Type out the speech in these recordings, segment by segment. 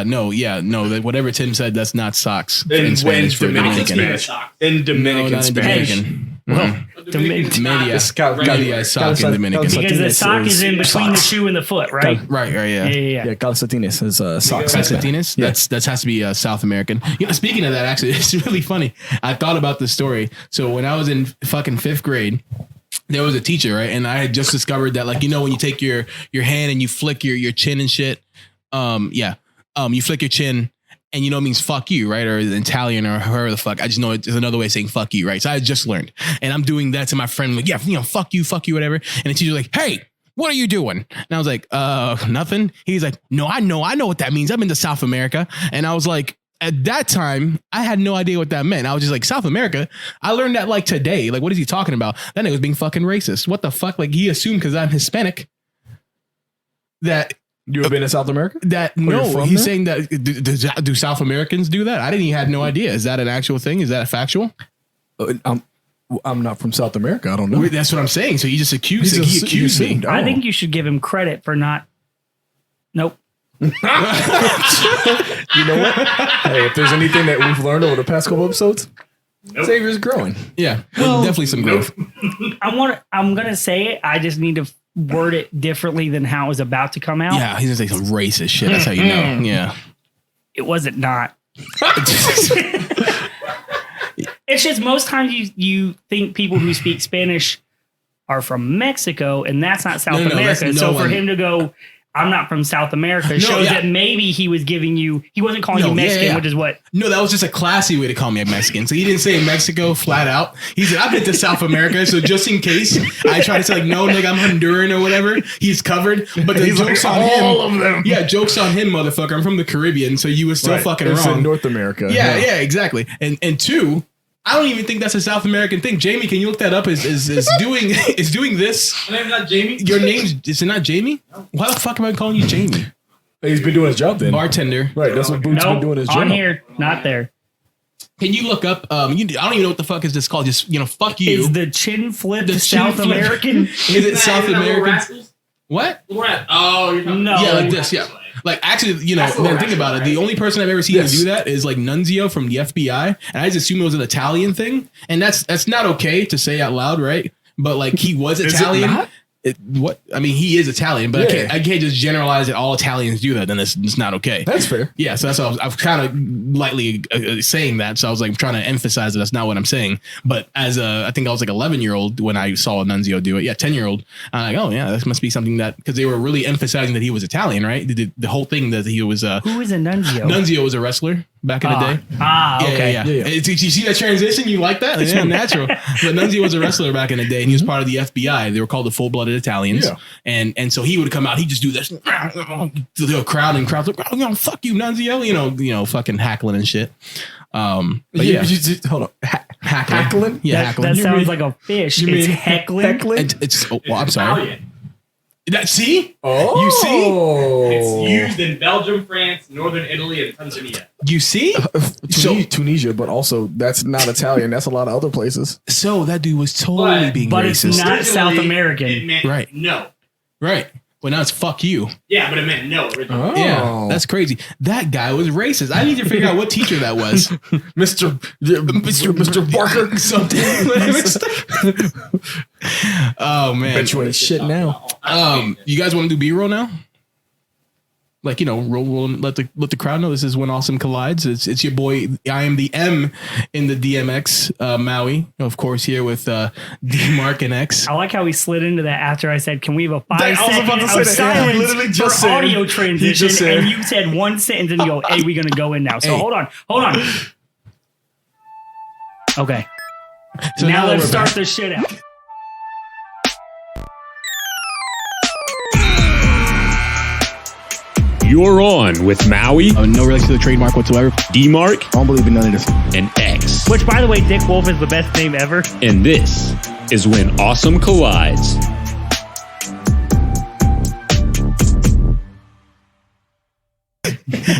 no. Whatever Tim said, that's not socks. In Spanish for Dominican. In Dominican Spanish. Well, media sock in Dominican. Because the sock is in between the shoe and the foot, right? Right, yeah. Yeah, calcetines is socks. Calcetines? Yeah. That has to be South American. Speaking of that, actually, it's really funny. I thought about this story. So when I was in fucking 5th grade, there was a teacher, right? And I had just discovered that, like, when you take your hand and you flick your chin and shit. You flick your chin. And it means fuck you, right? Or Italian or however the fuck. I just know it's another way of saying fuck you, right? So I just learned. And I'm doing that to my friend. Like, fuck you, whatever. And the teacher's like, hey, what are you doing? And I was like, nothing. He's like, no, I know what that means. I've been to South America. And I was like, at that time, I had no idea what that meant. I was just like, South America? I learned that like today. Like, what is he talking about? That nigga was being fucking racist. What the fuck? Like, he assumed because I'm Hispanic that... You ever been to South America? He's saying that do South Americans do that? I didn't even have no idea. Is that an actual thing? Is that factual? I'm not from South America. I don't know. That's what I'm saying. So he just accused me. I think you should give him credit for not. Nope. You know what? Hey, if there's anything that we've learned over the past couple episodes, Xavier's growing. Yeah, definitely some growth. I'm gonna say it. I just need to word it differently than how it was about to come out. Yeah, he's gonna say some racist shit. That's how you know. Yeah, it wasn't not. It's just most times you think people who speak Spanish are from Mexico, and that's not South America. So for him to go, I'm not from South America, shows that maybe he was giving you, he wasn't calling you Mexican, which is what? No, that was just a classy way to call me a Mexican. So he didn't say Mexico flat out. He said, I've been to South America. So just in case I try to say like, no, nigga, I'm Honduran or whatever, he's covered. But the joke's on him. All of them. Yeah, joke's on him, motherfucker. I'm from the Caribbean. So you were still fucking it's wrong. In North America. Yeah, exactly. And two, I don't even think that's a South American thing. Jamie, can you look that up? Is doing this? My name's not Jamie. Your name's is it not Jamie? Why the fuck am I calling you Jamie? He's been doing his job then. Bartender. Right, that's what Boots been doing his job. On here, not there. Can you look up? I don't even know what the fuck is this called. Just fuck you. Is the chin flip South American? Is it South American? What? Oh, you're talking no. Yeah, like this. Yeah. Like actually, then think about it. The only person I've ever seen do that is like Nunzio from the FBI, and I just assumed it was an Italian thing, and that's not okay to say out loud, right? But like he was Italian. Is it not? I mean, he is Italian, but I can't just generalize that all Italians do that. Then it's not okay. That's fair. Yeah, so that's what I was kind of lightly saying that. So I was like trying to emphasize that that's not what I'm saying. But as I think I was like 11-year-old when I saw Nunzio do it. Yeah, 10-year-old. I'm like, oh yeah, this must be something that because they were really emphasizing that he was Italian, right? The whole thing that he was. Who is a Nunzio? Nunzio was a wrestler back in the day. Okay. Yeah. You see that transition? You like that? It's natural. But Nunzio was a wrestler back in the day, and he was part of the FBI. They were called the Full-Blooded Italians. Yeah. And so he would come out. He'd just do this to the crowd, and crowds like, oh, fuck you, Nunzio. Fucking hackling and shit. But yeah. Hold on. Hackling? Yeah, hackling. That sounds like a fish. It's heckling. I'm sorry. See? Oh. You see? It's used in Belgium, France, Northern Italy, and Tanzania. You see? Tunisia, but also that's not Italian. That's a lot of other places. So that dude was totally being racist. It's not South American. It meant right. No. Right. Well, now it's fuck you. Yeah, but it meant no originally. Oh. Yeah, that's crazy. That guy was racist. I need to figure out what teacher that was. Mr. Barker something. Oh man. Bet you ain't shit now. You guys want to do B-roll now? Like, roll and let the crowd know this is When Awesome Collides. It's your boy. I am the M in the DMX Maui, of course, here with D Mark and X. I like how he slid into that after I said, "Can we have a 5 second of silence yeah, literally just for audio transition?" And you said one sentence and you go, "Hey, we're gonna go in now." So hold on. Okay. So now let's start this shit out. You're on with Maui. No relation to the trademark whatsoever. D-Mark. I don't believe in none of this. And X. Which, by the way, Dick Wolf is the best name ever. And this is When Awesome Collides.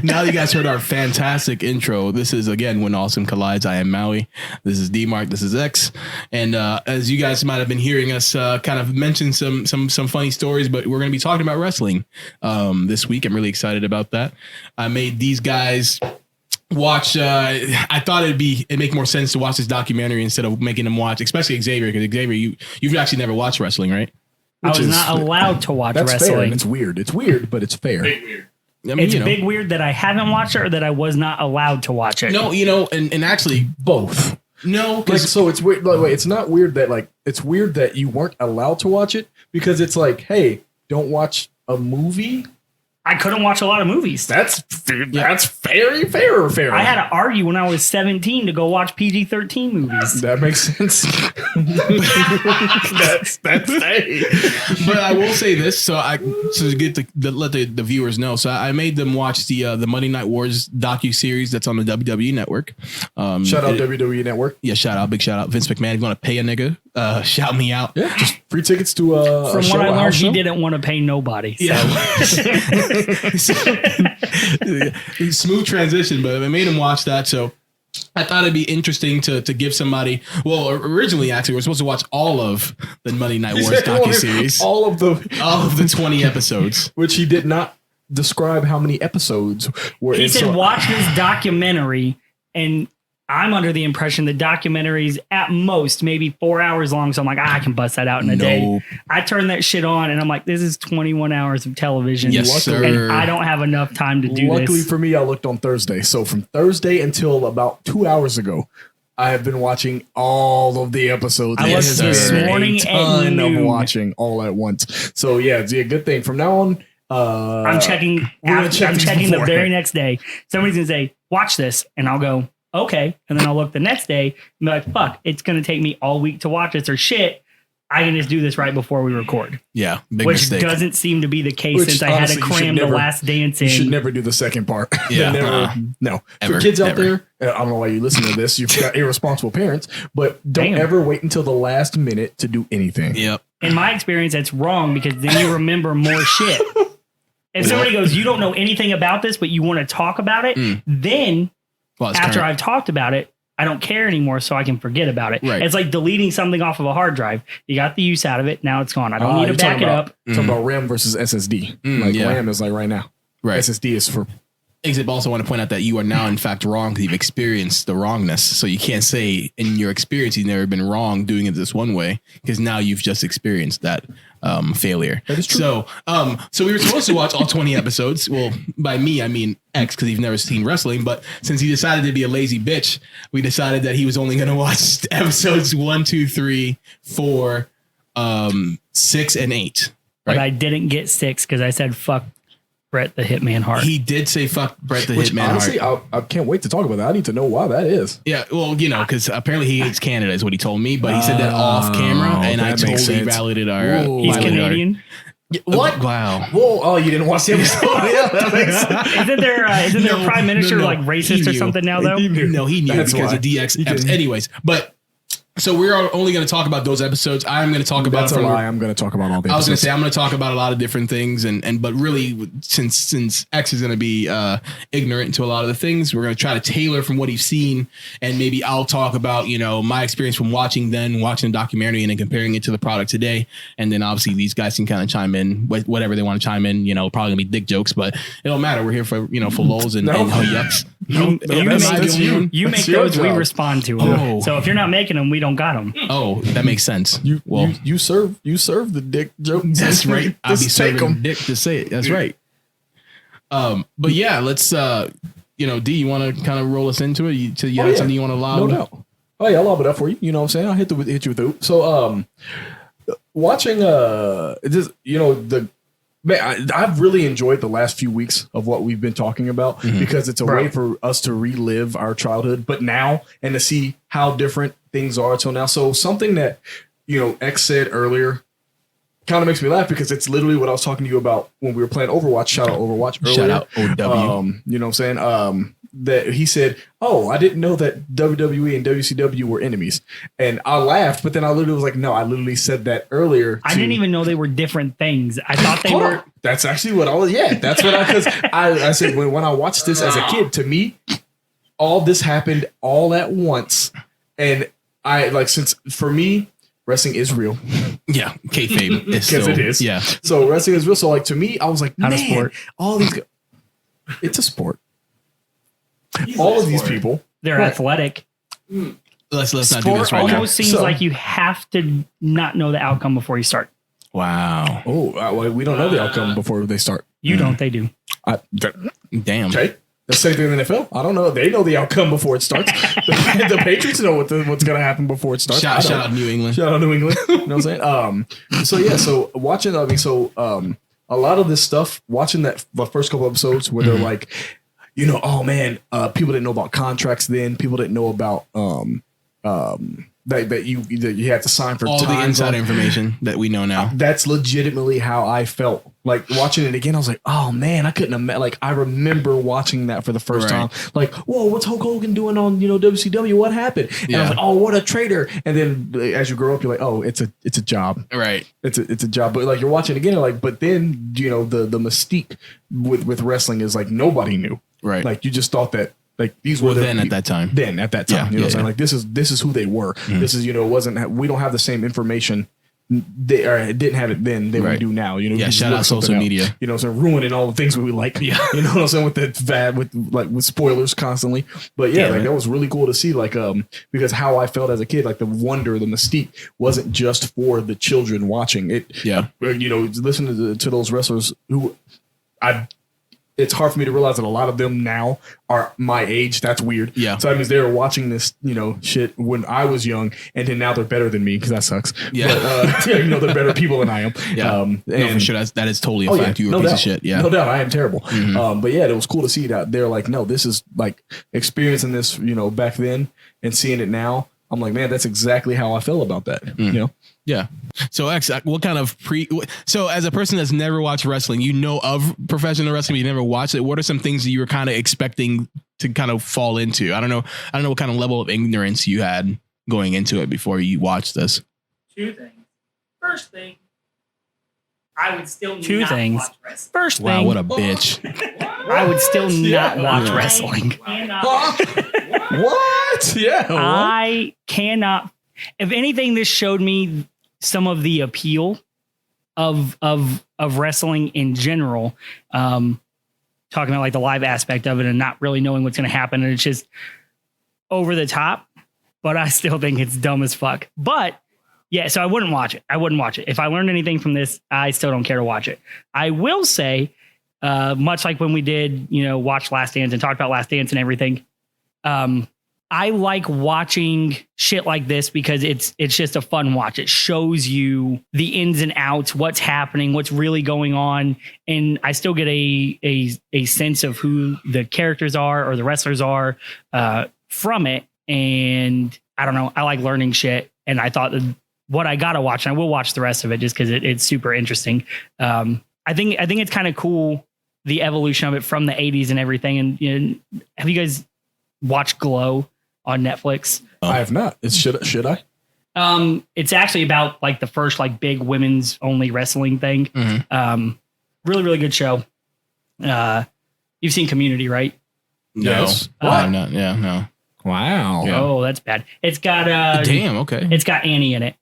Now you guys heard our fantastic intro. This is again When Awesome Collides. I am Maui. This is D-Mark. This is X. And as you guys might have been hearing us kind of mention some funny stories, but we're going to be talking about wrestling this week. I'm really excited about that. I made these guys watch. I thought it'd make more sense to watch this documentary instead of making them watch, especially Xavier, because Xavier, you've actually never watched wrestling, right? I was not allowed to watch that's wrestling. Fair. It's weird. It's weird, but it's fair. Big weird. I mean, It's big weird that I haven't watched it or that I was not allowed to watch it. No, and actually Both. no, Like, so it's weird. Like, wait, it's not weird that it's weird that you weren't allowed to watch it because it's like, hey, don't watch a movie. I couldn't watch a lot of movies. That's very fair. I had to argue when I was 17 to go watch PG-13 movies. That makes sense. that's hey. but I will say this, to get let the viewers know. So I made them watch the Monday Night Wars docu-series that's on the WWE Network. Shout out WWE Network. Yeah, big shout out Vince McMahon. If you want to pay a nigga, shout me out. Yeah, just free tickets to From what I learned, he didn't want to pay nobody. So. Yeah. Smooth transition, but I made him watch that. So I thought it'd be interesting to give somebody. Well, originally, actually, we're supposed to watch all of the Monday Night Wars docuseries, all of the 20 episodes, which he did not describe how many episodes were. He said, "Watch this documentary," and I'm under the impression the documentary's at most maybe 4 hours long. So I'm like, I can bust that out in a day. I turn that shit on and I'm like, this is 21 hours of television. Yes, sir. And I don't have enough time to do this. Luckily for me, I looked on Thursday. So from Thursday until about 2 hours ago, I have been watching all of the episodes. I looked this morning a ton at noon. of watching all at once. So yeah, it's a good thing. From now on, I'm checking. I'm these checking the beforehand. very next day. Somebody's gonna say, "Watch this," and I'll go, "Okay," and then I'll look the next day and be like, "Fuck, it's gonna take me all week to watch this," or "Shit, I can just do this right before we record." Yeah, big which mistake. doesn't seem to be the case Which, since I had to honestly, you should cram the never- Last Dance you should in. never do the second part. Yeah, No. Ever, For kids out never. there, I don't know why you listen to this. You've got irresponsible parents, but don't Damn. ever wait until the last minute to do anything. Yep. In my experience, that's wrong because then you remember more shit. If somebody goes, "You don't know anything about this, but you want to talk about it," then Well, it's after current. I've talked about it, I don't care anymore, so I can forget about it. Right. It's like deleting something off of a hard drive. You got the use out of it. Now it's gone. I don't need to you're back talking it about- up. Talking about RAM versus SSD. Like yeah. RAM is like right now. Right. SSD is for Except also want to point out that you are now in fact wrong because you've experienced the wrongness. So you can't say in your experience you've never been wrong doing it this one way because now you've just experienced that failure. That is true. So we were supposed to watch all 20 episodes. Well, by me I mean X because he's never seen wrestling. But since he decided to be a lazy bitch, we decided that he was only going to watch episodes 1, 2, 3, 4, 6, and 8. But Right? I didn't get 6 because I said, fuck Bret the Hitman Hart. He did say fuck Bret the which Hitman honestly, Hart. I can't wait to talk about that. I need to know why that is. Yeah, well, because apparently he hates Canada is what he told me, but he said that off camera, and I that makes totally sense. validated our. Whoa. He's validated our- Canadian. What? Wow. Whoa! Oh, you didn't watch the episode? Yeah, that makes sense. Isn't their No, prime minister no. like He racist or knew. something now though? He knew. No, he knew That's because why. of DX. He didn't. Anyways, but so we're only going to talk about those episodes. I'm going to talk about That's it a from lie. I'm going to talk about all the I was going to episodes. say I'm going to talk about a lot of different things, but really since X is going to be ignorant to a lot of the things, we're going to try to tailor from what he's seen, and maybe I'll talk about my experience from watching the documentary and then comparing it to the product today, and then obviously these guys can kind of chime in whatever they want to chime in. Probably gonna be dick jokes, but it don't matter. We're here for for lulz and yucks. You that's you. make That's your those, we job. respond to them. Oh. So if you're not making them, we don't got them. Oh, that makes sense. You serve the dick joke. That's right. I'll be Just take serving 'em. dick to say it. That's right. But yeah, let's D, you want to kind of roll us into it? You Oh, have yeah. something you want to lob? No doubt. Oh yeah, I'll lob it up for you. You know what I'm saying? I'll hit you with it. So watching I've really enjoyed the last few weeks of what we've been talking about because it's a way for us to relive our childhood, but now and to see how different things are till now. So something that X said earlier kind of makes me laugh because it's literally what I was talking to you about when we were playing Overwatch. Shout out Overwatch earlier. Shout out OW. You know what I'm saying? that he said, "Oh, I didn't know that WWE and WCW were enemies," and I laughed. But then I literally was like, "No, I literally said that earlier." I didn't even know they were different things. I thought they were. That's actually what I was. Yeah, that's what because I said when I watched this as a kid. To me, all this happened all at once, and I like since for me. Wrestling is real. Yeah, kayfabe is because it is. Yeah. So wrestling is real. So like to me, I was like, Not a man, sport. all these. It's a sport. All of these people, They're athletic. Let's not do Sport this right now. almost seems like you have to not know the outcome before you start. Wow. Oh, well, we don't know the outcome before they start. You don't, they do. Damn. Okay. The same thing in the NFL. I don't know. They know the outcome before it starts. The Patriots know what's going to happen before it starts. Shout out New England. Shout out New England. You know what I'm saying? So yeah. So watching. I mean, a lot of this stuff. Watching the first couple episodes where they're like, oh man, people didn't know about contracts then. People didn't know about that you had to sign for all the inside information that we know now. That's legitimately how I felt. Like watching it again, I was like, oh man, I couldn't have like I remember watching that for the first time. Like, whoa, what's Hulk Hogan doing on WCW? What happened? And I was like, oh, what a traitor. And then as you grow up, you're like, oh, it's a job. Right. It's a job. But like you're watching it again, you're like, but then the mystique with wrestling is like nobody knew. Right. Like you just thought that like these were at that time. Then at that time. You know what I'm saying? Like this is who they were. This is, we don't have the same information. They didn't have it then than we do now. Shout out social media. So ruining all the things we like. Yeah. You know what I'm saying? With the with spoilers constantly. But that was really cool to see. Like because how I felt as a kid, like the wonder, the mystique wasn't just for the children watching it. Yeah. Listening to those wrestlers who it's hard for me to realize that a lot of them now are my age. That's weird. Yeah. So that means they were watching this, shit when I was young, and then now they're better than me because that sucks. Yeah. But, they're better people than I am. Yeah. For sure. That is totally a fact. You're a piece of shit. Yeah. No doubt. I am terrible. But yeah, it was cool to see that they're like, no, this is like experiencing this, back then and seeing it now. I'm like, man, that's exactly how I feel about that. Yeah. So X, what kind of so as a person that's never watched wrestling, of professional wrestling, but you never watched it. What are some things that you were kind of expecting to kind of fall into? I don't know what kind of level of ignorance you had going into it before you watched this. Two things. First thing, I would still watch wrestling. First thing. Wow, what a bitch. I would still not watch wrestling. What? Yeah. What? I cannot. If anything, this showed me some of the appeal of wrestling in general. Talking about like the live aspect of it and not really knowing what's going to happen, and it's just over the top. But I still think it's dumb as fuck. But yeah, so I wouldn't watch it. If I learned anything from this, I still don't care to watch it. I will say, much like when we did, watch Last Dance and talked about Last Dance and everything. I like watching shit like this because it's just a fun watch. It shows you the ins and outs, what's happening, what's really going on. And I still get a sense of who the characters are or the wrestlers are from it. And I don't know, I like learning shit. And I thought that what I got to watch, and I will watch the rest of it just because it's super interesting. I think it's kind of cool, the evolution of it from the 80s and everything. And have you guys watched Glow on Netflix? I have not. Should I? It's actually about like the first like big women's only wrestling thing. Mm-hmm. Really, really good show. You've seen Community, right? No. Yes. Not. Yeah. No. Wow. Yeah. Oh, that's bad. It's got damn. Okay. It's got Annie in it.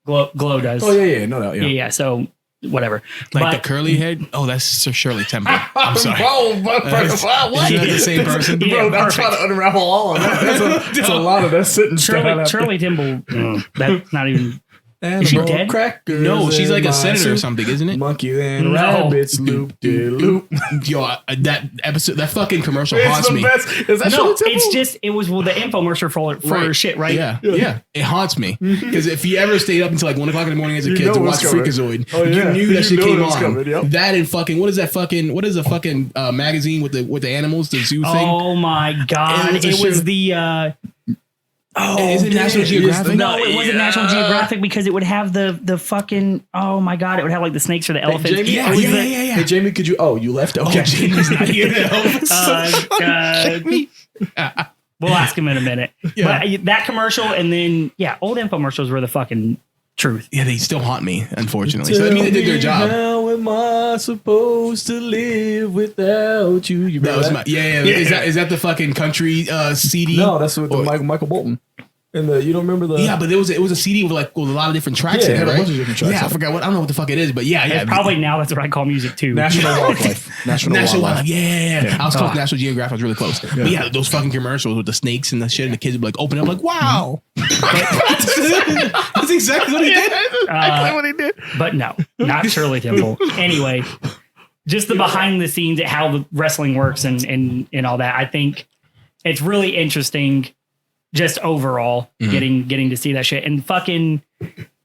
Glow does. Oh yeah. No doubt. Yeah. So whatever. Like the curly head? Oh, that's Sir Shirley Temple. I'm sorry. What? Is that the same person? Bro, I'm trying to unravel all of that. That's a lot of that sitting. Shirley Temple. That's not even. Is she dead? Crackers no, she's like a senator or something, isn't it? Monkeys and rabbits, loop de loop. Yo, that episode, that fucking commercial haunts me. Is that no, it's just the infomercial for her shit, right? Yeah, it haunts me because if you ever stayed up until like 1 o'clock in the morning as a kid to watch Freakazoid, you knew that shit came on. That and fucking what is the fucking magazine with the animals, the zoo thing? Oh my god! It was the Is it National Geographic? No, it wasn't National Geographic because it would have the fucking, oh my God, it would have like the snakes or the elephants. Jamie, Yeah. Hey, Jamie, could you? Oh, you left. Okay, Jamie's not here to help us. We'll ask him in a minute. Yeah. But that commercial and then, old infomercials were the fucking truth. Yeah, they still haunt me, unfortunately. So that means they did their job. How am I supposed to live without you? You That was that? my Is that the fucking country CD? No, that's with the Michael Bolton. And you don't remember the? Yeah, but it was a CD with a lot of different tracks Yeah, in it it, had a right? bunch of different tracks Yeah, I on it. forgot I don't know what the fuck it is, but yeah. It's probably now that's what I call music too. National Wildlife. National Wildlife. Yeah. I was close. National Geographic was really close. But yeah, those fucking commercials with the snakes and the shit, and the kids would open up wow. That's exactly what he did. Exactly what he did. But no, not Shirley Temple. Anyway, just the behind the scenes at how the wrestling works and all that. I think it's really interesting. Just overall, getting to see that shit and fucking,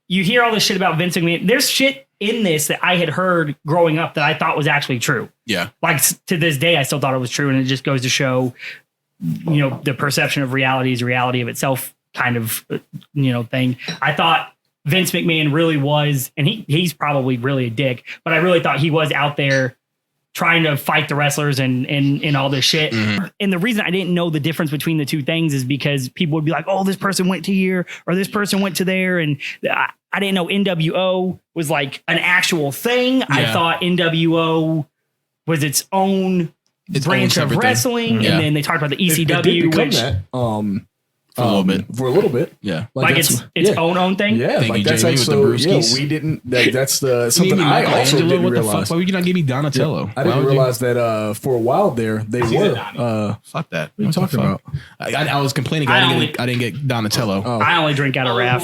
you hear all this shit about Vince McMahon. There's shit in this that I had heard growing up that I thought was actually true. Yeah, to this day, I still thought it was true, and it just goes to show, the perception of reality is reality of itself kind of, thing. I thought Vince McMahon really was, and he's probably really a dick, but I really thought he was out there trying to fight the wrestlers and all this shit. Mm-hmm. And the reason I didn't know the difference between the two things is because people would be like, oh, this person went to here or this person went to there. And I didn't know NWO was like an actual thing. Yeah. I thought NWO was its own branch of wrestling. Yeah. And then they talked about the ECW, which for a little bit. Yeah. Like it's own thing. Yeah. Thank like you, that's Jamie, like, with the so, brewskis. we didn't, that's something I also didn't what realize. The fuck? Why would you not give me Donatello? Yeah, I didn't realize that for a while there, they were. Fuck that. What are you talking about? I was complaining I didn't get Donatello. Oh. I only drink out of Raph.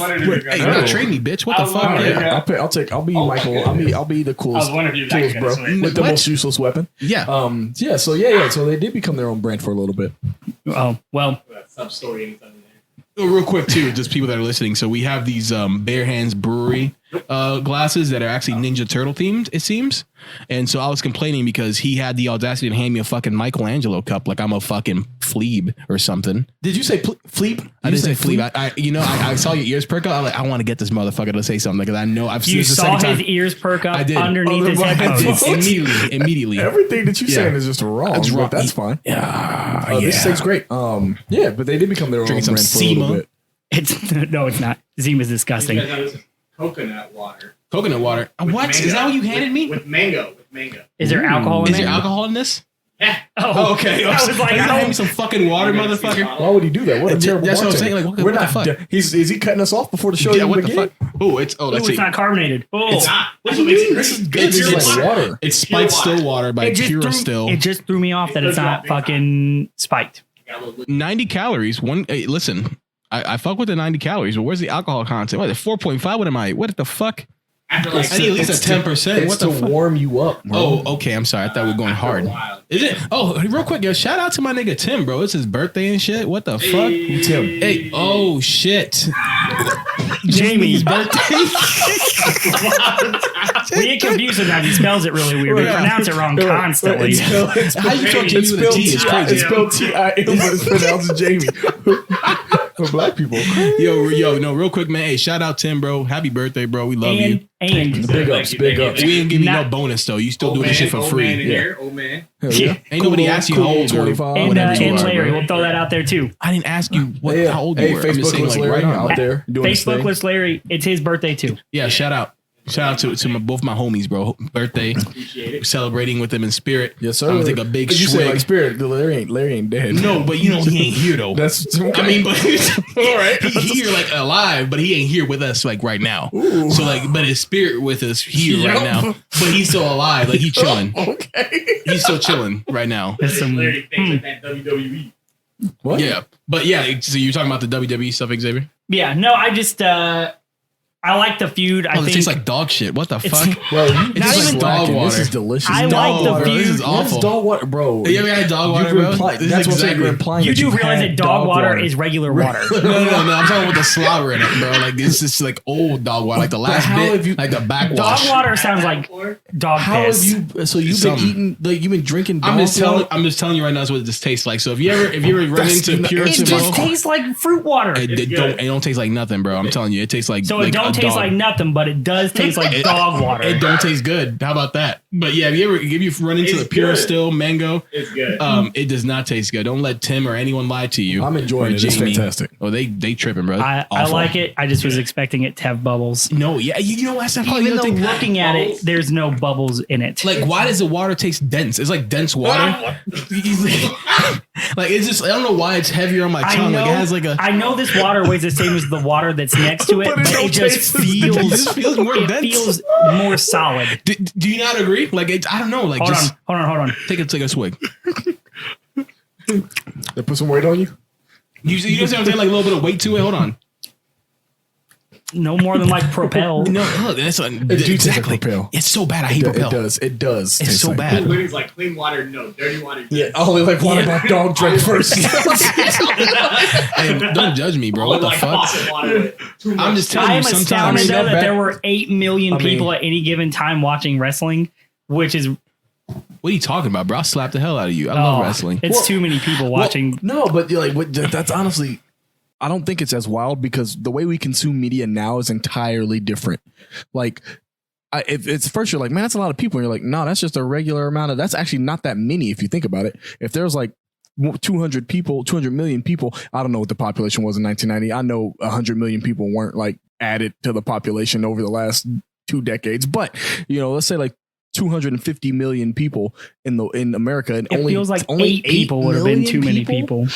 Hey, you're not trading me, bitch. What the fuck? I'll be Michael. I'll be the coolest bro. With the most useless weapon. Yeah. So they did become their own brand for a little bit. Oh, well. Sub story anytime. Real quick too, just people that are listening. So we have these Bare Hands Brewery glasses that are actually Ninja Turtle themed, it seems. And so I was complaining because he had the audacity to hand me a fucking Michelangelo cup like I'm a fucking Fleeb or something. Did you say Fleeb? I didn't say Fleeb. I saw your ears perk up. I'm like, I want to get this motherfucker to say something because I know I've seen you this saw his ears perk up underneath his headphones. Immediately. Everything that you're saying is just wrong. That's wrong. That's fine. Yeah. This thing's great. But they did become their own brand for a little bit. It's not. Zima's disgusting. You guys know this is coconut water. Coconut water. What? Is that what you handed me? With mango. Is there alcohol in Is there? there alcohol in this? Yeah. Oh, okay. I was like, hand me some fucking water, motherfucker. Why would he do that? What a terrible That's what I'm bartender. saying. Like, what the fuck? Is he cutting us off before the show? Yeah, what even the fuck? began? It's it's not carbonated. It's not. That's what makes it great. This is good. It's This is like water. It's spiked still water by Pura Still. It just threw me off that it's not fucking spiked. 90 calories. Hey, listen, I fuck with the 90 calories, but where's the alcohol content? What, 4.5? What am I? What the fuck? After I need at least a 10%. It's What the to fuck? warm you up, bro. Oh, okay. I'm sorry. I thought we were going hard. Is it? Oh, real quick, yo! Shout out to my nigga Tim, bro. It's his birthday and shit. What the fuck? Tim. Hey, oh shit. Jamie's birthday. We get confused sometimes. He spells it really weird. We pronounce it wrong constantly. How you talk to you with a T? It's crazy. It's spelled T-I-M, but it's pronounced Jamie. For black people. Yo, no, real quick, man. Hey, shout out Tim, bro. Happy birthday, bro. We love you. And Big ups. We didn't give you no bonus though. You still doing this shit for free. Old man. Ain't nobody asked you how old you are. 25. and Larry, we'll throw that out there too. I didn't ask you how old you Hey, were. I'm just Facebook saying, was like, Larry right on. out there doing his Facebook thing. with Larry. It's his birthday too. Yeah, shout out to both my homies, bro. Birthday, celebrating with them in spirit. Yes, sir. I'm gonna take a big You say swig. like spirit. Larry ain't dead. No, but you know he ain't here though. That's okay. I mean, but all right, he's here like alive, but he ain't here with us like right now. Ooh. So like, but his spirit with us here right now. But he's still alive, like he chilling. Okay. He's still chilling right now. There's some, Larry thinks like that WWE. What? Yeah, but yeah. So you're talking about the WWE stuff, Xavier? Yeah, no, I just I like the feud. I it think tastes like dog shit. What the fuck? Bro, It not tastes even like dog water. This is delicious. I Dog like the water. feud. This is What awful. is dog water, bro? You ever had dog water, You've bro? implied- This is that's what I'm saying. You're exactly- implying You that do you've realize had that dog water is regular water. No, I'm talking about the slobber in it, bro. Like this is like old dog water, like the last how bit, have you- like the backwash. Dog water sounds like dog How piss. have you? So you've been Something. eating? Like, you've been drinking. I'm just dog water? telling you right now. That's what this tastes like. So if you ever run That's into not- pure It just tastes like fruit water. it don't taste like nothing, bro. I'm telling you, it tastes like So like it don't a taste dog. like nothing, but it does taste like dog water. It don't taste good. How about that? But yeah, if you run into It's the pure good. still mango, It's good. it does not taste good. Don't let Tim or anyone lie to you. I'm enjoying Or it. It's Jamie. fantastic. Oh, they tripping, bro. I Awful. like it. I just was expecting it to have bubbles. No, yeah, you know what? Even though looking at it, there's no bubbles in it. Like, why does the water taste dense? It's like dense water. Like, it's just, I don't know why it's heavier on my tongue. Like, it has like a. I know this water weighs the same as the water that's next to it, But it but don't it just taste as feels, dense. It just feels more it dense. feels more solid. Do you not agree? Like, I don't know. Like, Hold just on. take a swig. They put some weight on you. You know what I'm saying? Like a little bit of weight to it. Hold on. No more than like Propel. No, look, that's exactly. Propel. It's so bad. I hate Propel. It does. It's taste so like bad. Winning's like clean water, no. Dirty water, Yeah, yes. I only like water my dog drank first. Hey, don't judge me, bro. I What the like fuck? faucet water with too much. I'm just I telling am you. astounded Sometimes though that bad. there were 8 million I mean- people at any given time watching wrestling, which is what are you talking about, bro? I'll slap the hell out of you. I love wrestling. It's Well- too many people watching. No, but that's honestly, I don't think it's as wild because the way we consume media now is entirely different. Like, if it's first, you're like, man, that's a lot of people. And you're like, no, that's just a regular amount of. That's actually not that many if you think about it. If there's like 200 million people, I don't know what the population was in 1990. I know 100 million people weren't like added to the population over the last 2 decades, but let's say like 250 million people in America, and It only feels like only 8 people would have been too many people.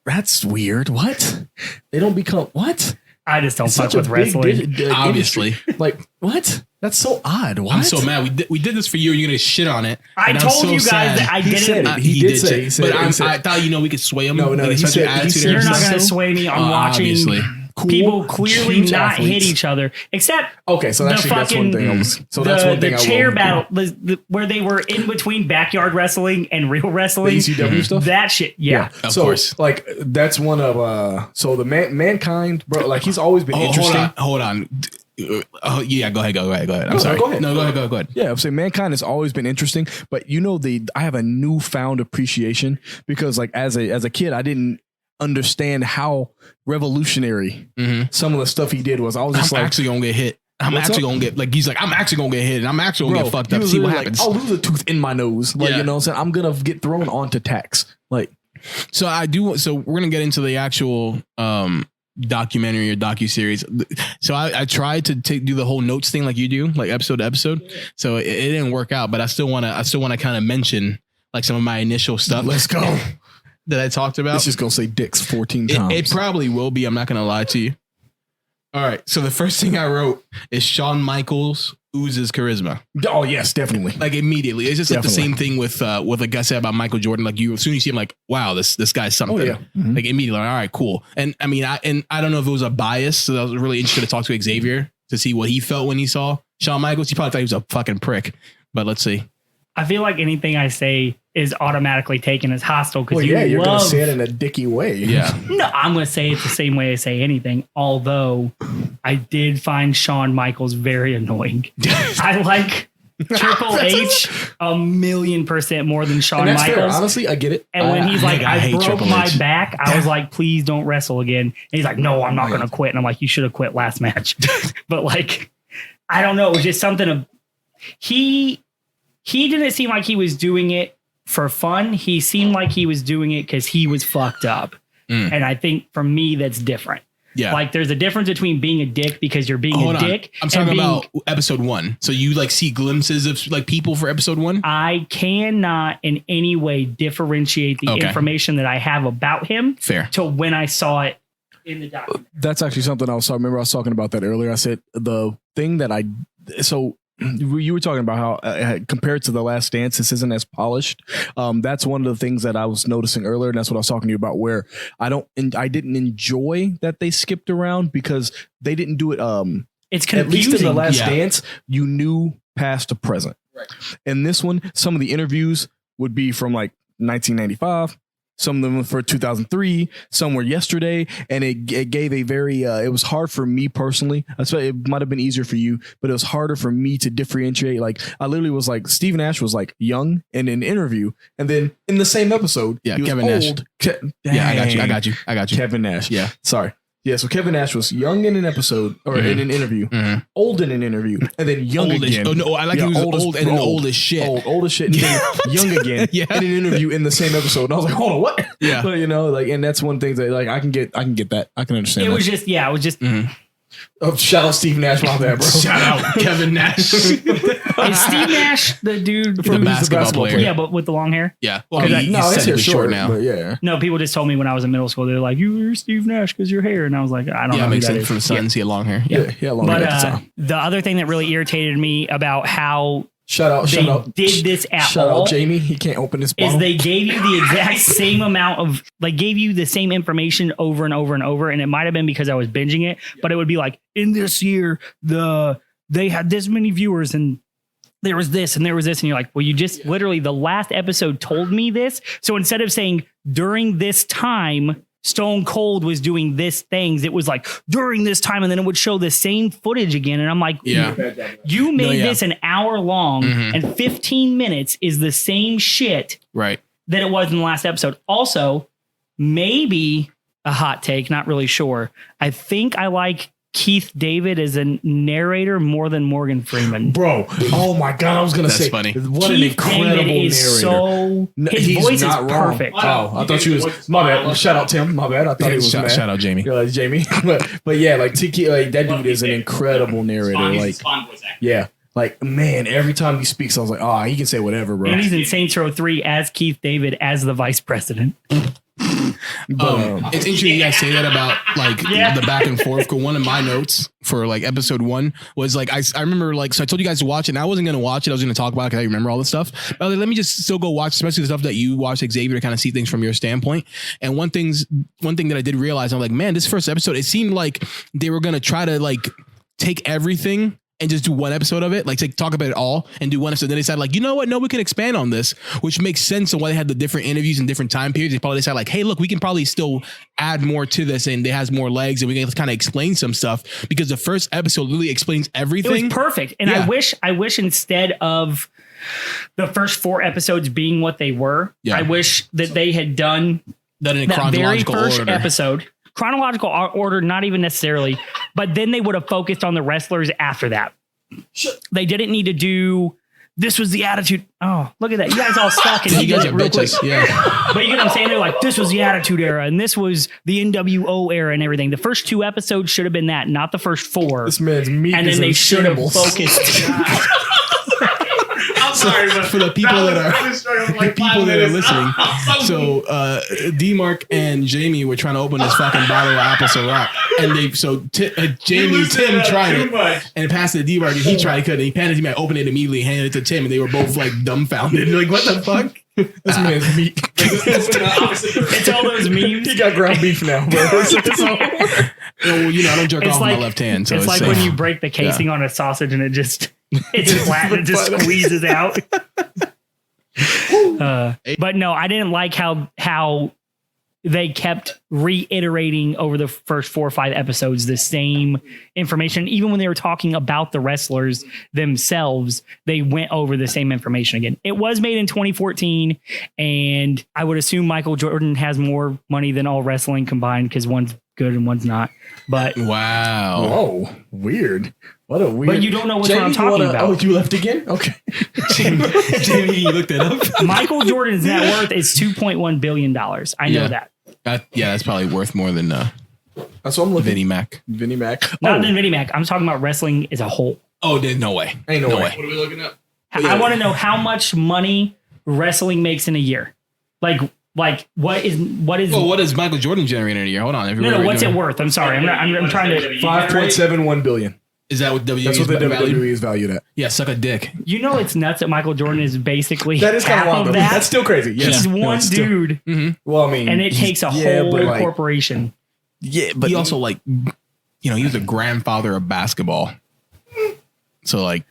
That's weird. What? They don't become what? I just don't It's fuck such a with big wrestling. Obviously. industry. Like what? That's so odd. What? I'm so mad. We did this for you. And you're gonna shit on it. I and I'm told so you guys sad. that I He said didn't. it. He did say it. He said But it. He said I it. thought we could sway him. No, Like, he such said- an he attitude said- You're or not something. going to sway me on watching Obviously. Cool, people clearly huge not athletes. hit each other, except Okay, so the actually that's one fucking- thing. I was, so the, that's one thing. the I chair will, battle where they were in between backyard wrestling and real wrestling. The ECW stuff. That shit, yeah. Of so, course. like that's one of so the mankind, bro. Like he's always been interesting. Hold on. Oh yeah, go ahead. I'm No, sorry. go ahead. No, go ahead. Yeah, I'm saying mankind has always been interesting, but I have a newfound appreciation because like as a kid, I didn't understand how revolutionary some of the stuff he did was. I was just I'm like, actually gonna get hit. I'm What's actually up? gonna get he's like, I'm actually gonna get hit and I'm actually gonna get fucked he up. was See what literally happens. Like, I'll lose a tooth in my nose. Like, Yeah. you know what I'm saying? I'm gonna get thrown onto tax. Like, So we're gonna get into the actual documentary or docuseries. So I tried to do the whole notes thing like you do, like episode to episode. So it didn't work out, but I still wanna kind of mention like some of my initial stuff. let's go. That I talked about. It's just gonna say dicks 14 times. It probably will be. I'm not gonna lie to you. All right. So the first thing I wrote is Shawn Michaels oozes charisma. Oh yes, definitely. Like immediately. It's just like the Definitely. same thing with like I said about Michael Jordan. Like as soon as you see him, like, wow, this guy's something. Oh, yeah. Mhm. Like immediately, like, all right, cool. And I mean, I don't know if it was a bias. So I was really interested to talk to Xavier to see what he felt when he saw Shawn Michaels. He probably thought he was a fucking prick. But let's see. I feel like anything I say is automatically taken as hostile because you're gonna love. say it in a dicky way. Yeah. No, I'm going to say it the same way I say anything. Although I did find Shawn Michaels very annoying. I like Triple H 1,000,000% more than Shawn And that's fair. Michaels. Honestly, I get it. And when he's like, nigga, I I hate broke Triple my H. back, I was like, please don't wrestle again. And he's like, no, I'm not going to quit. And I'm like, you should have quit last match. But like, I don't know. It was just something of he didn't seem like he was doing it for fun. He seemed like he was doing it because he was fucked up. And I think for me, that's different. Yeah. Like there's a difference between being a dick because you're being Hold a on. dick. I'm and talking being- about episode 1. So you like see glimpses of like people for episode 1? I cannot in any way differentiate the Okay. information that I have about him Fair. to when I saw it in the documentary. That's actually something I remember I was talking about that earlier. I said the thing that you were talking about how compared to The Last Dance, this isn't as polished. That's one of the things that I was noticing earlier, and that's what I was talking to you about. Where I didn't enjoy that they skipped around because they didn't do it It's confusing. At least in The Last Yeah. Dance, you knew past to present. Right. In this one, some of the interviews would be from like 1995. Some of them were for 2003. Some were yesterday, and it gave a very. It was hard for me personally. It might have been easier for you, but it was harder for me to differentiate. Like I literally was like, Steve Nash was like young in an interview, and then in the same episode, Yeah, he was Kevin Nash. old. Yeah, I got you. Kevin Nash. Yeah. Sorry. Yeah, so Kevin Nash was young in an episode or in an interview, old in an interview, and then young Old as- again. oh, no, I like he was old and then old as shit. Old as shit, and then young again Yeah. in an interview in the same episode. And I was like, hold on, what? Yeah. But, like, and that's one thing that like I can get that. I can understand. It that. was just Oh, shout out Steve Nash, my bad, bro. Shout out Kevin Nash. Is Steve Nash the dude The basketball player. Yeah, but with the long hair. Yeah. Well, Okay, he's no, that's technically short now. But yeah. No, people just told me when I was in middle school, they're like, "You're Steve Nash because your hair," and I was like, "I don't know." Yeah, it who makes that sense is. for the Suns. He had long hair. Yeah, long But hair at the time. the other thing that really irritated me about how Shout out. did this at Shout all out Jamie. He can't open this bottle. is they gave you the exact same amount of gave you the same information over and over and over, and it might have been because I was binging it, but it would be like, in this year they had this many viewers and there was this and there was this, and you're like, well, you just literally the last episode told me this. So instead of saying during this time Stone Cold was doing this things, it was like during this time, and then it would show the same footage again, and I'm like, Yeah. you made this an hour long, and 15 minutes is the same shit Right. than it was in the last episode. Also, maybe a hot take, not really sure. I think I like Keith David as a narrator more than Morgan Freeman. Bro, oh my God, I was going to That's say, funny. what Keith an incredible David narrator. is so, his He's voice is not wrong. perfect. Oh, I thought you was, my bad. Shout out Tim, my bad. I thought he was mad. Shout out Jamie. Jamie. but yeah, like Tiki, like that dude is an incredible narrator. Like, yeah. Like, man, every time he speaks, I was like, oh, he can say whatever, bro. And he's in Saints Row 3 as Keith David as the vice president. But, It's interesting you guys say that about like the back and forth. Cause one of my notes for like episode 1 was like I remember like, so I told you guys to watch it and I wasn't gonna watch it. I was gonna talk about it because I remember all this stuff. But I was like, let me just still go watch, especially the stuff that you watch, Xavier, to kind of see things from your standpoint. And one thing that I did realize, I'm like, man, this first episode, it seemed like they were gonna try to like take everything and just do one episode of it, like talk about it all and do one episode. Then they decided like, you know what? No, we can expand on this, which makes sense on why they had the different interviews and different time periods. They probably decided like, hey, look, we can probably still add more to this and it has more legs and we can kind of explain some stuff because the first episode really explains everything. It was perfect. And Yeah. I wish instead of the first 4 episodes being what they were, I wish that they had done that in a that very chronological first order. episode. Chronological order, not even necessarily, but then they would have focused on the wrestlers after that. They didn't need to do, this was the attitude. Oh, look at that. You guys all stuck and You he guys did are it real quick. bitches. Yeah. But you get what I'm saying? They're like, this was the attitude era and this was the NWO era and everything. The first 2 episodes should have been that, not the first 4. this man's meat And is then they in should have shambles. focused. I'm sorry, but For the people that are I was struggling for like people 5 that are minutes. listening. So D-Mark and Jamie were trying to open this fucking bottle of apple Ciroc, and Jamie Tim tried it and passed it to D-Mark, and he tried, he couldn't. He handed it to me, I opened it immediately, handed it to Tim, and they were both like dumbfounded. They're like, what the fuck? This man's meat. It's all those memes. He got ground beef now, bro. Well, I don't jerk It's off with like- my left hand, so it's like safe. when you break the casing on a sausage and it's flat and it just squeezes out. But no, I didn't like how they kept reiterating over the first 4 or 5 episodes the same information. Even when they were talking about the wrestlers themselves, they went over the same information again. It was made in 2014, and I would assume Michael Jordan has more money than all wrestling combined because one's good and one's not. But Wow. Whoa, weird. What a weird. But you don't know which Jamie, one I'm talking about. Oh, you left again? Okay. Jamie, you looked it up? Michael Jordan's net worth is $2.1 billion. I know that. That's probably worth more than That's what I'm looking. Vinnie Mac. Vinnie Mac. Not than Vinnie Mac. I'm talking about wrestling as a whole. Oh, no way. Ain't no way. What are we looking up? I want to know how much money wrestling makes in a year. Like what is Well, what does Michael Jordan generate in a year? Hold on. no, what's it worth? I'm sorry. I'm trying to. 5.71 billion. Is that what WWE That's is what the valued? WWE is valued at. Yeah, suck a dick. You know, it's nuts that Michael Jordan is basically That is kind half of wild. of Though. that. That's still crazy. Yes. He's No, one it's still- dude, Well, I mean, and it takes a whole but like, corporation. yeah, but He also like you know, he was the grandfather of basketball. So like,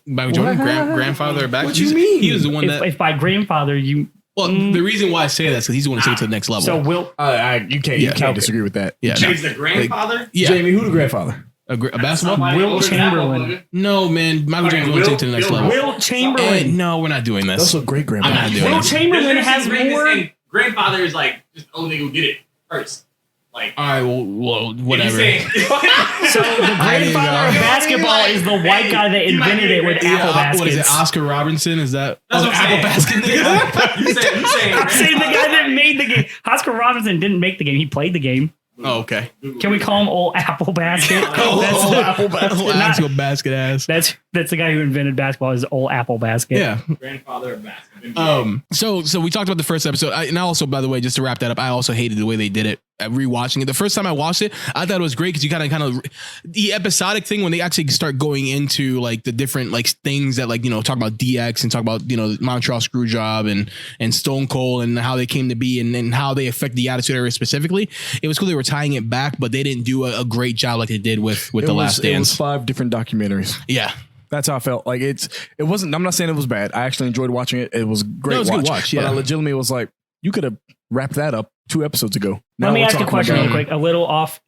Michael Jordan, grandfather of basketball. What you mean? He was the one that. If by grandfather you. Well, the reason why I say that is because he's the one to take it to the next level. So you can't disagree with that. Yeah, He's the grandfather. Like, yeah. Jamie, who the grandfather? A basketball. Will Chamberlain. No, man, Michael Jordan's going to take it to the next level. Will Chamberlain. No, we're not doing this. That's a great grandfather. I'm not doing Will this. Chamberlain has more. Grandfather is like just the only nigga who get it first. Like, All right, well, whatever. So the grandfather of basketball is the white guy that invented it with apple baskets. What is it? Oscar Robinson? Is that? That's the what I'm apple saying. basket nigga? you saying I'm saying the guy that made the game. Oscar Robinson didn't make the game. He played the game. Oh, okay. Can we call him old apple basket? Apple basket ass. That's the guy who invented basketball. Is old apple basket. Yeah. grandfather of basketball. So we talked about the first episode, and I also, by the way, just to wrap that up, I also hated the way they did it. Rewatching it, the first time I watched it, I thought it was great because you kind of the episodic thing when they actually start going into like the different like things that like, you know, talk about DX and talk about, you know, Montreal Screwjob and Stone Cold and how they came to be and how they affect the Attitude Era specifically. It was cool they were tying it back, but they didn't do a great job like they did with The Last Dance. It was 5 different documentaries. Yeah. That's how I felt. Like it wasn't. I'm not saying it was bad. I actually enjoyed watching it. It was a great. No, it was a good watch. Yeah. But I legitimately was like, you could have wrapped that up 2 episodes ago. Let me ask a question real quick. A little off.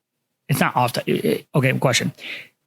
It's not off. Okay, question.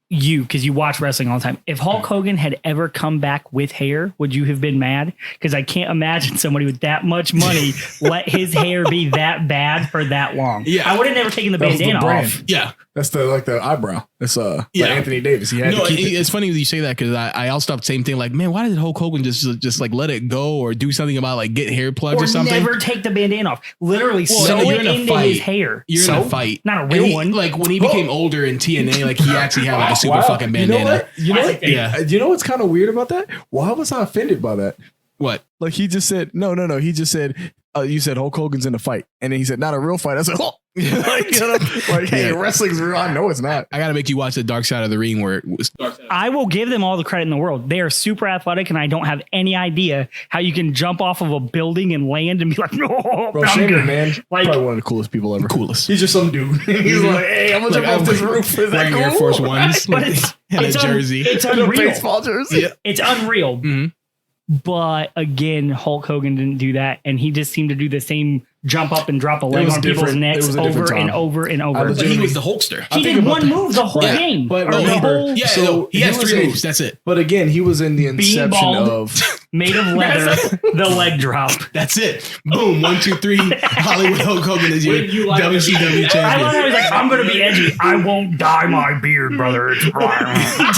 Because you watch wrestling all the time. If Hulk Hogan had ever come back with hair, would you have been mad? Because I can't imagine somebody with that much money let his hair be that bad for that long. Yeah. I would have never taken the bandana off. Yeah. That's the eyebrow. It's like Anthony Davis. He had to keep it. It's funny that you say that because I also thought the same thing. Like, man, why did Hulk Hogan just like let it go or do something about like get hair plugs or something? Never take the bandana off. Literally sew it into his hair. You're in a fight. Not a real one. Like when he became older in TNA, like he actually had like a super fucking bandana. You know what? Yeah. You know what's kind of weird about that? Why was I offended by that? What? Like he just said, no. He just said, you said Hulk Hogan's in a fight. And then he said, not a real fight. I said, oh. Hey, wrestling's real. I know it's not. I got to make you watch the Dark Side of the Ring where it was. I will give them all the credit in the world. They are super athletic, and I don't have any idea how you can jump off of a building and land and be like, no, bro, Shaman, man. Like, probably one of the coolest people ever. Coolest. He's just some dude. He's like, hey, I'm going to jump off this roof. Is that cool? Air Force Ones but it's a jersey. It's a unreal. baseball jersey. Yeah. It's unreal. Mm-hmm. But again, Hulk Hogan didn't do that, and he just seemed to do the same jump up and drop a leg on people's necks over and over and over. But he was the Hulkster. He did one move the whole game. But he has 3 moves. That's it. But again, he was in the inception bald, of made of leather, the leg drop. That's it. Boom. 1, 2, 3. Hollywood Hulk Hogan is your like WCW I champion. I love how he's like, I'm going to be edgy. I won't dye my beard, brother. It's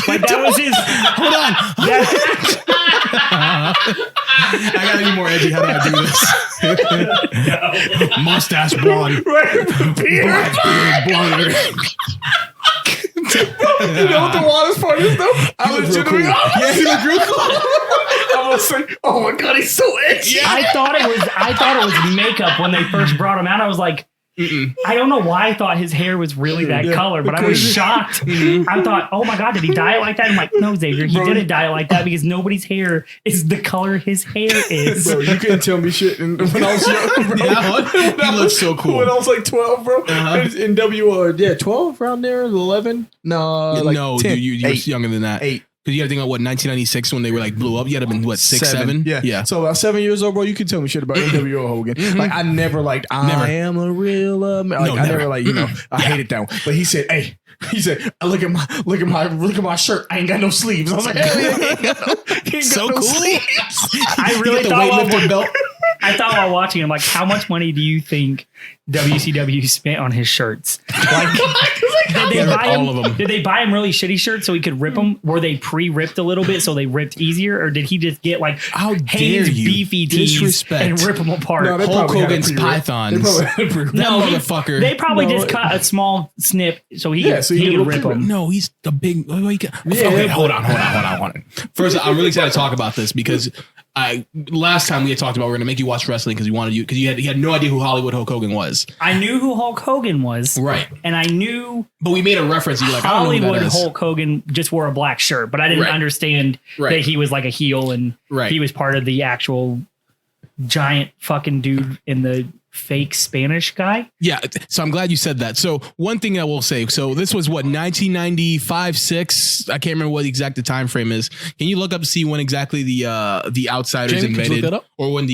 like that was his. Hold on. I gotta be more edgy. How do I do this? Mustache blonde. Black beard, blonde. You know what the wildest part is though? I was cool. Yeah, he looked real cool. I was like, oh my god, he's so edgy. I thought it was makeup when they first brought him out. I was like, I don't know why I thought his hair was really that color, but I was shocked. I thought, oh my God, did he dye it like that? I'm like, no, Xavier, he didn't dye it like that because nobody's hair is the color his hair is. Bro, you couldn't tell me shit when I was young, bro. He looks so cool. When I was like 12, bro. In WR, 12 around there, 11? No, like no, 10, dude, you're younger than that. 8. Because you got to think about what 1996 when they were like blew up. You had to have been what 6, 7? Yeah. So about 7 years old, bro. You can tell me shit about NWO Hogan. Like I never liked. I am a real. I never like. I hated that one. But he said, "Hey." He said, look at my shirt. I ain't got no sleeves. I was like, hell yeah, he ain't got so no cool. sleeves. I really thought while watching him, like, how much money do you think WCW spent on his shirts? Like, did they buy him really shitty shirts so he could rip them? Were they pre-ripped a little bit so they ripped easier, or did he just get like Hanes beefy tees and rip them apart? No, Hulk Hogan's pythons. Motherfucker. They probably just cut a small snip so he could rip them. No, he's the big. Okay, hold on. First, I'm really excited to talk about this because last time we had talked about we're going to make you watch wrestling because you had no idea who Hollywood Hulk Hogan was. I knew who Hulk Hogan was, right? And I knew, but we made a reference. You're like, Hollywood I don't know who that is. Hulk Hogan just wore a black shirt, but I didn't understand that he was like a heel and he was part of the actual giant fucking dude in the fake Spanish guy. Yeah. So I'm glad you said that. So one thing I will say, so this was what, 1995, 6. I can't remember what exact the time frame is. Can you look up to see when exactly the Outsiders Jamie, invented, look that up? or when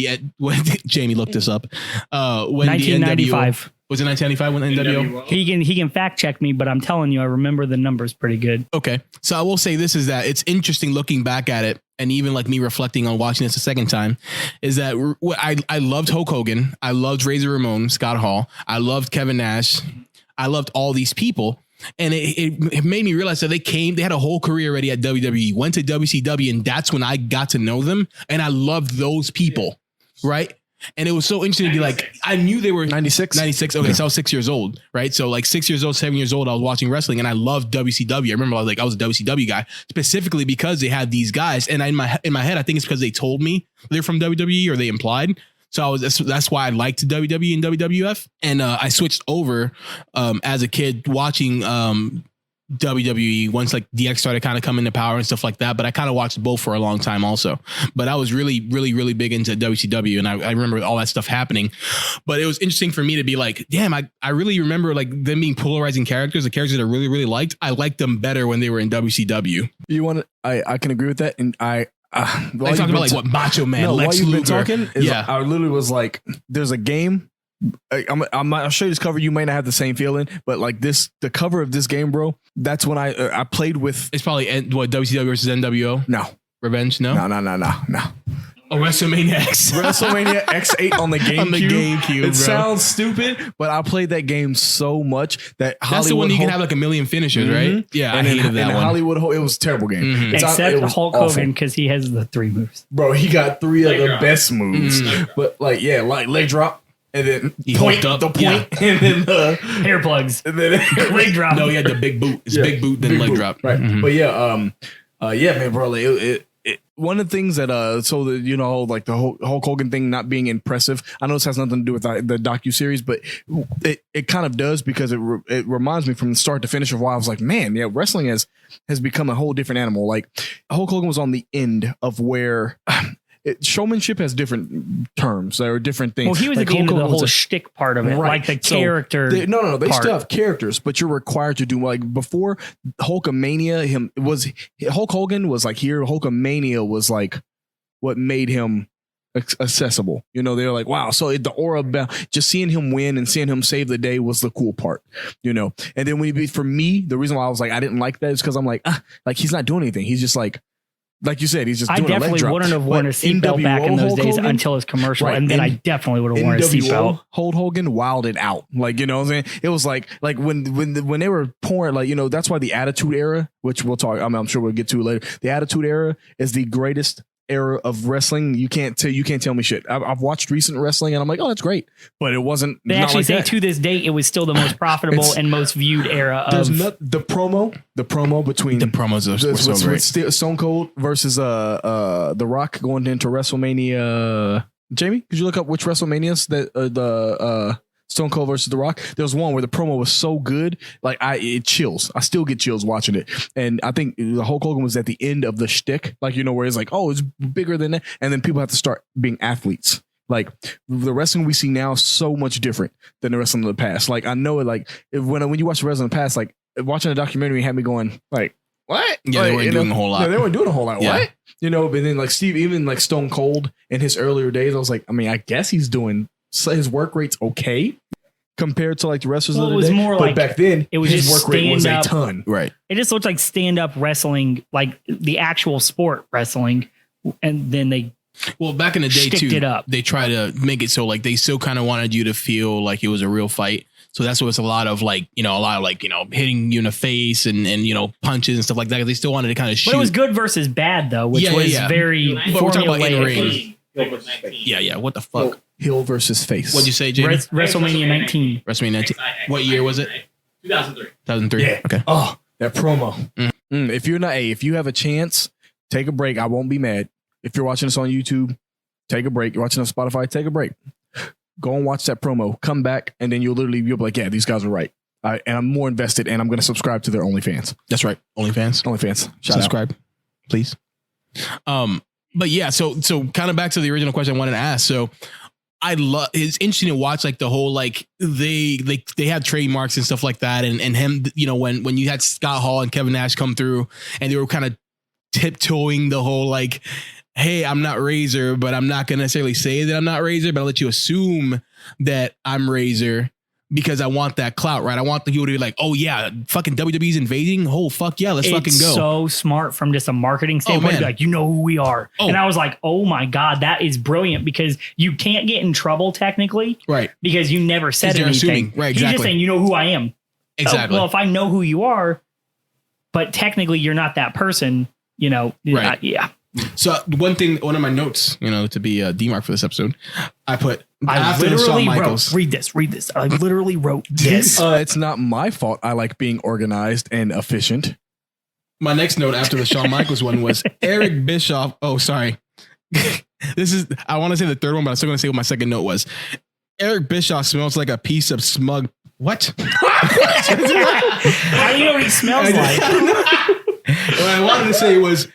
Jamie looked this up? When 1995. Was it 1995 when NWO? He can fact check me, but I'm telling you, I remember the numbers pretty good. Okay. So I will say this is that it's interesting looking back at it, and even like me reflecting on watching this a second time, is that I loved Hulk Hogan. I loved Razor Ramon, Scott Hall. I loved Kevin Nash. I loved all these people. And it made me realize that they had a whole career already at WWE, went to WCW, and that's when I got to know them. And I loved those people. Right. And it was so interesting to be like, I knew they were 96. Okay, so I was 6 years old, right? So like 6 years old, 7 years old, I was watching wrestling, and I loved WCW. I remember I was a WCW guy specifically because they had these guys. And in my head, I think it's because they told me they're from WWE, or they implied. So that's why I liked WWE and WWF. And I switched over as a kid watching WWE once like DX started kind of coming to power and stuff like that. But I kind of watched both for a long time also. But I was really, really, really big into WCW, and I remember all that stuff happening. But it was interesting for me to be like, damn, I really remember like them being polarizing characters. The characters that I really, really liked, I liked them better when they were in WCW. You want to? I can agree with that, and Like talking about like what Macho Man, no, Lex while you've been Luger. talking, is Yeah. I literally was like, there's a game. I'll show you this cover. You may not have the same feeling, but like the cover of this game, bro. That's when I played with. It's probably WCW versus NWO. No, Revenge. No. Oh, WrestleMania X. WrestleMania X8 on the GameCube. On the GameCube, It bro. sounds stupid, but I played that game so much that That's the one you can have like a million finishers, right? Yeah, I hated that one. Hollywood, it was a terrible game. Except it was Hulk awful. Hogan, because he has the 3 moves. Bro, he got 3 of the drop. best moves. But like, yeah, like leg drop. And then He point, hulked up. the point, and then Hair plugs. and then Leg drop. No, he had the big boot. It's Yeah, big boot, then big leg boot. drop. Right. Mhm. But yeah, man, bro, like, one of the things that so the like the Hulk Hogan thing not being impressive. I know this has nothing to do with the docuseries, but it kind of does, because it reminds me from the start to finish of why I was like, man, yeah, wrestling has become a whole different animal. Like Hulk Hogan was on the end of where. Showmanship has different terms or different things. Well, he was like at the end of the Hulk Hogan whole was shtick part of it, Right. like the So, character. they part. still have characters, but you're required to do like before Hulkamania. Hulk Hogan was like here. Hulkamania was like what made him accessible. They're like, wow. So the aura about just seeing him win and seeing him save the day was the cool part. And then for me, the reason why I was like I didn't like that is because I'm like he's not doing anything. He's just like you said, he's just I doing a leg definitely drop. wouldn't have worn a seatbelt back in those Hulk days Hogan, until his commercial, right, and then I definitely would have worn a seatbelt. Hulk Hogan wilded out, like what I'm saying. It was like when they were pouring, like that's why the Attitude Era, which we'll talk. I'm sure we'll get to later. The Attitude Era is the greatest era of wrestling. You can't tell me shit. I've watched recent wrestling and I'm like, oh, that's great, but it wasn't. They not actually like say that. to this date it was still the most profitable and most viewed era There's of. the promo between The promos were so great. Stone Cold versus The Rock going into WrestleMania. Jamie, could you look up which WrestleManias that the Stone Cold versus The Rock? There was one where the promo was so good, like it chills. I still get chills watching it. And I think the Hulk Hogan was at the end of the shtick, like where it's like, oh, it's bigger than that, and then people have to start being athletes. Like the wrestling we see now is so much different than the wrestling of the past. Like I know it. Like when you watch the wrestling of the past, like watching a documentary had me going like, what? Yeah, like, they weren't doing a whole lot. No, they weren't doing a whole lot. Yeah. What? But then like Steve, even like Stone Cold in his earlier days, I was like, I mean, I guess he's doing his work rate's okay compared to like the wrestlers Well, of it the was day. more but like back then, it was his just work rate was a stand up. ton. Right. It just looked like stand up wrestling, like the actual sport wrestling, and then they. Well, back in the day Sticked too, it up. they try to make it so like they still kind of wanted you to feel like it was a real fight. So that's what it's a lot of hitting you in the face and punches and stuff like that. They still wanted to kind of shoot. But it was good versus bad though, which was very But we're talking about in formulaic. ring. Yeah. What the fuck? Heel versus face. What'd you say, Jamie? WrestleMania 19. WrestleMania 19. What year was it? 2003. 2003. Yeah. Okay. Oh, that promo. If you have a chance, take a break. I won't be mad. If you're watching this on YouTube, take a break. You're watching on Spotify, take a break. Go and watch that promo. Come back, and then you'll be like, yeah, these guys are right. And I'm more invested, and I'm going to subscribe to their OnlyFans. That's right. OnlyFans. Shout Subscribe, please. But yeah, so kind of back to the original question I wanted to ask. So I love. It's interesting to watch like the whole like they have trademarks and stuff like that, and him, you know, when you had Scott Hall and Kevin Nash come through, and they were kind of tiptoeing the whole like, hey, I'm not Razor, but I'm not gonna necessarily say that I'm not Razor, but I'll let you assume that I'm Razor. Because I want that clout, right? I want the people to be like, oh yeah, fucking WWE's invading. Oh fuck yeah, let's fucking go. So smart from just a marketing standpoint. Like, you know who we are. And I was like, oh my God, that is brilliant because you can't get in trouble technically. Right. Because you never said anything. Assuming. Right, exactly. He's just saying, you know who I am. Exactly. Well, if I know who you are, but technically you're not that person, you know. Right. Yeah. So one of my notes, you know, to be demarked for this episode, I put after the Shawn Michaels. Read this. I literally wrote this. It's not my fault. I like being organized and efficient. My next note after the Shawn Michaels one was Eric Bischoff. Oh, sorry. I want to say the third one, but I'm still going to say what my second note was. Eric Bischoff smells like a piece of smug. What? How do you know what he smells like? What I wanted to say was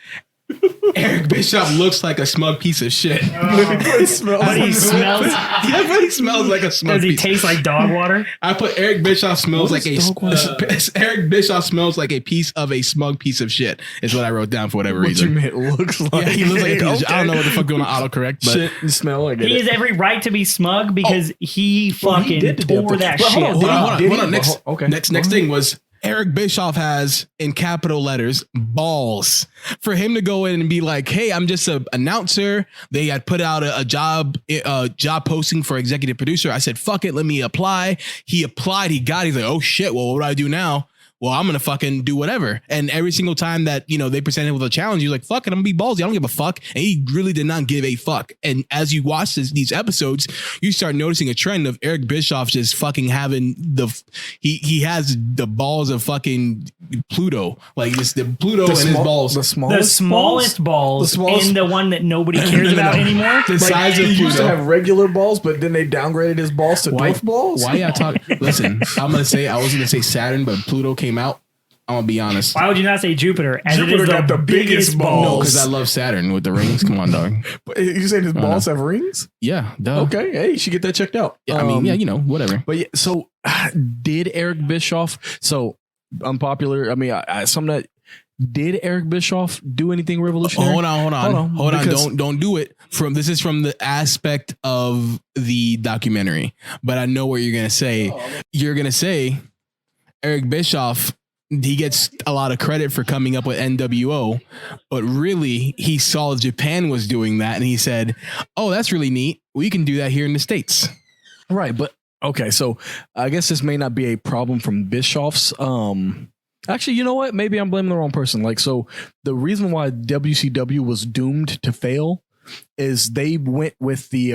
Eric Bischoff looks like a smug piece of shit. But he smells. Yeah, but he smells like a smug. Does he taste like dog water? I put Eric Bischoff smells like Eric Bischoff smells like a piece of a smug piece of shit. Is what I wrote down for whatever reason. What you mean it looks like? Yeah, he looks like a piece of shit. I don't know what the fuck going on autocorrect, but shit and smell like he has every right to be smug because he fucking tore that shit. Hold on. Next thing was Eric Bischoff has, in capital letters, balls for him to go in and be like, hey, I'm just an announcer. They had put out a job posting for executive producer. I said, fuck it, let me apply. He applied. He got it. He's like, oh shit, well, what do I do now? Well, I'm going to fucking do whatever. And every single time that, you know, they presented with a challenge, he's like, fuck it, I'm going to be ballsy. I don't give a fuck. And he really did not give a fuck. And as you watch these episodes, you start noticing a trend of Eric Bischoff just fucking having he has the balls of fucking Pluto. Like just the Pluto and his balls. The smallest balls and the one that nobody cares about anymore. The size of Pluto. He used to have regular balls, but then they downgraded his balls to dwarf balls. Why y'all talk? Listen, I was going to say Saturn, but Pluto came out. I'm gonna be honest. Why would you not say Jupiter? As Jupiter got the biggest balls. No, because I love Saturn with the rings. Come on, dog. You saying his balls have rings? Yeah, duh. Okay, hey, you should get that checked out. Yeah, I mean, yeah, you know, whatever. But yeah, so did Eric Bischoff? So unpopular. I mean, did Eric Bischoff do anything revolutionary? Hold on. Don't do it. This is from the aspect of the documentary. But I know what you're gonna say. You're gonna say Eric Bischoff, he gets a lot of credit for coming up with NWO, but really he saw Japan was doing that and he said, oh, that's really neat. We can do that here in the States. Right. But okay. So I guess this may not be a problem from Bischoff's. Actually, you know what? Maybe I'm blaming the wrong person. Like, so the reason why WCW was doomed to fail is they went with they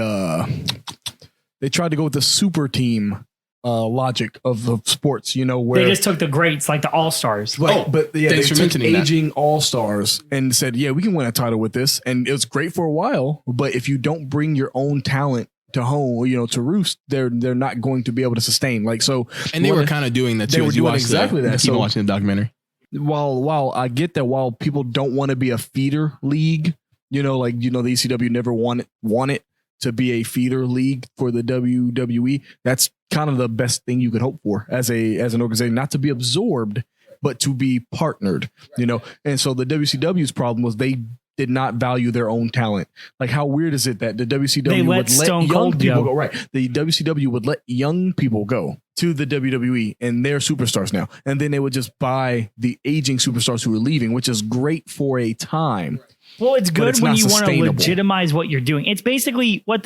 tried to go with the super team logic of sports, you know, where they just took the greats like the all-stars. Right. But yeah, they took aging all-stars and said, yeah, we can win a title with this. And it was great for a while, but if you don't bring your own talent to home, you know, to roost, they're not going to be able to sustain. Like, so, and they were kind of doing that too. They were doing exactly that. So watching the documentary. While I get that, while people don't want to be a feeder league, you know, like, you know, the ECW never wanted to be a feeder league for the WWE. That's kind of the best thing you could hope for as an organization, not to be absorbed, but to be partnered, you know? And so the WCW's problem was they did not value their own talent. Like, how weird is it that the WCW would let young people go? Right. The WCW would let young people go to the WWE and they're superstars now. And then they would just buy the aging superstars who are leaving, which is great for a time. Well, it's good when you want to legitimize what you're doing. It's basically it's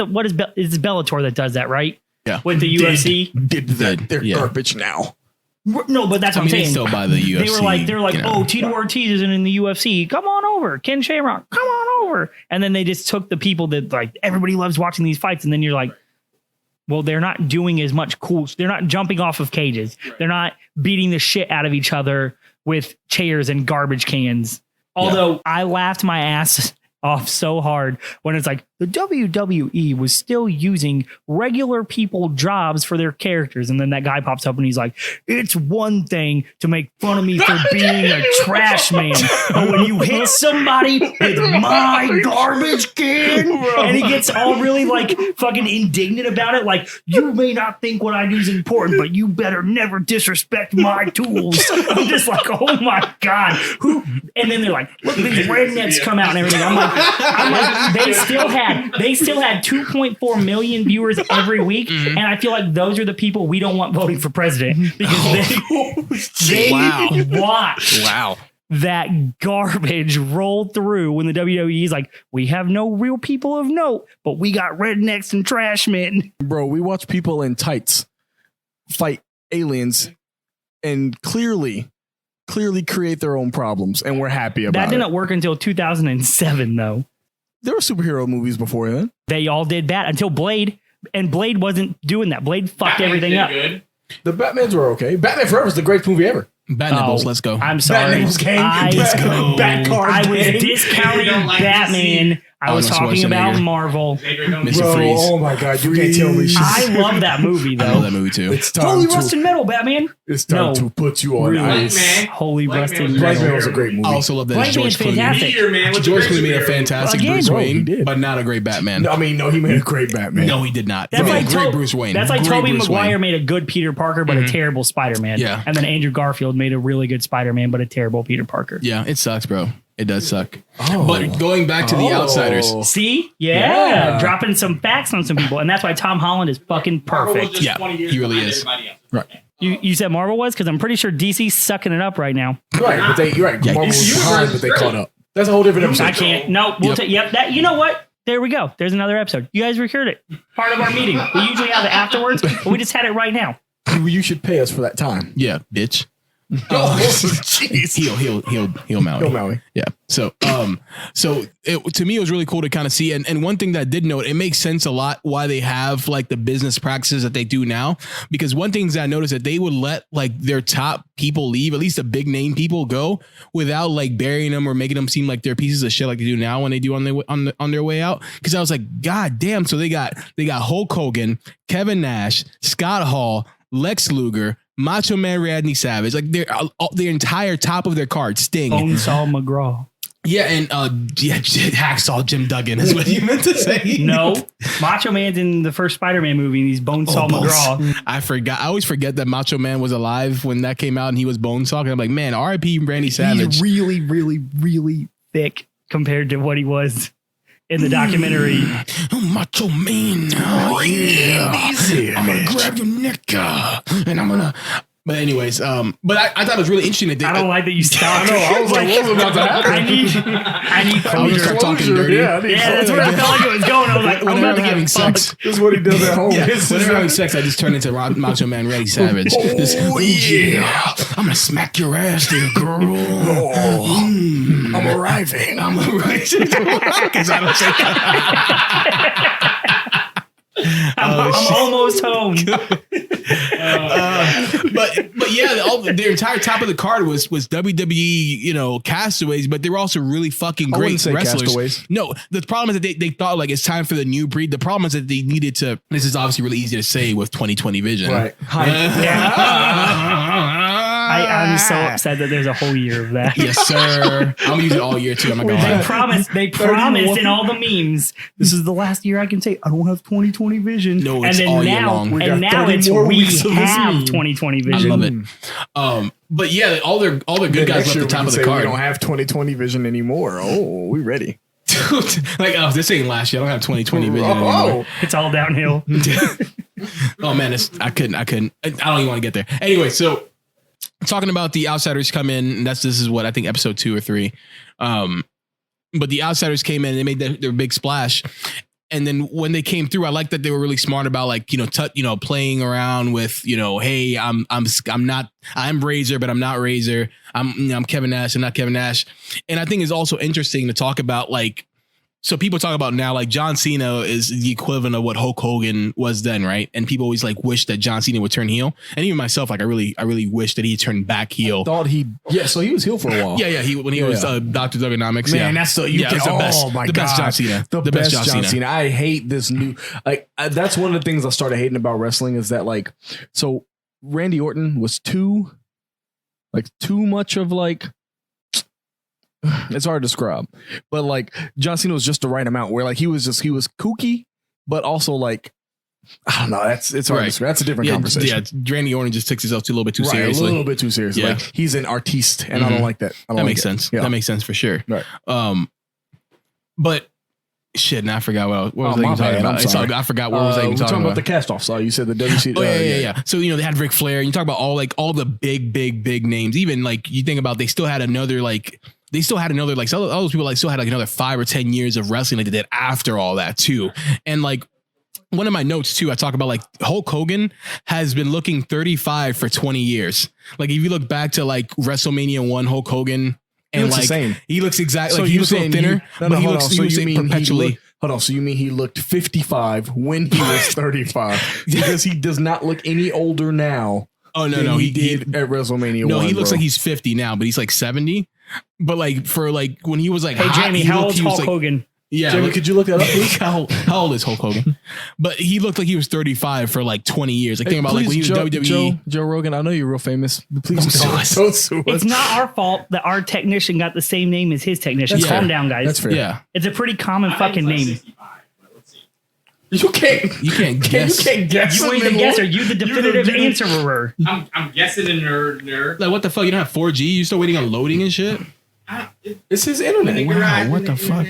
Bellator that does that, right? Yeah. With the UFC. Did that. They're garbage now. No, but that's what I'm saying. They still buy the UFC. They were like, oh, Tito Ortiz isn't in the UFC. Come on over. Ken Shamrock, come on over. And then they just took the people that like everybody loves watching these fights. And then you're like, well, they're not doing as much cool. They're not jumping off of cages. They're not beating the shit out of each other with chairs and garbage cans. Although I laughed my ass off so hard when it's like the WWE was still using regular people jobs for their characters. And then that guy pops up and he's like, it's one thing to make fun of me for being a trash man, but when you hit somebody with my garbage can, and he gets all really like fucking indignant about it. Like, you may not think what I do is important, but you better never disrespect my tools. I'm just like, oh my God. Who? And then they're like, look, these rednecks come out and everything. I'm like, they still had 2.4 million viewers every week, and I feel like those are the people we don't want voting for president because they watch that garbage roll through when the WWE is like, we have no real people of note, but we got rednecks and trash men. Bro, we watch people in tights fight aliens and clearly create their own problems, and we're happy about it. That didn't work until 2007, though. There were superhero movies before then. They all did bad until Blade, and Blade wasn't doing that. Blade fucked everything up. Good. The Batmans were okay. Batman Forever is the greatest movie ever. Bat Nibbles, let's go. I'm sorry. Bat Nibbles gang. I was discounting Batman. I was talking about Marvel. Mr. Freeze. Oh my God, you can't tell me shit. I love that movie, though. I love that movie too. It's time Holy to, Rusted Metal, Batman. It's time to put you on ice. Holy Rusted Black Man Metal. was a great movie. I also love that Black George Man's fantastic. Clooney. George Clooney made a fantastic Again. Bruce Bro, he Wayne, did. but not a great Batman. No, he made a great Batman. No, he did not. That's He made like a great Bruce Wayne. That's like Great Tobey Bruce Maguire Wayne. made a good Peter Parker, but a terrible Spider-Man. Yeah. And then Andrew Garfield made a really good Spider-Man, but a terrible Peter Parker. Yeah, it sucks, bro. It does suck. But going back to the Outsiders. See? Yeah. Dropping some facts on some people. And that's why Tom Holland is fucking perfect. Yeah, he really is. Right. You said Marvel was? Because I'm pretty sure DC's sucking it up right now. Right, but you're right. Marvel was behind, but they caught up. That's a whole different episode. I can't. No, we'll take. That. You know what? There we go. There's another episode. You guys recorded it. Part of our meeting. We usually have it afterwards, but we just had it right now. You should pay us for that time. Yeah, bitch. Jeez. Heel Maui. Go Maui. Yeah. So to me, it was really cool to kind of see. And one thing that I did note, it makes sense a lot why they have like the business practices that they do now. Because one thing that I noticed that they would let like their top people leave, at least the big name people go, without like burying them or making them seem like they're pieces of shit like they do now when they do on their way out. Because I was like, God damn. So they got Hulk Hogan, Kevin Nash, Scott Hall, Lex Luger, Macho Man Randy Savage, like they're the entire top of their card. Sting, Bonesaw McGraw. yeah, and Hacksaw Jim Duggan is what you meant to say. No, Macho Man's in the first Spider-Man movie, and he's Bonesaw McGraw. I forgot. I always forget that Macho Man was alive when that came out, and he was Bonesaw. And I'm like, man, R.I.P. Randy Savage. He's really, really, really thick compared to what he was in the documentary. Macho Man. Oh, yeah. I'm going to grab your neck and I'm going to... But anyways, but I thought it was really interesting that they... I don't like that you stopped. I was like, what was about to happen? I need I was closure. start talking dirty. Yeah, That's where I felt like it was going. I was like, I'm Whenever about I'm to having get sex. fucked. This is what he does at home. Yeah, whenever I'm having sex, I just turn into Macho Man Randy Savage. Yeah. I'm going to smack your ass there, girl. I'm arriving. Because I don't say I'm almost home. but yeah, their entire top of the card was WWE, castaways, but they were also really fucking I great wouldn't say wrestlers. castaways. No, the problem is that they thought like it's time for the new breed. The problem is that they needed to. This is obviously really easy to say with 2020 vision, Right. I'm so upset that there's a whole year of that. Yes, sir. I'm gonna use it all year too. I'm not gonna lie. They promised in all the memes, this is the last year I can say I don't have 2020 vision. No, it's all year long. And now it's we have 2020 I vision. love it. But yeah, all their good guys left the top of the card. We don't have 2020 vision anymore. Oh, we ready. Like, this ain't last year. I don't have 2020 vision anymore. It's all downhill. Oh man, I couldn't. I don't even want to get there. Anyway, so talking about the Outsiders come in, and this is what I think episode 2 or 3. But the Outsiders came in and they made their big splash. And then when they came through, I like that they were really smart about like, playing around with, hey, I'm Razor, but I'm not Razor. I'm Kevin Nash. I'm not Kevin Nash. And I think it's also interesting to talk about like So people talk about now, like John Cena is the equivalent of what Hulk Hogan was then, right? And people always like wish that John Cena would turn heel. And even myself, like I really wish that he turned back heel. So he was heel for a while. Yeah. When he was Dr. Thugonomics. Man, that's the best. My God, best John Cena. The best John Cena. I hate this new. That's one of the things I started hating about wrestling is that so Randy Orton was too much of it's hard to describe, but John Cena was just the right amount where he was kooky, but also I don't know. It's hard to describe. That's a different conversation. Yeah, Randy Orton just takes himself a little bit too seriously. A little bit too seriously. Yeah. He's an artiste, and I don't like that. That makes sense. Yeah. That makes sense for sure. Right. But shit, and I forgot what was I even talking about. I forgot what was I even talking about. The cast-off. So you said the WC. Oh yeah. So they had Ric Flair. You talk about all the big names. Even you think about they still had another so all those people still had another 5 or 10 years of wrestling they did after all that too. And one of my notes too, I talk about Hulk Hogan has been looking 35 for 20 years. If you look back to WrestleMania 1 Hulk Hogan, and he looks exactly he looks a little thinner, but he looks perpetually. Hold on. So you mean he looked 55 when he was 35? Because he does not look any older now. Oh no, he did at WrestleMania 1. No, he looks like he's 50 now, but he's 70. But for when he was hey Jamie, how old's Hulk Hogan? Yeah, Jamie, could you look that up, please? How old is Hulk Hogan? But he looked like he was 35 for 20 years. Think about when he was WWE. Joe Rogan, I know you're real famous. Please don't sue us. It's not our fault that our technician got the same name as his technician. Calm down, guys. That's fair. Yeah, it's a pretty common fucking name. You can't guess. You ain't the guesser. You the definitive answerer. I'm guessing a nerd. What the fuck? You don't have 4G? You still waiting on loading and shit? It's his internet. Wow, what the fuck?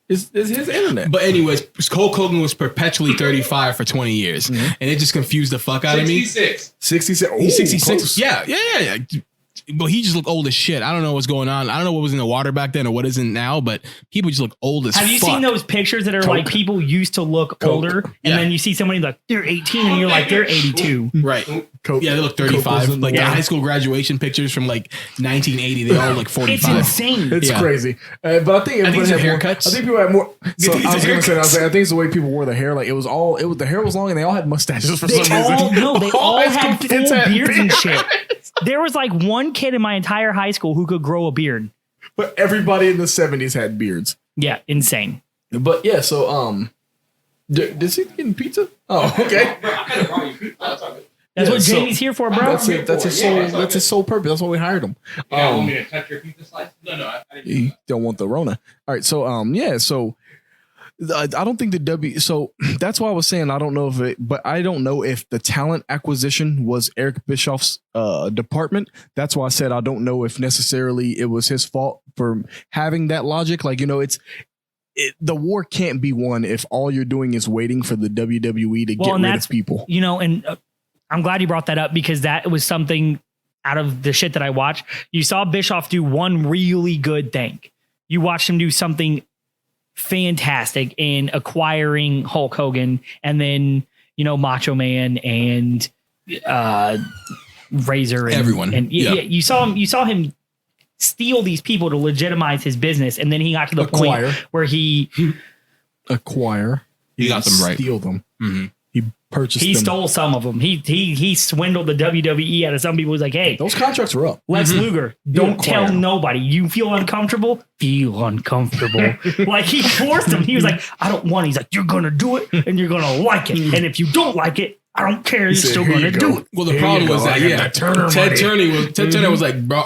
It's his internet. But anyways, Hulk Hogan was perpetually 35 for 20 years. And it just confused the fuck out of me. 66. Oh, he's 66. Close. Yeah. But he just looked old as shit. I don't know what's going on. I don't know what was in the water back then or what isn't now, but people just look old as fuck. Have you seen those pictures that are people used to look older and then you see somebody they're 18 and you're they're 82. Right. Yeah, they look 35. The high school graduation pictures from 1980, they all look 45. It's insane. It's crazy. But I think everybody had haircuts. I think people had more. So I was going to say, I think it's the way people wore their hair. The hair was long and they all had mustaches for some reason. No, they all had full beards and shit. There was one kid in my entire high school who could grow a beard. But everybody in the 70s had beards. Yeah, insane. But yeah, so is he getting pizza? Oh, okay. That's what Jamie's here for, bro. That's his sole purpose. That's why we hired him. You want me to touch your pizza slice? No, I didn't. You don't want the Rona. All right, so so I don't think so that's why I was saying I don't know if the talent acquisition was Eric Bischoff's department. That's why I said I don't know if necessarily it was his fault for having that logic. The war can't be won if all you're doing is waiting for the WWE to get rid of people. And I'm glad you brought that up because that was something out of the shit that I watched. You saw Bischoff do one really good thing. You watched him do something fantastic in acquiring Hulk Hogan and then, Macho Man and Razor and everyone. And you saw him steal these people to legitimize his business. And then he got to the point where he got them right. Steal them. Mm-hmm. He purchased them. He stole some of them. He swindled the WWE out of some people. He was like, hey, those contracts were up. Lex Luger, don't tell nobody. You feel uncomfortable? Feel uncomfortable. He forced him. He was like, I don't want it. He's like, you're going to do it and you're going to like it. And if you don't like it, I don't care. You're still going to do it. Well, the problem was that, Ted Turner was like, bro,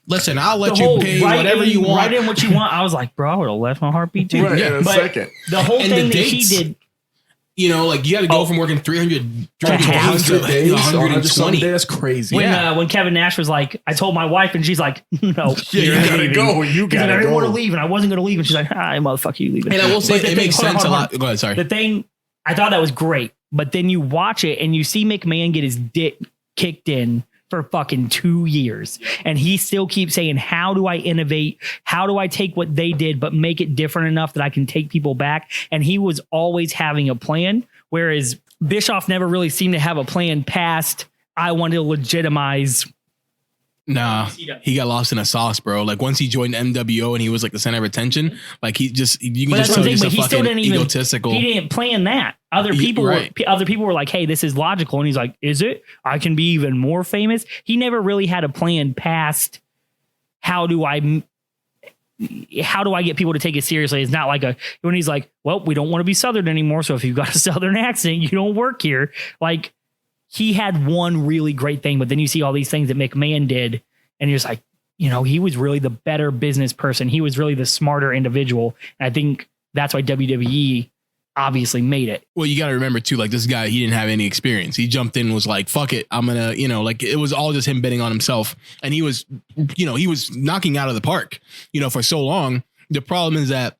listen, I'll let you pay whatever you want. Write in what you want. I was like, bro, I would have left my heartbeat too. Right, yeah, but second. The whole thing that he did. You got to go from working 300 days to 120. That's crazy. When Kevin Nash was like, I told my wife, and she's like, no, you gotta go. You gotta go. I didn't want to leave, and I wasn't going to leave, and she's like, motherfucker, you leaving. And I will say it makes sense a lot. Go ahead, sorry. The thing, I thought that was great, but then you watch it and you see McMahon get his dick kicked in for fucking 2 years. And he still keeps saying, how do I innovate? How do I take what they did, but make it different enough that I can take people back? And he was always having a plan, whereas Bischoff never really seemed to have a plan past, I want to legitimize Nah, he got lost in a sauce, bro. Like once he joined MWO and he was like the center of attention, like you can just tell he's a fucking egotistical. He didn't plan that. Other people were like, "Hey, this is logical," and he's like, "Is it? I can be even more famous." He never really had a plan past how do I get people to take it seriously. It's not like when he's like, "Well, we don't want to be Southern anymore, so if you've got a Southern accent, you don't work here." Like. He had one really great thing, but then you see all these things that McMahon did, and you're just like, he was really the better business person. He was really the smarter individual. And I think that's why WWE obviously made it. Well, you got to remember too, like this guy, he didn't have any experience. He jumped in and was like, fuck it. I'm going to, like it was all just him betting on himself. And he was, he was knocking out of the park, for so long. The problem is that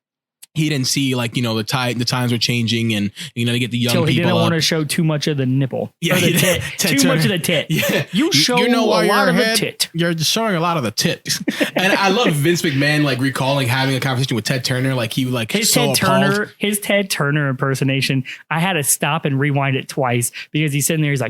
he didn't see the times were changing and to get the young people. He didn't want to show too much of the nipple. Yeah, the tit. Too much of the tit. Yeah. You show a lot of the tit. You're showing a lot of the tit. And I love Vince McMahon recalling having a conversation with Ted Turner. His Ted Turner impersonation. I had to stop and rewind it twice because he's sitting there. He's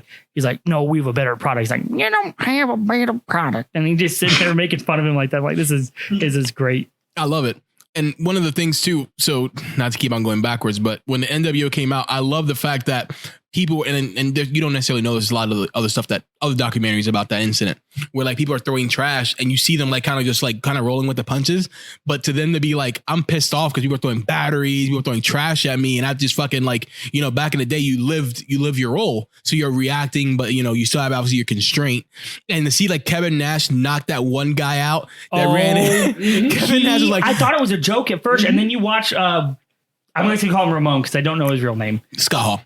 like, no, we have a better product. He's like, you don't have a better product. And he just sitting there making fun of him like that. I'm like, this is great. I love it. And one of the things too, so not to keep on going backwards, but when the NWO came out, I love the fact that people, and you don't necessarily know, there's a lot of other stuff other documentaries about that incident where people are throwing trash and you see them kind of rolling with the punches. But to them to be like, I'm pissed off because people are throwing batteries, people are throwing trash at me. And I just fucking back in the day, you live your role. So you're reacting, but you still have obviously your constraint. And to see Kevin Nash knock that one guy out that ran in. Kevin Nash was like, I thought it was a joke at first. And then you watch, I'm going to call him Ramon because I don't know his real name. Scott Hall.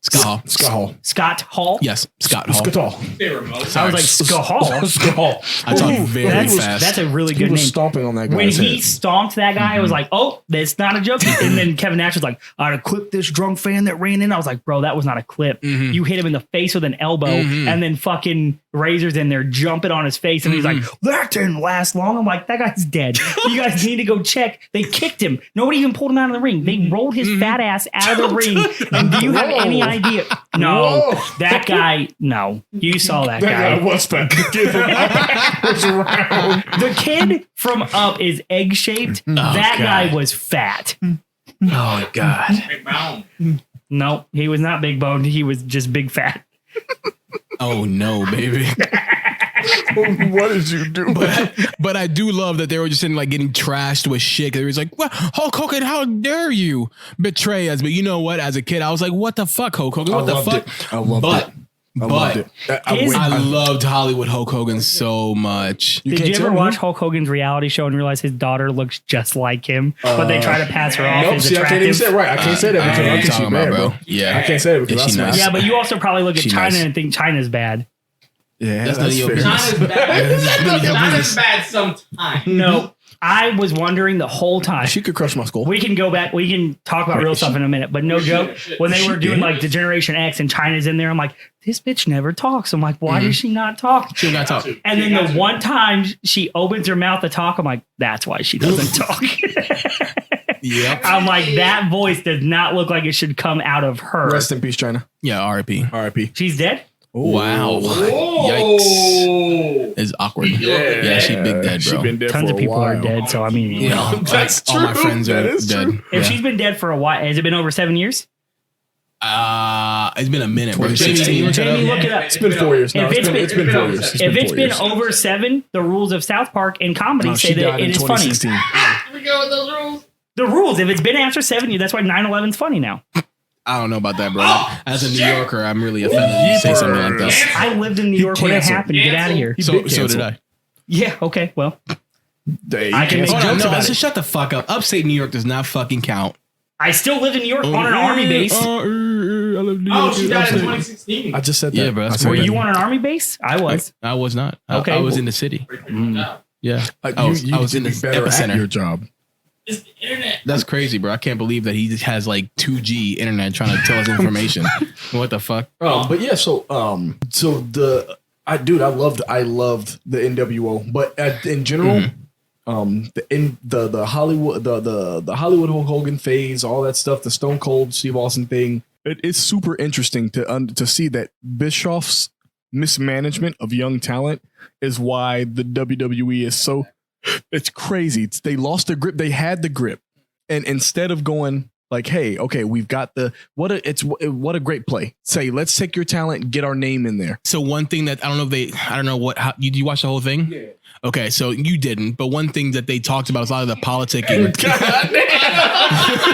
Scott Hall? Yes, Scott Hall. Scott Hall. I was like, Scott Hall. Scott Hall. I talk very fast. That's a really good name. Stomping on that guy. When he stomped that guy, I was like, oh, that's not a joke. And then Kevin Nash was like, I'd have clipped this drunk fan that ran in. I was like, bro, that was not a clip. You hit him in the face with an elbow and then fucking Razor's in there jumping on his face. And he's like, that didn't last long. I'm like, that guy's dead. You guys need to go check. They kicked him. Nobody even pulled him out of the ring. They rolled his fat ass out of the ring. And do you have any idea? No, that guy, no. You saw that guy. Was bad. The kid from Up is egg-shaped. That guy was fat. Oh, God. Big bone. No, he was not big boned. He was just big fat. Oh, no, baby. What did you do? But I do love that they were just in getting trashed with shit. They was like, "What, Hulk Hogan? How dare you betray us?" But you know what? As a kid, I was like, "What the fuck, Hulk Hogan? What the fuck?" I loved it. I loved Hollywood Hulk Hogan so much. Did you ever watch Hulk Hogan's reality show and realize his daughter looks just like him, but they try to pass her off as attractive? I can't even say it right. I can't say that because she's bad, bro. Yeah, I can't say it because nice. Yeah, but you also probably look at China and think China's bad. Yeah, that's not your China's bad. China's bad sometimes. No, I was wondering the whole time. She could crush my skull. We can go back. We can talk about real stuff in a minute. But no joke, when they were doing the Generation X and China's in there, I'm like, this bitch never talks. I'm like, why does she not talk? She got talk. And then the one time she opens her mouth to talk, I'm like, that's why she doesn't talk. Yep. I'm like, that voice does not look like it should come out of her. Rest in peace, China. Yeah, R.I.P. R.I.P. She's dead? Wow. Whoa. Yikes. It's awkward. Yeah, she big dead, bro. Been dead Tons for of people while. are dead, so I mean, That's all my friends are dead. True. If she's been dead for a while, has it been over 7 years? It's been a minute, bro. 16. Jamie, look it up. It's been 4 years. No, If it's been 4 years. If it's been over 7, the rules of South Park and comedy say that it is funny. Here we go with those rules. The rules, if it's been after 7 years, that's why 9/11's funny now. I don't know about that, bro. As a New Yorker, I'm really offended you say something like that. I lived in New York when it happened. Get out of here. So did I. Yeah, okay, well. I can make Hold on, jokes no, about just it. shut the fuck up. Upstate New York does not fucking count. I still lived in New York on an army base. I love New Oh, York. she died in Upstate. 2016. I just said that. Yeah, bro. I That's said Were that. you on an army base? I was. I was not. Okay. I was in the city. Yeah. I was in the better at epicenter. your job. It's the internet. That's crazy, bro. I can't believe that he just has 2G internet trying to tell us information. What the fuck? But yeah, I loved the NWO, but in general, the Hollywood, the Hollywood Hulk Hogan phase, all that stuff, the Stone Cold Steve Austin thing, it's super interesting to see that Bischoff's mismanagement of young talent is why the WWE is so. It's crazy. They lost their grip. They had the grip, and instead of going like, "Hey, okay, we've got what a great play." Say, let's take your talent, and get our name in there. So one thing that I don't know how you watch the whole thing? Yeah. Okay, so you didn't, but one thing that they talked about is a lot of the politicking.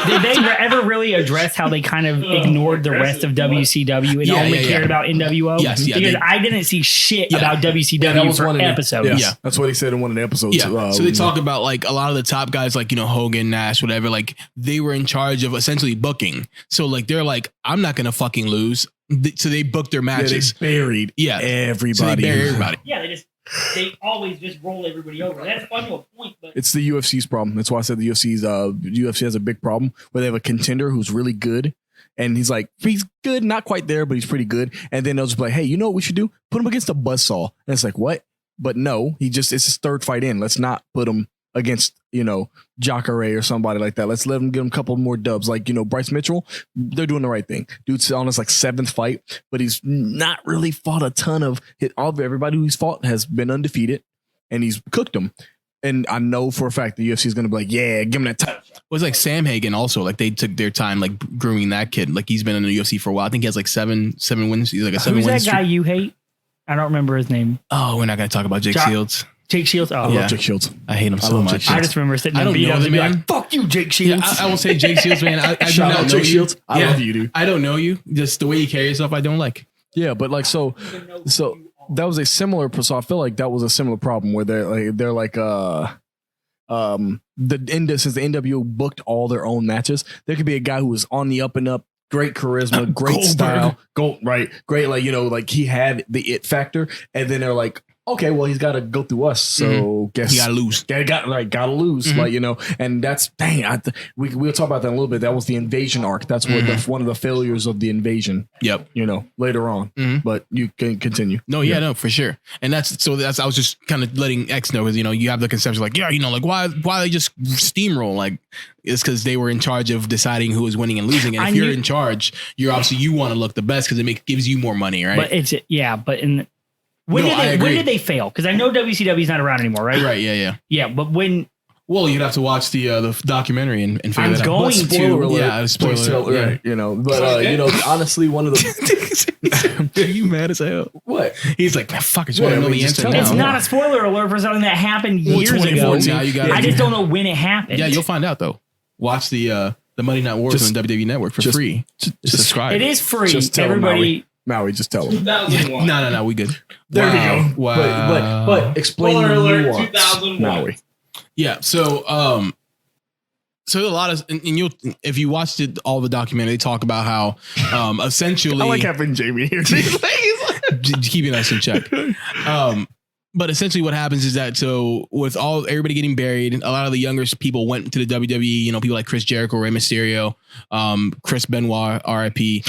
Did they ever really address how they kind of ignored the rest of WCW and only cared about NWO? Yes, because I didn't see shit about WCW for episodes. Yeah, that's what he said in one of the episodes. Yeah. So they talk about like a lot of the top guys, like Hogan, Nash, whatever. Like they were in charge of essentially booking. So like they're like, I'm not gonna fucking lose. So they booked their matches. Yeah, they buried everybody. So they buried everybody. Yeah, they always just roll everybody over. That's fun to a point, but it's the UFC's problem. That's why I said the UFC has a big problem where they have a contender who's really good, and he's good, not quite there, but he's pretty good. And then they'll just be like, hey, you know what we should do? Put him against a buzzsaw. And it's like, what? But no, it's his third fight in. Let's not put him against Jacare or somebody like that. Let's let him get him a couple more dubs. Like Bryce Mitchell, they're doing the right thing. Dude's on his seventh fight, but he's not really fought a ton of everybody who he's fought has been undefeated, and he's cooked them. And I know for a fact the UFC is going to be like, yeah, give him that title. It was like Sam Hagen also. Like they took their time like grooming that kid. Like he's been in the UFC for a while. I think he has like seven wins. He's like a 7 wins. Who's that guy you hate? I don't remember his name. Oh, we're not going to talk about Jake Shields. Jake Shields. Oh, I love Jake Shields. I hate him so much. I just remember sitting in beat up and be like, "Fuck you, Jake Shields." Yeah, I will say Jake Shields, man. I do Shout not out know Jake you. Shields. I love you, dude. I don't know you. Just the way you carry yourself, I don't like. Yeah, but like so that was a similar. So I feel like that was a similar problem where they're like since the NWO booked all their own matches, there could be a guy who was on the up and up. Great charisma, great style, great. Like he had the it factor, and then they're like, okay, well, he's got to go through us, so guess he got to lose. Gotta lose, and that's we'll talk about that in a little bit. That was the invasion arc. That's what one of the failures of the invasion. Yep. Later on, but you can continue. No, no, for sure, and that's I was just kind of letting X know because you have the conception like why they just steamroll like. It's because they were in charge of deciding who was winning and losing. And if you're in charge, you want to look the best because it gives you more money, right? But when did they fail? Because I know WCW is not around anymore, right? Right. Yeah. Yeah, but when? Well, you'd have to watch the documentary and figure I'm that out. going Spoiler to. alert. Yeah, spoiler alert. Right. But honestly, one of the. Are you mad as hell? What? He's like, man, fuck, I just want to know the answer now. It's not a spoiler alert for something that happened years ago. I just don't know when it happened. Yeah, you'll find out though. Watch the Monday Night Wars on WWE Network for free. Just subscribe. It is free. Just tell everybody. Maui, just tell him. 2001. No, we good. There we go. Wow. But explain Spoiler your alert, nuance, 2001. Maui. Yeah. So a lot of and you'll if you watched all the documentary, they talk about how essentially I like having Jamie here. keeping us in check. But essentially what happens is that with everybody getting buried, a lot of the younger people went to the WWE, people like Chris Jericho, Rey Mysterio, Chris Benoit, RIP,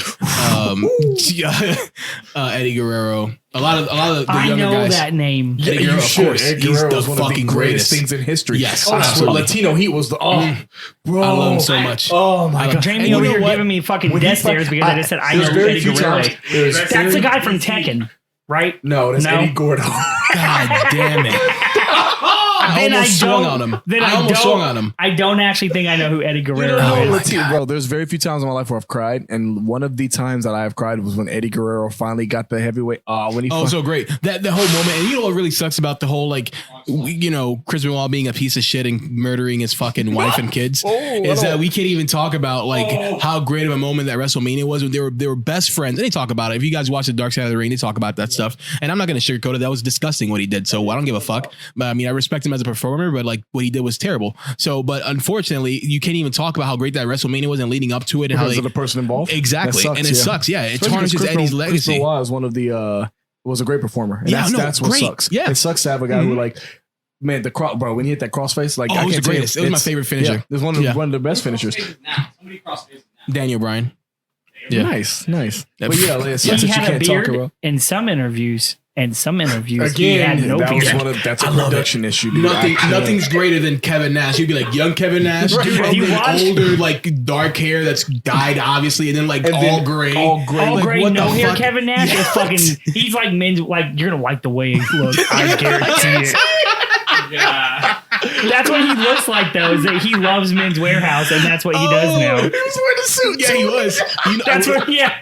Eddie Guerrero. A lot of the younger guys. I know that name. Eddie Guerrero, of course. Eddie He's Guerrero the was one of the fucking greatest things in history. Yes, absolutely. Latino Heat was bro. I love him so much. Oh my god. Jamie over here giving me fucking death stares because I just said I know Eddie Guerrero. That's the guy from Tekken, right? No, that's Eddie Gordo. God damn it. I almost swung on him. I don't actually think I know who Eddie Guerrero is. Bro, there's very few times in my life where I've cried, and one of the times that I have cried was when Eddie Guerrero finally got the heavyweight. So great. That the whole moment, and what really sucks about the whole Chris Benoit being a piece of shit and murdering his fucking wife and kids is that we can't even talk about how great of a moment that WrestleMania was when they were best friends. And they talk about it. If you guys watch the Dark Side of the Ring, they talk about that stuff. And I'm not going to sugarcoat it. That was disgusting what he did. So I don't give a fuck. But I mean, I respect him as a performer, but what he did was terrible. So, but unfortunately, you can't even talk about how great that WrestleMania was and leading up to it and because of the person involved. Exactly, and it sucks. Yeah, it tarnishes Eddie's legacy. Chris Benoit is one of the was a great performer. And that's what sucks. Yeah, it sucks to have a guy who man, bro, when he hit that crossface, it was the greatest. It was my favorite finisher. Yeah, it was one of the best finishers. Somebody crossfaces now. Daniel Bryan. Yeah. Nice. Yep. But yeah, like, since He you had a can't talk beard about. in some interviews, and some interviews he had Again, no that was beard. that's a I love production issue, dude. I can't. Nothing's greater than Kevin Nash. You'd be like young Kevin Nash, dude, Have and you then watched- older, like dark hair that's dyed, obviously, and then like And all then gray. all gray. All Like, gray, what the no hair. fuck? Kevin Nash is fucking. He's like men's. Like you're gonna like the way he looks. I guarantee it. Yeah. That's what he looks like, though. Is that he loves Men's Warehouse, and that's what he does now. He was wearing a suit. Yeah, he was. You know, That's what. Yeah.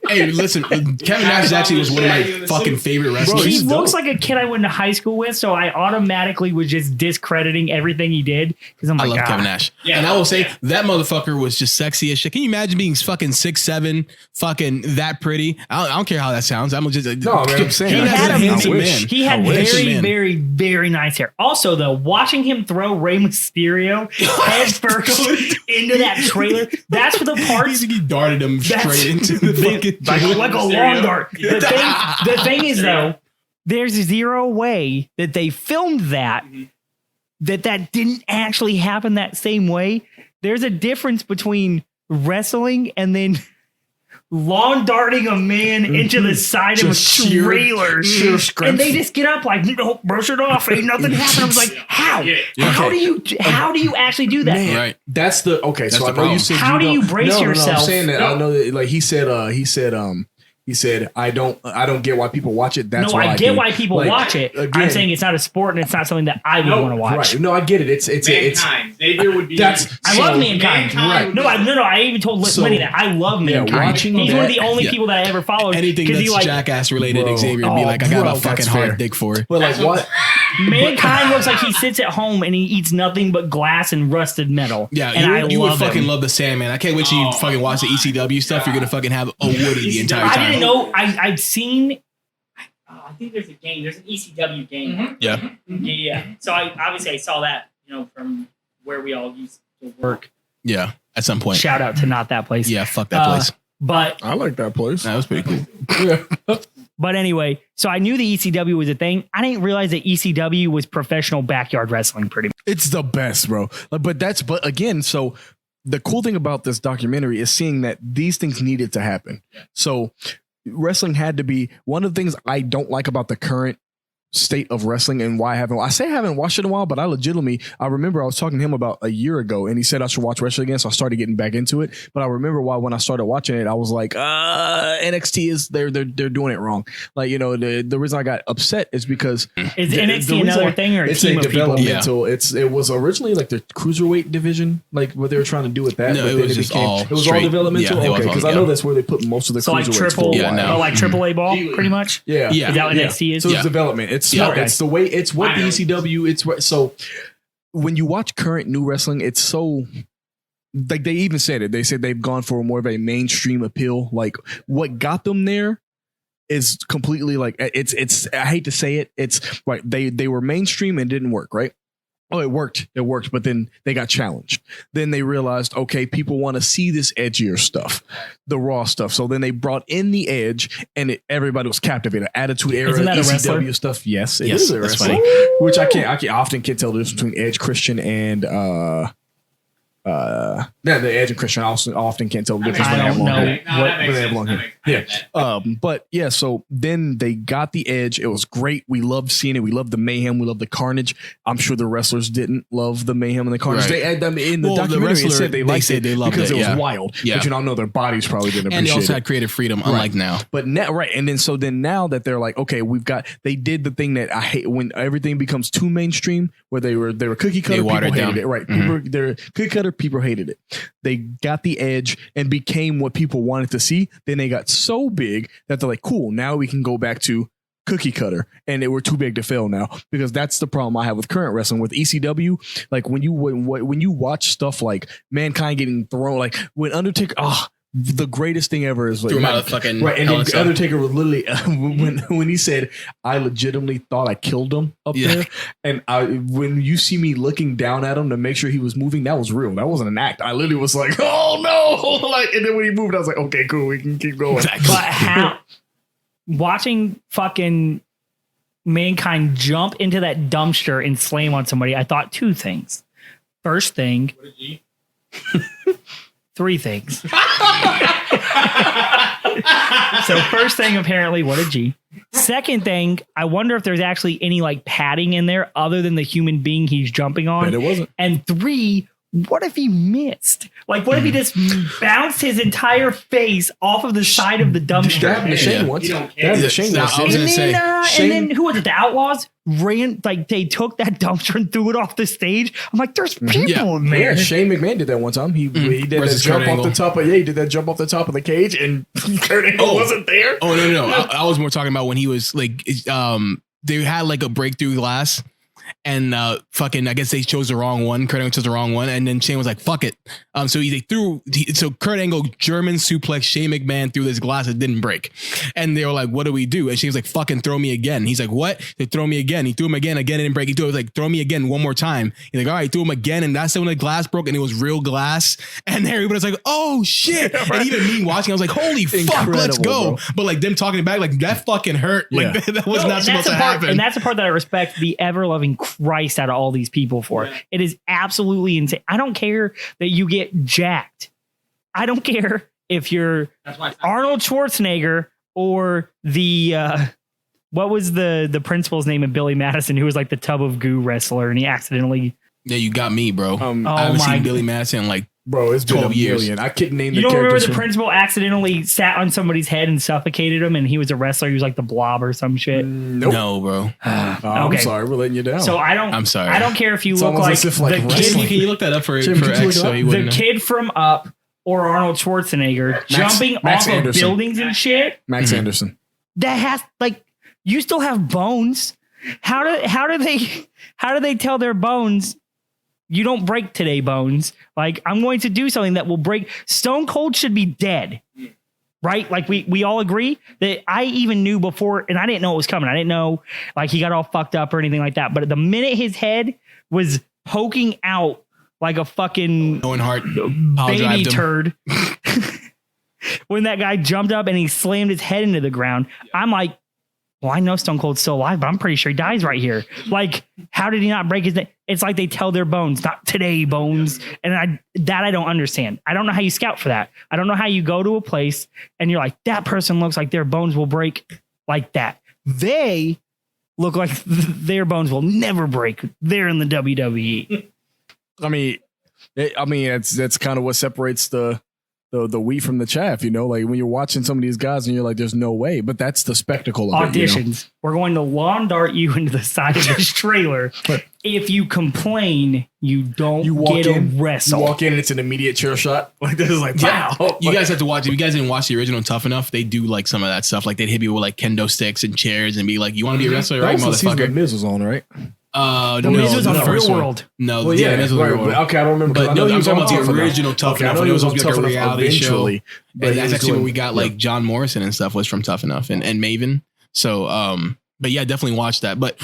Hey, listen, Kevin Nash actually was one of my fucking favorite wrestlers. He he's looks dope. like a kid I went to high school with, so I automatically was just discrediting everything he did because I'm I like, love "Ah." Kevin Nash. Yeah. And I will say that motherfucker was just sexy as shit. Can you imagine being fucking 6'7", fucking that pretty? I don't care how that sounds. I'm just No, man, I'm saying He that's had a a handsome wish. man. He had wish. very, Man. very, very nice hair. Also, though, watching him throw Rey Mysterio head first into that trailer, that's the parts. he darted him That's- straight into the fucking like a long dart. The thing is, though, there's zero way that they filmed that didn't actually happen that same way. There's a difference between wrestling and then lawn darting a man into the side of a Just sheer- trailer. sheer strength. And they just get up like, no, brush it off. Ain't nothing happened. I was like, how? How do you actually do that? Man, Right. That's the okay. That's So the I know problem. you said How do you brace no, yourself? I'm saying that No. I know that like he said I don't get why people watch it. That's No, why I get do. why people Like, watch it. I'm again- saying it's not a sport and it's not something that I would Nope. want to watch. Right? No, I get it. It's Mankind. Xavier would be. That's I so- love Mankind. Right. No, I even told So- Lenny that I love Mankind. watching He's one of that- the only yeah. people that I ever followed. anything 'cause that's he like jackass related. Bro. Xavier would be Oh, like, I got bro, a fucking that's hard fair. dick for it. But like what? Mankind looks like he sits at home and he eats nothing but glass and rusted metal. Yeah, and you would love fucking him. love the Sandman. I can't wait till you fucking watch the ECW stuff. You're gonna fucking have a Woody the entire I time. didn't know. I've seen. I think there's a game. There's an ECW game. Yeah, Yeah. So I saw that. From where we all used to work. yeah. At some point, Shout out to not that place. yeah. Fuck that place. But I like that place. That was pretty cool. But anyway, so I knew the ECW was a thing. I didn't realize that ECW was professional backyard wrestling. Pretty much. It's the best, bro. But again, so the cool thing about this documentary is seeing that these things needed to happen. So wrestling had to be one of the things I don't like about the current state of wrestling and why I haven't watched it in a while, but I remember I was talking to him about a year ago and he said I should watch wrestling again. So I started getting back into it. But I remember why when I started watching it, I was like, NXT is they're doing it wrong. Like, the reason I got upset is because Is the NXT reason another why- thing or a it's team a of people? developmental. It was originally like the cruiserweight division, like what they were trying to do with that. No, but it then was just all it was straight. all developmental. Yeah, it was Okay, all because I know together. that's where they put most of the So like cruiserweights triple, for a Yeah, while. no. like AAA ball, pretty much. Yeah, Yeah. Is that what NXT is? So Yeah. it's development. It's Yeah. smart. Okay. It's the way. It's what I the know. ECW. So when you watch current new wrestling, it's so. Like they even said it. They said they've gone for more of a mainstream appeal. Like what got them there is completely like it's. I hate to say it. It's right. They were mainstream and didn't work. Right. Oh, it worked. It worked, but then they got challenged. Then they realized, okay, people want to see this edgier stuff, the raw stuff. So then they brought in the Edge, and everybody was captivated. Attitude Era, Isn't that a wrestler? ECW stuff. Yes, it Yes, is a that's wrestler. funny. Which I often can't tell the difference between Edge, Christian, and the Edge and Christian. I often can't tell the difference. I when they have don't long know hair. what- But they have long hair. Yeah. But yeah, so then they got the Edge. It was great. We loved seeing it. We loved the mayhem. We loved the carnage. I'm sure the wrestlers didn't love the mayhem and the carnage. Right. They, in the Well, the documentary, it wrestler, said they they liked said it they loved because it, it was yeah. wild. Yeah. But their bodies probably didn't And they appreciate also it. had creative freedom, unlike now. But now, right, and then then now that they're like, okay, they did the thing that I hate when everything becomes too mainstream, where they were cookie cutter, They people watered hated down. it, right? Mhm. They're cookie cutter, people hated it. They got the Edge and became what people wanted to see. Then they got so big that they're like, cool, now we can go back to cookie cutter, and they were too big to fail now, because that's the problem I have with current wrestling with ECW. Like when you watch stuff like Mankind getting thrown, like when Undertaker, the greatest thing ever is like Threw him out of fucking right, and Hell in a then Cell. Undertaker was literally when he said, "I legitimately thought I killed him up Yeah. there," and when you see me looking down at him to make sure he was moving, that was real. That wasn't an act. I literally was like, "Oh no!" Like, and then when he moved, I was like, "Okay, cool, we can keep going." But how watching fucking Mankind jump into that dumpster and slam on somebody, I thought two things. First thing, 3 things. So first thing, apparently, what a G. Second thing, I wonder if there's actually any like padding in there other than the human being he's jumping on. Bet it wasn't. And 3, what if he missed? Like, what if he just bounced his entire face off of the side of the dumpster? That happened to Shane once. You don't That happened to Shane Yeah, once. I was And gonna then, say, and then who was it? The Outlaws ran, like they took that dumpster and threw it off the stage. I'm like, there's people in there. Yeah, Shane McMahon did that one time. He did that Versus jump Kurt off the Angle. top of he did that jump off the top of the cage, and Kurt Angle wasn't there. Oh no. I was more talking about when he was like, they had like a breakthrough glass, and fucking, I guess they chose the wrong one. Kurt Angle chose the wrong one, and then Shane was like, "Fuck it." So Kurt Angle German suplex Shane McMahon through this glass. It didn't break, and they were like, "What do we do?" And Shane was like, "Fucking throw me again." He's like, "What?" They throw me again. He threw him again. It didn't break. He threw it, like, "Throw me again one more time." He's like, "All right," threw him again, and that's when the glass broke, and it was real glass. And everybody's like, "Oh shit!" And even me watching, I was like, "Holy fuck, let's go!" Bro. But like them talking back, like that fucking hurt. Like Yeah. that was not supposed to happen. And that's the part that I respect the ever loving Christ out of all these people for. Yeah. It is absolutely insane. I don't care that you get jacked. I don't care if you're That's why. Arnold Schwarzenegger or the what was the principal's name of Billy Madison, who was like the tub of goo wrestler, and he accidentally. Yeah, you got me, bro. Oh I haven't my seen Billy Madison in like Bro, it's been 12 a years. million. I couldn't name You the don't remember characters. the from- principal accidentally sat on somebody's head and suffocated him, and he was a wrestler. He was like the Blob or some shit. Nope. no, bro. I'm Okay. sorry, we're letting you down. So I'm sorry. I don't care if you It's look almost like as if, like, the wrestling- Can you look that up for Jim, could you X look it so up? he the wouldn't know? kid from Up or Arnold Schwarzenegger jumping Max off Anderson. of buildings and shit. Max Anderson. That has like you still have bones. How do they tell their bones? You don't break today, bones. Like, I'm going to do something that will break. Stone Cold should be dead. Right? Like we all agree that I even knew before, and I didn't know it was coming. I didn't know like he got all fucked up or anything like that. But the minute his head was poking out like a fucking Owen Hart baby him. turd, when that guy jumped up and he slammed his head into the ground, I'm like, well, I know Stone Cold's still alive, but I'm pretty sure he dies right here. Like, how did he not break his neck? It's like they tell their bones, not today, bones. And I don't understand. I don't know how you scout for that. I don't know how you go to a place and you're like, that person looks like their bones will break like that. They look like their bones will never break. They're in the WWE. I mean, that's kind of what separates the wheat from the chaff, you know, like when you're watching some of these guys and you're like, there's no way, but that's the spectacle of Auditions. it. You know? We're going to lawn dart you into the side of this trailer. But if you complain, you don't you walk get in, a wrestle. you walk in and it's an immediate chair shot. Like this is like, Yeah, wow. you guys have to watch. If you guys didn't watch the original Tough Enough, they do like some of that stuff. Like they'd hit people with like kendo sticks and chairs and be like, "You want to be a wrestler, That right, was the season that motherfucker?" Miz was on, right? The Miz was on the first Real one. World. No, Well, yeah, Miz was right, Real World. but- okay, I don't remember. But I know no, he I'm was talking on about Tough the Enough. original Tough Okay, I Enough. know When he it was was supposed on to be like a Tough Enough reality show. eventually, but And he that's was actually doing- when we got like John Morrison and stuff was from Tough Enough and Maven. So, but yeah, definitely watch that. But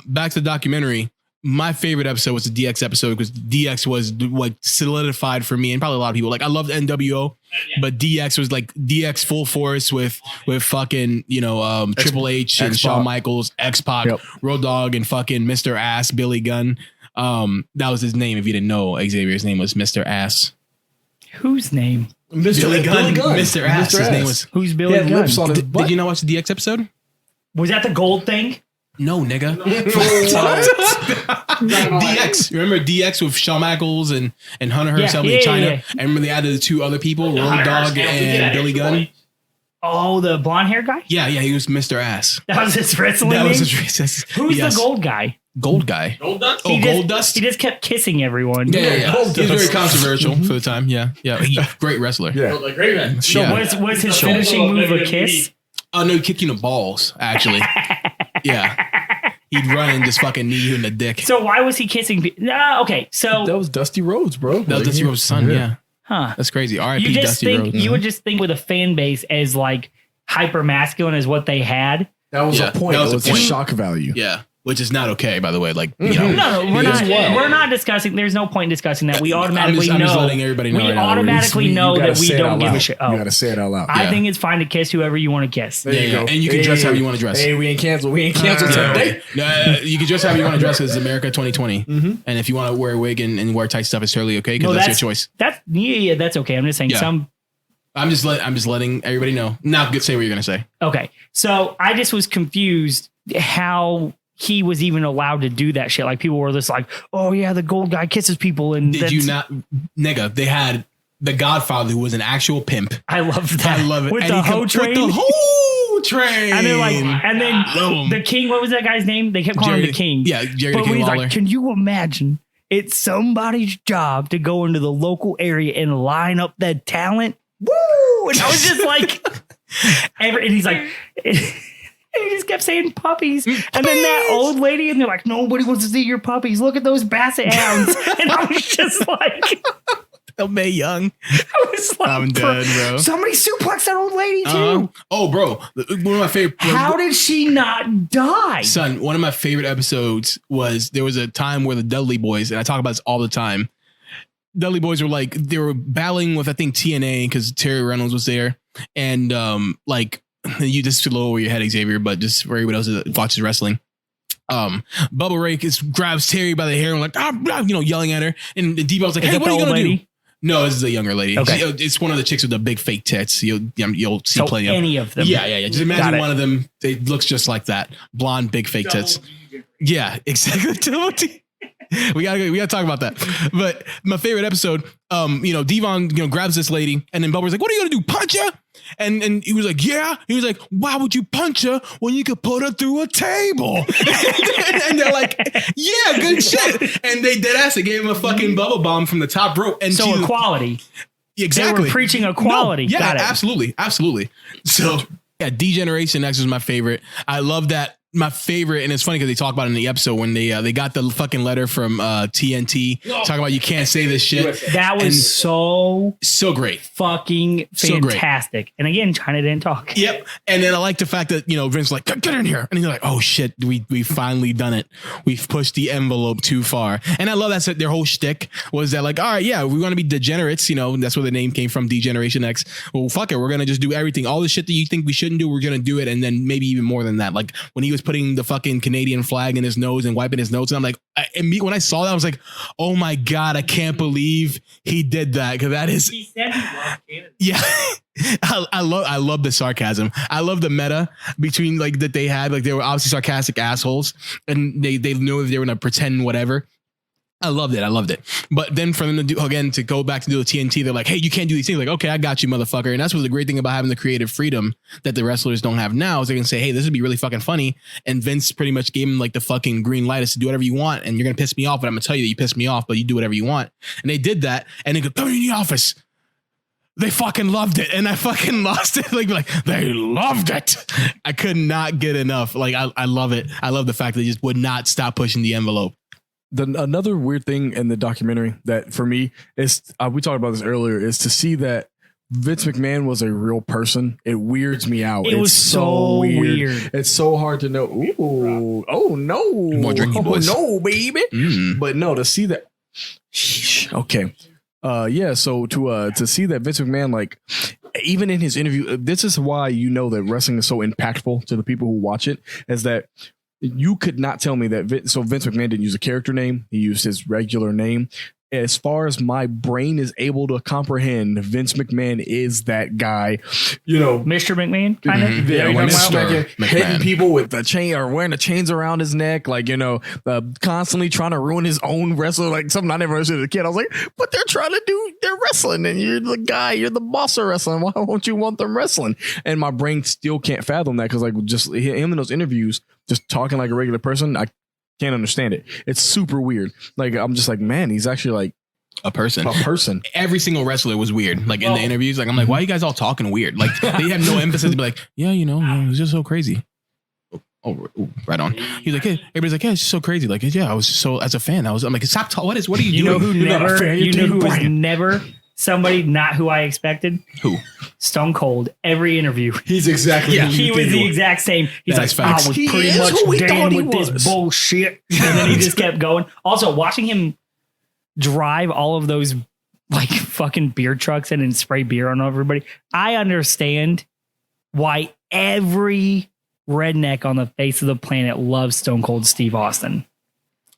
back to the documentary. My favorite episode was the DX episode because DX was like solidified for me and probably a lot of people. Like I loved NWO, but DX was like DX full force with fucking, you know, Triple H and X-Pac. Shawn Michaels, X-Pac, Yep. Road Dogg, and fucking Mr. Ass, Billy Gunn. That was his name. If you didn't know, Xavier's name was Mr. Ass. Whose name? Billy Gunn. Mr. Ass. His name was. Who's He Billy had Gunn? lips on his Did butt. you not watch the DX episode? Was that the gold thing? No, nigga. What? DX. Remember DX with Shawn Michaels and Hunter Yeah, herself yeah, in China? yeah. And remember they added the two other people, Road Dogg and Billy Gunn? Oh, the blonde hair guy? Yeah, he was Mr. Ass. That was his wrestling That name? was his Who's yes. the gold guy? Gold guy? Gold Dust? Oh, He Gold just, Dust? He just kept kissing everyone. Yeah. Gold He was very Dust. controversial for the time. Yeah. Great wrestler. Yeah. Like great man. Yeah. Was his finishing move a kiss? Oh, no, he kicked you in the balls, actually. Yeah. He'd run and just fucking knee you in the dick. So why was he kissing? Okay, so That was Dusty Rhodes, bro. That was Dusty Rhodes' son, yeah. huh? That's crazy. You R.I.P. just Dusty think Rhodes. you would just think with a fan base as like hyper masculine as what they had. That was Yeah, a point. that was That a was a point. shock value. Yeah. which is not okay, by the way. Like, you No, know, we're not discussing. There's no point in discussing that. We automatically I'm know. just letting everybody know. We right now. automatically know that we don't give a shit. You gotta say it out loud. I think it's fine to kiss whoever you want to kiss. There you go. And you can dress however you want to dress. Hey, we ain't canceled today. No, you can dress however you want to dress because it's America 2020. And if you want to wear a wig and wear tight stuff, it's totally okay because that's your choice. That's okay. I'm just saying I'm just letting everybody know. Now, say what you're gonna say. Okay, so I just was confused how he was even allowed to do that shit. Like people were just like, "Oh yeah, the gold guy kisses people." And did you not, nigga? They had the Godfather, who was an actual pimp. I love that. I love it. With and the whole train. With the whole train. And they're like, and then the king. What was that guy's name? They kept calling him the king. Yeah, Jerry but the King he's Lawler. like, can you imagine? It's somebody's job to go into the local area and line up that talent. Woo! And I was just like, and he's like, and he just kept saying puppies. And then that old lady, and they're like, nobody wants to see your puppies. Look at those basset hounds. And I was just like, Mae Young. I was like, I'm dead, bro. Somebody suplexed that old lady too. Oh, bro. One of my favorite. How did she not die? Son, one of my favorite episodes was there was a time where the Dudley Boys, and I talk about this all the time. Dudley Boys were like, they were battling with, I think, TNA because Terry Reynolds was there. And like, you just lower over your head, Xavier, but just for everybody else that watches wrestling. Bubba Ray grabs Terry by the hair and like, yelling at her. And D-Bell's like, hey, what are you going to do? No, this is a younger lady. Okay. It's one of the chicks with the big fake tits. You'll see plenty of any of them. Yeah. Just imagine one of them. It looks just like that. Blonde, big fake tits. Yeah, exactly. We gotta talk about that. But my favorite episode, Devon, grabs this lady, and then Bubba's like, "What are you gonna do? Punch her?" And he was like, "Yeah." He was like, "Why would you punch her when you could put her through a table?" and they're like, "Yeah, good shit." And they deadass it gave him a fucking bubble bomb from the top rope. And so equality. Exactly. They were preaching equality. No, yeah, Got it. absolutely. So yeah, D-Generation X was my favorite. I love that. My favorite, and it's funny because they talk about it in the episode when they got the fucking letter from TNT talking about you can't say this shit. That was so great, fucking fantastic. And again, China didn't talk. Yep. And then I like the fact that Vince like get in here, and he's like, oh shit, we finally done it. We've pushed the envelope too far. And I love that their whole shtick was that like, all right, yeah, we want to be degenerates. That's where the name came from, D-Generation X. Well, fuck it, we're gonna just do everything, all the shit that you think we shouldn't do, we're gonna do it, and then maybe even more than that. Like when he was putting the fucking Canadian flag in his nose and wiping his nose, and I'm like, when I saw that, I was like, oh my god, I can't believe he did that, because that is. He said he loved Canada. Yeah. I love the sarcasm. I love the meta between like that they had, like they were obviously sarcastic assholes, and they knew that they were gonna pretend whatever. I loved it. But then for them to go back to do the TNT, they're like, hey, you can't do these things. Like, okay, I got you, motherfucker. And that's what's the great thing about having the creative freedom that the wrestlers don't have now, is they can say, hey, this would be really fucking funny. And Vince pretty much gave him like the fucking green light is to do whatever you want. And you're going to piss me off, but I'm going to tell you that you pissed me off, but you do whatever you want. And they did that. And they go, come in the office. They fucking loved it. And I fucking lost it. Like they loved it. I could not get enough. Like, I love it. I love the fact that they just would not stop pushing the envelope. Another weird thing in the documentary that for me is, we talked about this earlier, is to see that Vince McMahon was a real person. It weirds me out. It was so weird. It's so hard to know. Ooh, oh no. More drinking boys. No, baby. But no, to see that. Okay. So to see that Vince McMahon, like, even in his interview, this is why that wrestling is so impactful to the people who watch it, is that you could not tell me that Vince McMahon didn't use a character name. He used his regular name. As far as my brain is able to comprehend, Vince McMahon is that guy, Mr. McMahon, kind of. Mr. Hitting people with the chain or wearing the chains around his neck, like, constantly trying to ruin his own wrestler, like something I never understood as a kid. I was like, but they're wrestling, and you're the guy, you're the boss of wrestling. Why won't you want them wrestling? And my brain still can't fathom that, because like just him in those interviews, just talking like a regular person, I can't understand it. It's super weird. Like, I'm just like, man, he's actually like a person. Every single wrestler was weird. Like in the interviews, like I'm like, why are you guys all talking weird? Like they have no emphasis to be like, yeah, it was just so crazy. Oh, right on. He's like, hey, everybody's like, yeah, it's just so crazy. Like, yeah, I was just so, as a fan, I'm like, stop. What are you doing? Who was never somebody not who I expected. Who? Stone Cold. Every interview. He's exactly. Yeah, who He you was think the he exact same. He's That's like, facts. I was He pretty is much who we done thought he with was. this bullshit. And then he just kept going. Also, watching him drive all of those like fucking beer trucks in and spray beer on everybody. I understand why every redneck on the face of the planet loves Stone Cold Steve Austin.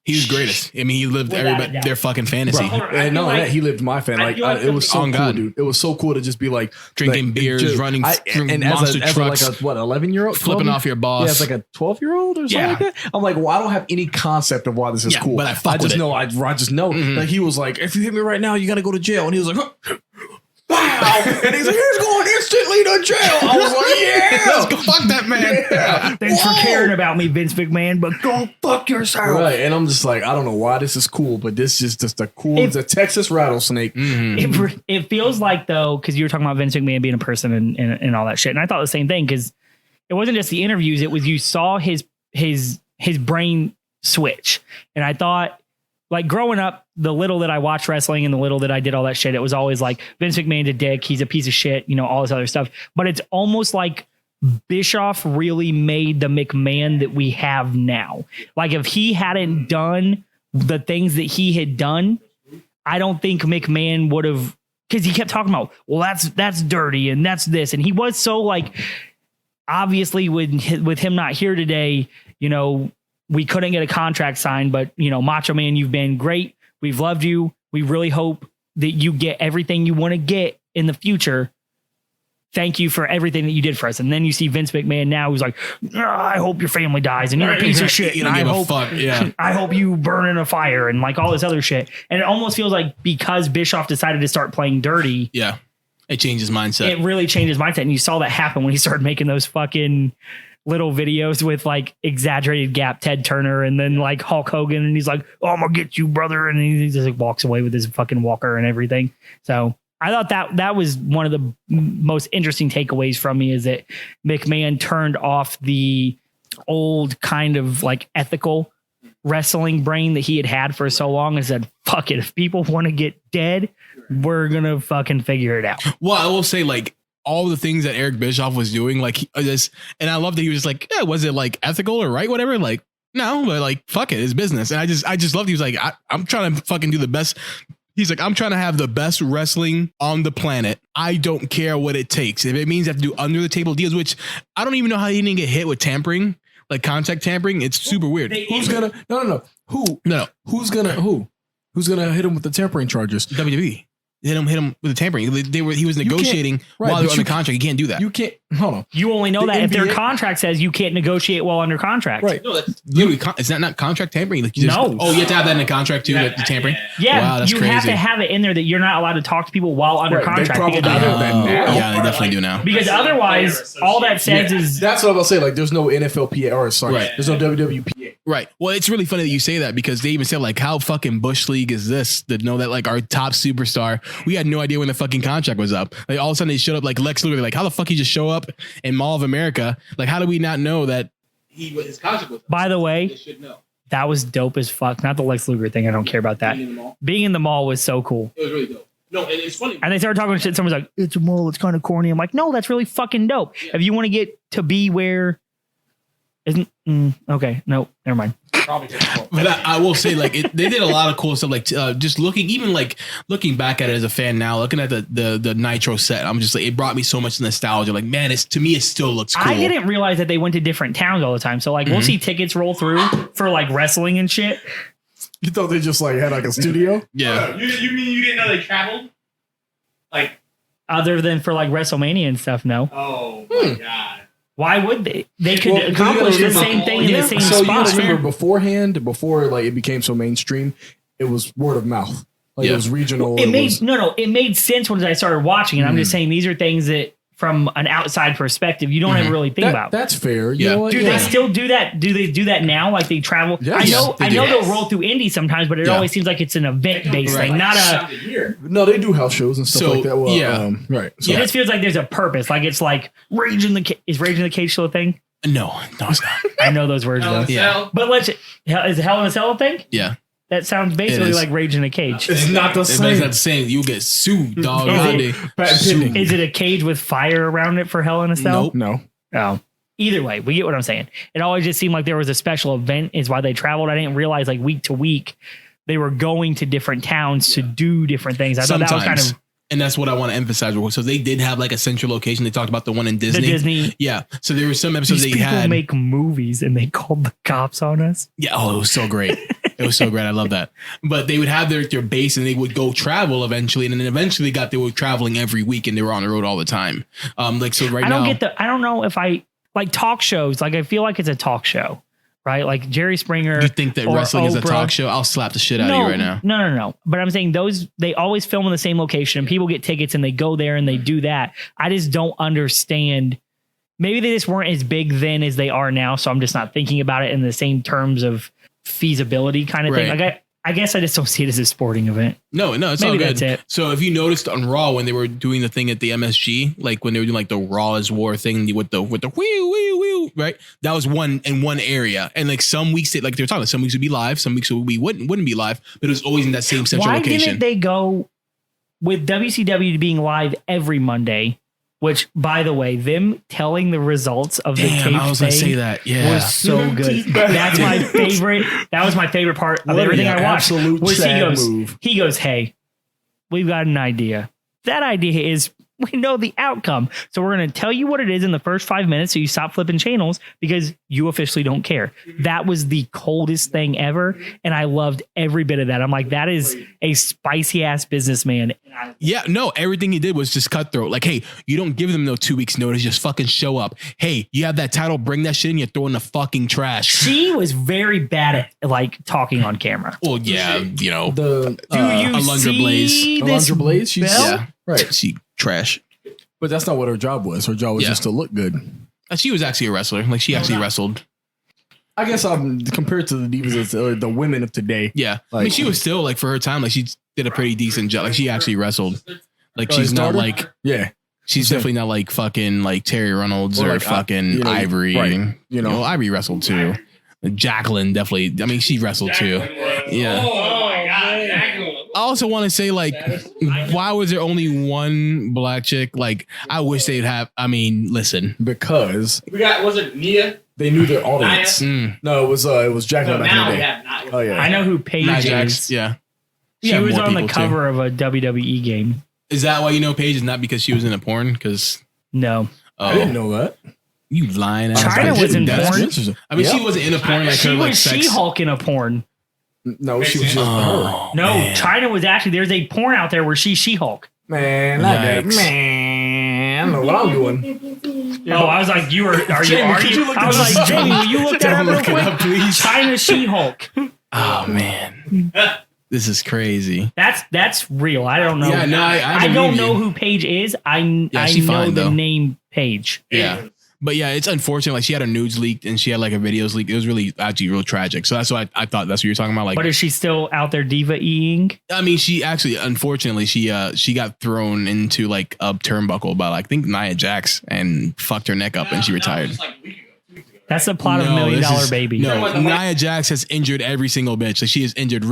He was greatest. I mean, he lived Without a everybody doubt. their fucking fantasy. Hold on, I And feel no, like- he lived my fan. I Like feel like it was so Oh, cool, God. dude. It was so cool to just be like Drinking like, beers, just- running and monster as trucks, like a 11-year-old, flipping off your boss. Yeah, it's like a 12-year-old or something Yeah. like that. I'm like, well, I don't have any concept of why this is Yeah, cool. but I fuck with just it. know. I just know. Mhm. Like he was like, if you hit me right now, you got to go to jail. And he was like, huh. Wow. And he's like, here's going instantly to jail. I was like, yeah. Let's go fuck that man. Yeah. Thanks for Whoa. caring about me, Vince McMahon, but go fuck yourself. Right. And I'm just like, I don't know why this is cool, but this is just a cool, If- it's a Texas rattlesnake. Mhm. It feels like, though, because you were talking about Vince McMahon being a person and all that shit. And I thought the same thing, because it wasn't just the interviews. It was, you saw his brain switch. And I thought, like, growing up, the little that I watched wrestling and the little that I did all that shit, it was always like, Vince McMahon's a dick. He's a piece of shit, you know, all this other stuff. But it's almost like Bischoff really made the McMahon that we have now. Like, if he hadn't done the things that he had done, I don't think McMahon would have, because he kept talking about, well, that's dirty and that's this. And he was so, like, obviously with him not here today, you know, we couldn't get a contract signed, but, you know, Macho Man, you've been great. We've loved you. We really hope that you get everything you want to get in the future. Thank you for everything that you did for us. And then you see Vince McMahon now, who's like, I hope your family dies and you're a piece of shit. You And don't I give a hope, fuck. Yeah. I hope you burn in a fire and like all this other shit. And it almost feels like because Bischoff decided to start playing dirty, Yeah. It changed his mindset. it really changed his mindset. And you saw that happen when he started making those fucking little videos with like exaggerated gap Ted Turner and then like Hulk Hogan. And he's like, oh, I'm gonna get you, brother. And he just like walks away with his fucking walker and everything. So I thought that was one of the most interesting takeaways from me, is that McMahon turned off the old kind of like ethical wrestling brain that he had for so long and said, fuck it. If people want to get dead, we're going to fucking figure it out. Well, I will say, like, all the things that Eric Bischoff was doing, like, and I love that he was just like, yeah, was it like ethical or right, whatever? Like, no, but like, fuck it, it's business. And I just loved, he was like, I'm trying to fucking do the best. He's like, I'm trying to have the best wrestling on the planet. I don't care what it takes. If it means I have to do under the table deals, which I don't even know how he didn't get hit with tampering, like contract tampering. It's super weird. Who's gonna? No. Who's gonna hit him with the tampering charges? WWE. Hit him with the tampering. He was negotiating right, while they but were under contract. You can't do that. You can't. Hold on. You only know The that if their NBA contract says you can't negotiate while under contract. Right. No, that's literally is that not contract tampering? Like you just, No. Oh, you have to have that in the contract too. The tampering. Yeah, Wow, that's you crazy. have to have it in there that you're not allowed to talk to people while under Right, they contract. probably Because, have that now. Yeah, they definitely do now. because otherwise, all that says is That's what I was saying. Like, there's no NFLPA, or sorry, Right. there's no WWPA. Right. Well, it's really funny that you say that, because they even said, like, how fucking Bush League is this to know that, like, our top superstar, we had no idea when the fucking contract was up. Like, all of a sudden they showed up like Lex Luger. They're like, how the fuck he just show up in Mall of America? Like, how do we not know that his contract was up? by the way, They should know. that was dope as fuck. Not the Lex Luger thing. I don't care about that. Being in the mall was so cool. It was really dope. No, and it's funny. And they started talking shit. Someone's like, it's a mall. It's kind of corny. I'm like, no, that's really fucking dope. If you want to get to be where isn't okay. No, never mind. But I will say, like, they did a lot of cool stuff. Like, just looking back at it as a fan now, looking at the Nitro set, I'm just like, it brought me so much nostalgia. Like, man, to me, it still looks cool. I didn't realize that they went to different towns all the time. So like, we'll see tickets roll through for like wrestling and shit. You thought they just like had like a studio? Yeah. You mean you didn't know they traveled? Like, Other than for like WrestleMania and stuff, no. oh my god. Why would they? They could Well, accomplish you the gotta same thing in the same So you spot. gotta remember beforehand, before like it became so mainstream, it was word of mouth. Like Yeah. it was regional. It was, made sense when I started watching it. I'm just saying these are things that from an outside perspective you don't ever really think about. That's fair. You Yeah. know what? Do they still do that? Do they do that now? Like they travel? Yeah. I know. Yeah, I they know do. they'll roll through Indy sometimes, but it Yeah. always seems like it's an event based thing, not a. No, they do house shows and stuff So, like that. Well, yeah. right. So It just feels like there's a purpose. Like it's like Rage in the is Rage in the Cage still a thing? No, it's not. I know those words though. Yeah. But is Hell in a Cell a thing? Yeah. That sounds basically is. like Rage in a Cage. It's not the It's same. not the same. You'll get sued, dog. Sued. Is it a cage with fire around it for Hell in a Cell? Nope. No. Oh. Either way, we get what I'm saying. It always just seemed like there was a special event is why they traveled. I didn't realize like week to week they were going to different towns to do different things. I thought that was kind of... And that's what I want to emphasize. So they did have like a central location. They talked about the one in Disney. The Disney. Yeah. So there were some episodes These they people had. make movies and they called the cops on us. Yeah. Oh, it was so great. It was so great. I love that. But they would have their base and they would go travel eventually. And then eventually they were traveling every week and they were on the road all the time. Like, so right now. I don't know if I like talk shows. Like, I feel like it's a talk show, right? Like Jerry Springer. You think that wrestling is a Oprah. talk show? I'll slap the shit out of you right now. No. But I'm saying they always film in the same location and people get tickets and they go there and they do that. I just don't understand. Maybe they just weren't as big then as they are now. So I'm just not thinking about it in the same terms of feasibility kind of thing. Like I guess I just don't see it as a sporting event. No, it's Maybe all good. that's it. So if you noticed on Raw when they were doing the thing at the MSG, like when they were doing like the Raw is War thing with the wheel, right? That was one in one area, and like some weeks like they were talking, some weeks would be live, some weeks wouldn't be live, but it was always in that same central location. Why didn't they go with WCW being live every Monday? Which, by the way, them telling the results of the tape I was gonna say that. Yeah, was so good. That's my favorite. That was my favorite part of everything I watched. He goes, "Hey, we've got an idea. That idea is we know the outcome, so we're going to tell you what it is in the first 5 minutes, so you stop flipping channels because you officially don't care." That was the coldest thing ever, and I loved every bit of that. I'm like, that is a spicy ass businessman. Yeah, no, everything he did was just cutthroat. Like, hey, you don't give them no 2 weeks notice, just fucking show up. Hey, you have that title, bring that shit in, you throw in the fucking trash. She was very bad at like talking on camera. Well, yeah, you know, The Alundra Blaze. Alundra Blaze. She's Yeah, right. She trash. But that's not what her job was. Her job was just to look good. She was actually a wrestler. Like she actually wrestled. I guess compared to the divas, the women of today. Yeah, I mean, she was still like for her time, like she did a pretty decent job. Like she actually wrestled. Like she's not like she's definitely not like fucking like Terry Reynolds or like, fucking Ivory. Right. You know, Ivory wrestled too. Jacqueline definitely. I mean, she wrestled too. Yeah. Oh my God, Jacqueline. I also want to say, like, why was there only one black chick? Like, I wish they'd have. I mean, listen, because Was it Nia? they knew their audience. No, it was Jacqueline back in the day. Oh yeah, I know who Paige Nia is. Jax. Yeah, She was on the cover of a WWE game. Is that why you know Paige? Is not because she was in a porn? Because No. I didn't know that. You lying ass. China was in porn. I mean, she wasn't in a porn. Like She her, like was sex. She-Hulk in a porn. No, she was just her. No, man. China was actually, there's a porn out there where she's She-Hulk. Man, not that. Yikes. Man, I don't know what I'm doing. Oh, I was like, are Jamie, could you? you look I was this like, up? Jamie, will you look that up real Look it quick? up, please. China She-Hulk. Oh man, this is crazy. That's real. I don't know. Yeah, no, I don't believe know you. who Paige is. I she's know fine, the though. name Paige. Yeah. But yeah, it's unfortunate. Like she had her nudes leaked and she had like her videos leaked. It was really actually real tragic. So that's why I thought that's what you're talking about. Like, But is she still out there diva-ing? I mean, she actually, unfortunately, she got thrown into like a turnbuckle by like, I think Nia Jax and fucked her neck up and she retired. That's the plot of $1 Million Baby. No, Nia Jax has injured every single bitch. Like she has injured not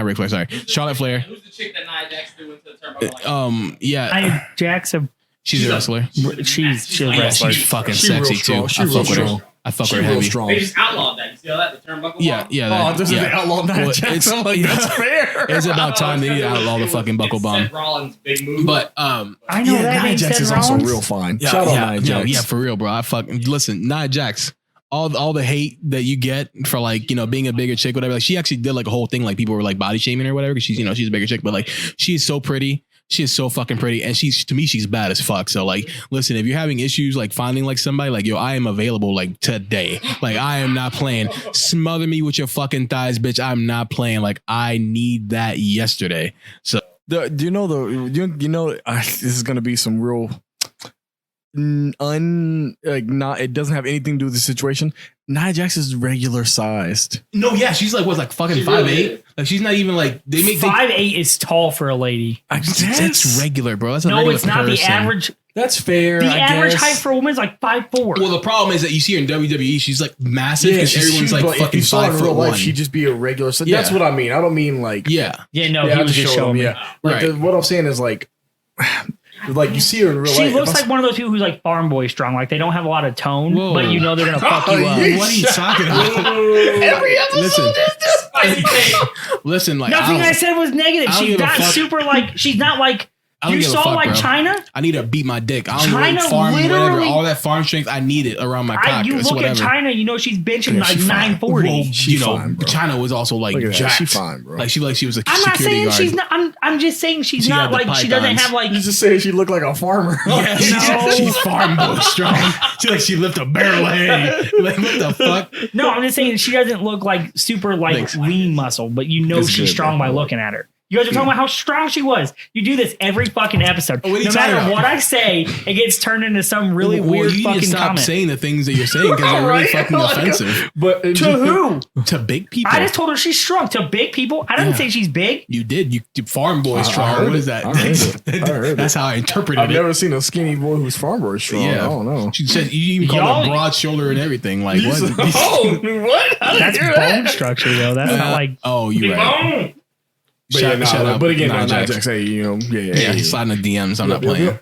Ric Flair, sorry, Charlotte Flair. Who's the chick that Nia Jax threw into the turnbuckle? Yeah, Nia Jax, she's a wrestler. she's a Yeah, wrestler. she's fucking She sexy real strong. too. She I real fuck with her. strong. I fuck She with her real heavy. strong. They just outlawed that. You see all that? The turnbuckle? Yeah, yeah. Oh, this is the outlaw Nia Jax. I'm like, that's fair. It's about time they need to outlaw the fucking buckle bomb. Seth Rollins' big move. But I know Yeah, that Nia name, Jax Seth is also Rollins. real fine. yeah, Shout out yeah, Nia yeah, Jax. yeah, for real, bro. Listen, Nia Jax. All the hate that you get for like, you know, being a bigger chick, whatever. Like she actually did like a whole thing, like people were like body shaming her, or whatever. Because she's, you know, she's a bigger chick, but like she is so pretty. She is so fucking pretty, and to me, she's bad as fuck. So like, listen, if you're having issues like finding like somebody, like yo, I am available like today. Like I am not playing. Smother me with your fucking thighs, bitch. I'm not playing. Like I need that yesterday. So Do you know this is gonna be some real it doesn't have anything to do with the situation. Nia Jax is regular sized. no, yeah, she's like what's like fucking 5'8". Like she's not even like they make 5'8" is tall for a lady. that's regular, bro. That's a No, regular it's not person. the average. That's fair. The I average guess. height for a woman is like 5'4". Well, the problem is that you see her in WWE, she's like massive because everyone's like but fucking if you saw her in real 5'1". life, she'd just be a regular. So that's what I mean. I don't mean like Yeah. Yeah, no, I he was just showing me. Yeah, like Right. what I'm saying is like you see her in real She life. looks like one of those people who's like farm boy strong. Like they don't have a lot of tone, but you know they're gonna fuck you up. What are you talking about? every episode. Listen, like Nothing I said was negative. I don't She's give a not fuck. super like. She's not like. I don't You give a saw fuck, like bro. China. I need to beat my dick. I don't China need farm whatever. literally- All that farm strength, I need it around my cock. You It's look whatever. at China, you know she's benching like she's fine. 940. Well, She you know, fine, bro. China was also like Look at that. jacked. She fine, bro. Like she was a I'm not security saying guard. she's not. I'm just saying she's She not got the like she doesn't pythons. have like. You just say she looked like a farmer. Yeah, No. she's farm boy strong. She like she lift a barrel of hay. Like what the fuck? No, I'm just saying she doesn't look like super like Thanks. lean muscle, but you know That's she's good, strong bro. by looking at her. You guys are talking about how strong she was. You do this every fucking episode. What are you No talking matter about? what I say, it gets turned into some really Well, weird you need to fucking stop comment. saying the things that you're saying because they're really Right? fucking Like, offensive But To who? to big people. I just told her she's strong. To big people, I didn't Yeah. say she's big. You did. You farm boy I strong. heard What is it. that? I heard it. I heard That's it. how I interpreted I've it. never seen a skinny boy who's farmer strong. Yeah. I don't know. She said you even called Y'all- her broad shoulder and everything. Like what? Oh, what? That's bone structure though. That's not like. Oh, you right. But Shout- yeah, shout out but again, Nine Nine Jacks. Jacks, hey, you know, Yeah, he's sliding the DMs. I'm not playing.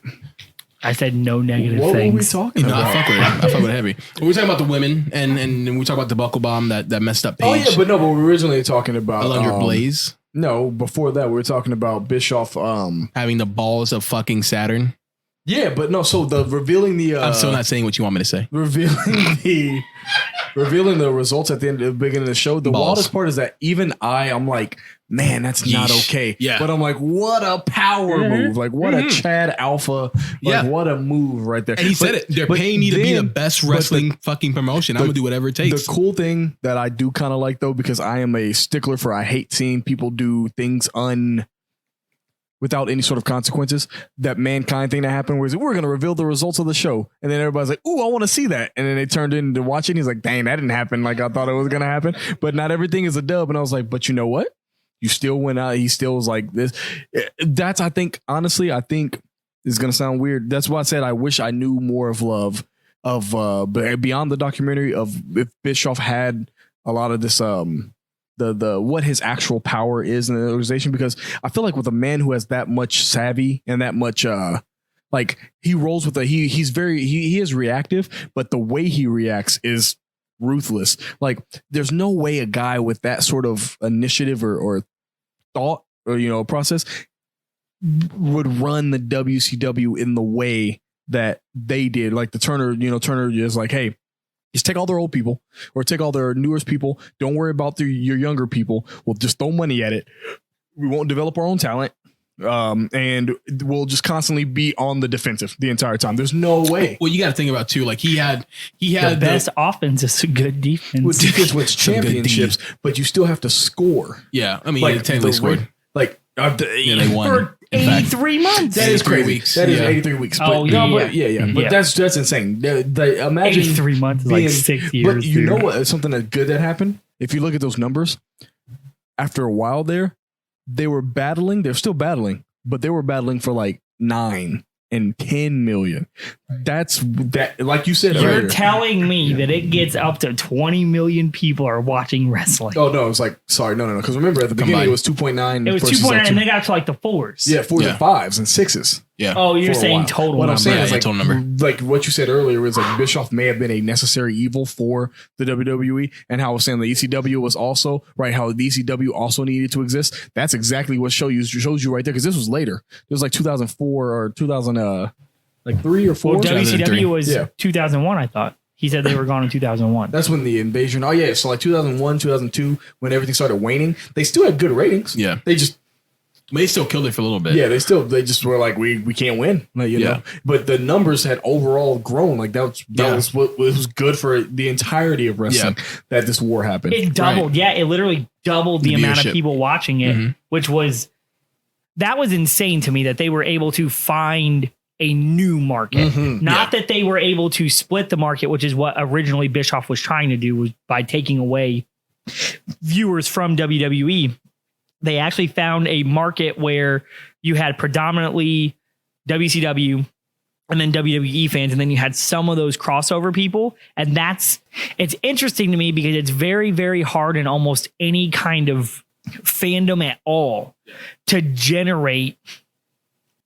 I said no negative What were we things. talking No, I about? fuck with it. I fuck with it heavy. We're talking about the women, and we talk about the buckle bomb that messed up Oh Paige. yeah, but no, but we were originally talking about Alundra Blaze No, before that, we were talking about Bischoff. having the balls of fucking Saturn. Yeah, but no. So the revealing the. I'm still not saying what you want me to say. Revealing the results at the end of the beginning of the show. The Balls. wildest part is that even I'm like, man, that's not Yeesh. okay. Yeah. But I'm like, what a power move! Like, what a Chad Alpha! Like, Yeah. what a move right there. And he said it. They're paying you to be the then- best but wrestling fucking promotion. I'm gonna do whatever it takes. The cool thing that I do kind of like though, because I am a stickler for I hate seeing people do things without any sort of consequences. That Mankind thing that happened was we're gonna reveal the results of the show, and then everybody's like, "Ooh, I want to see that," and then they turned in to watch it. And he's like, "Dang, that didn't happen like I thought it was gonna happen." But not everything is a dub, and I was like, "But you know what? You still went out. He still was like this." That's I think honestly, I think it's gonna sound weird. That's why I said I wish I knew more of Love of beyond the documentary of if Bischoff had a lot of this the what his actual power is in the organization, because I feel like with a man who has that much savvy and that much like he rolls with he's very he is reactive, but the way he reacts is ruthless. Like there's no way a guy with that sort of initiative or thought or process would run the WCW in the way that they did. Like the Turner is like, hey, just take all their old people or take all their newest people. Don't worry about your younger people. We'll just throw money at it. We won't develop our own talent. And we'll just constantly be on the defensive the entire time. There's no way. Well, you got to think about too. Like he had The best offense is a good defense. With defense wins Some good championships, but you still have to score. Yeah, I mean, Like they technically the scored. Like Yeah, they won. For In fact, 83 months. that is 83 crazy. weeks. That is Yeah. 83 weeks. But, Oh, yeah. But Yeah. that's insane. Imagine 83 months is like 6 years. But you dude. know what? Something that's good that happened. If you look at those numbers, after a while there, they were battling. They're still battling, but they were battling for like 9 and 10 million. That's that. Like you said You're earlier. telling me that it gets up to 20 million people are watching wrestling. Oh no, it's like sorry, no. Because remember at the beginning Combined. it was 2.9. It was versus 2.9 like and they got to like the fours. yeah, 4s Yeah. and 5s and 6s. Yeah. Oh, you're for a saying while. total What I'm number. saying Yeah, is yeah, like, total number. like what you said earlier is like Bischoff may have been a necessary evil for the WWE, and how I was saying the ECW was also right. How the ECW also needed to exist. That's exactly what shows you right there. Because this was later. It was like 2004 or 2000 like 3 or 4. Well, 2003. WCW was Yeah. 2001, I thought. He said they were gone in 2001. That's when the invasion. Oh yeah, so like 2001, 2002, when everything started waning, they still had good ratings. Yeah. They just But they still killed it for a little bit. yeah, they just were like we can't win, like, you Yeah. know. But the numbers had overall grown. Like that Yeah. was what was good for the entirety of wrestling that this war happened. It doubled. Yeah, it literally doubled the amount of viewership. people watching it, Mhm. which was insane to me that they were able to find a new market. Mhm. Not that they were able to split the market, which is what originally Bischoff was trying to do, was by taking away viewers from WWE. They actually found a market where you had predominantly WCW, and then WWE fans, and then you had some of those crossover people. And it's interesting to me because it's very, very hard in almost any kind of fandom at all to generate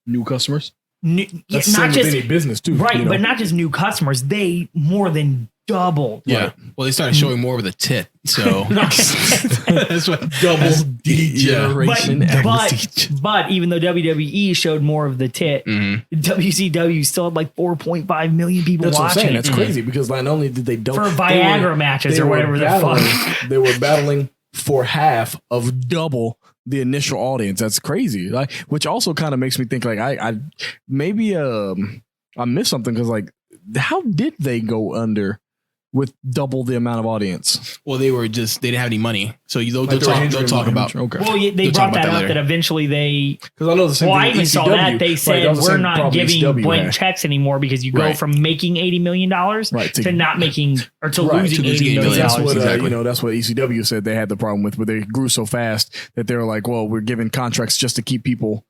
new customers. Not not just just any business too, right, but not just new customers. They more than doubled. Yeah. Right. Well, they started showing more of the tit. So that's what double degeneration. But even though WWE showed more of the tit, WCW still had like 4.5 million people That's watching. What I'm saying. That's crazy because not only did they for Viagra matches or whatever the fuck, they were battling for half of double the initial audience. That's crazy. Like, which also kind of makes me think like I maybe I missed something because like how did they go under with double the amount of audience? Well, they didn't have any money, so they'll talk about. Okay. Well, they brought that up that eventually they because I know the same. Well, thing I even saw that they said we're not giving blank checks anymore because you go from making $80 million to not making or to losing $80 million. That's what that's what ECW said they had the problem with, but they grew so fast that they were like, well, we're giving contracts just to keep people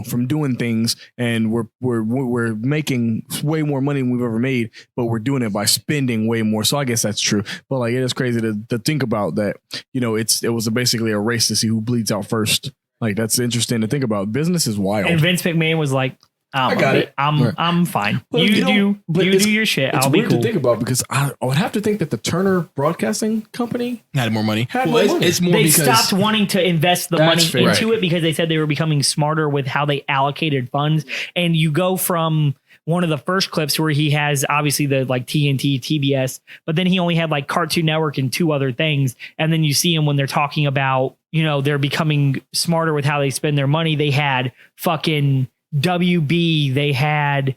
from doing things, and we're making way more money than we've ever made, but we're doing it by spending way more. So I guess that's true. But like, it is crazy to think about that. It was basically a race to see who bleeds out first. Like, that's interesting to think about. Business is wild. And Vince McMahon was like, I got it. I'm fine. But you do your shit. I'll be cool. It's weird to think about because I would have to think that the Turner Broadcasting Company had more money. It's more they because stopped wanting to invest the money into it because they said they were becoming smarter with how they allocated funds. And you go from one of the first clips where he has obviously the like TNT, TBS, but then he only had like Cartoon Network and 2 other things. And then you see him when they're talking about, they're becoming smarter with how they spend their money. They had fucking WB, they had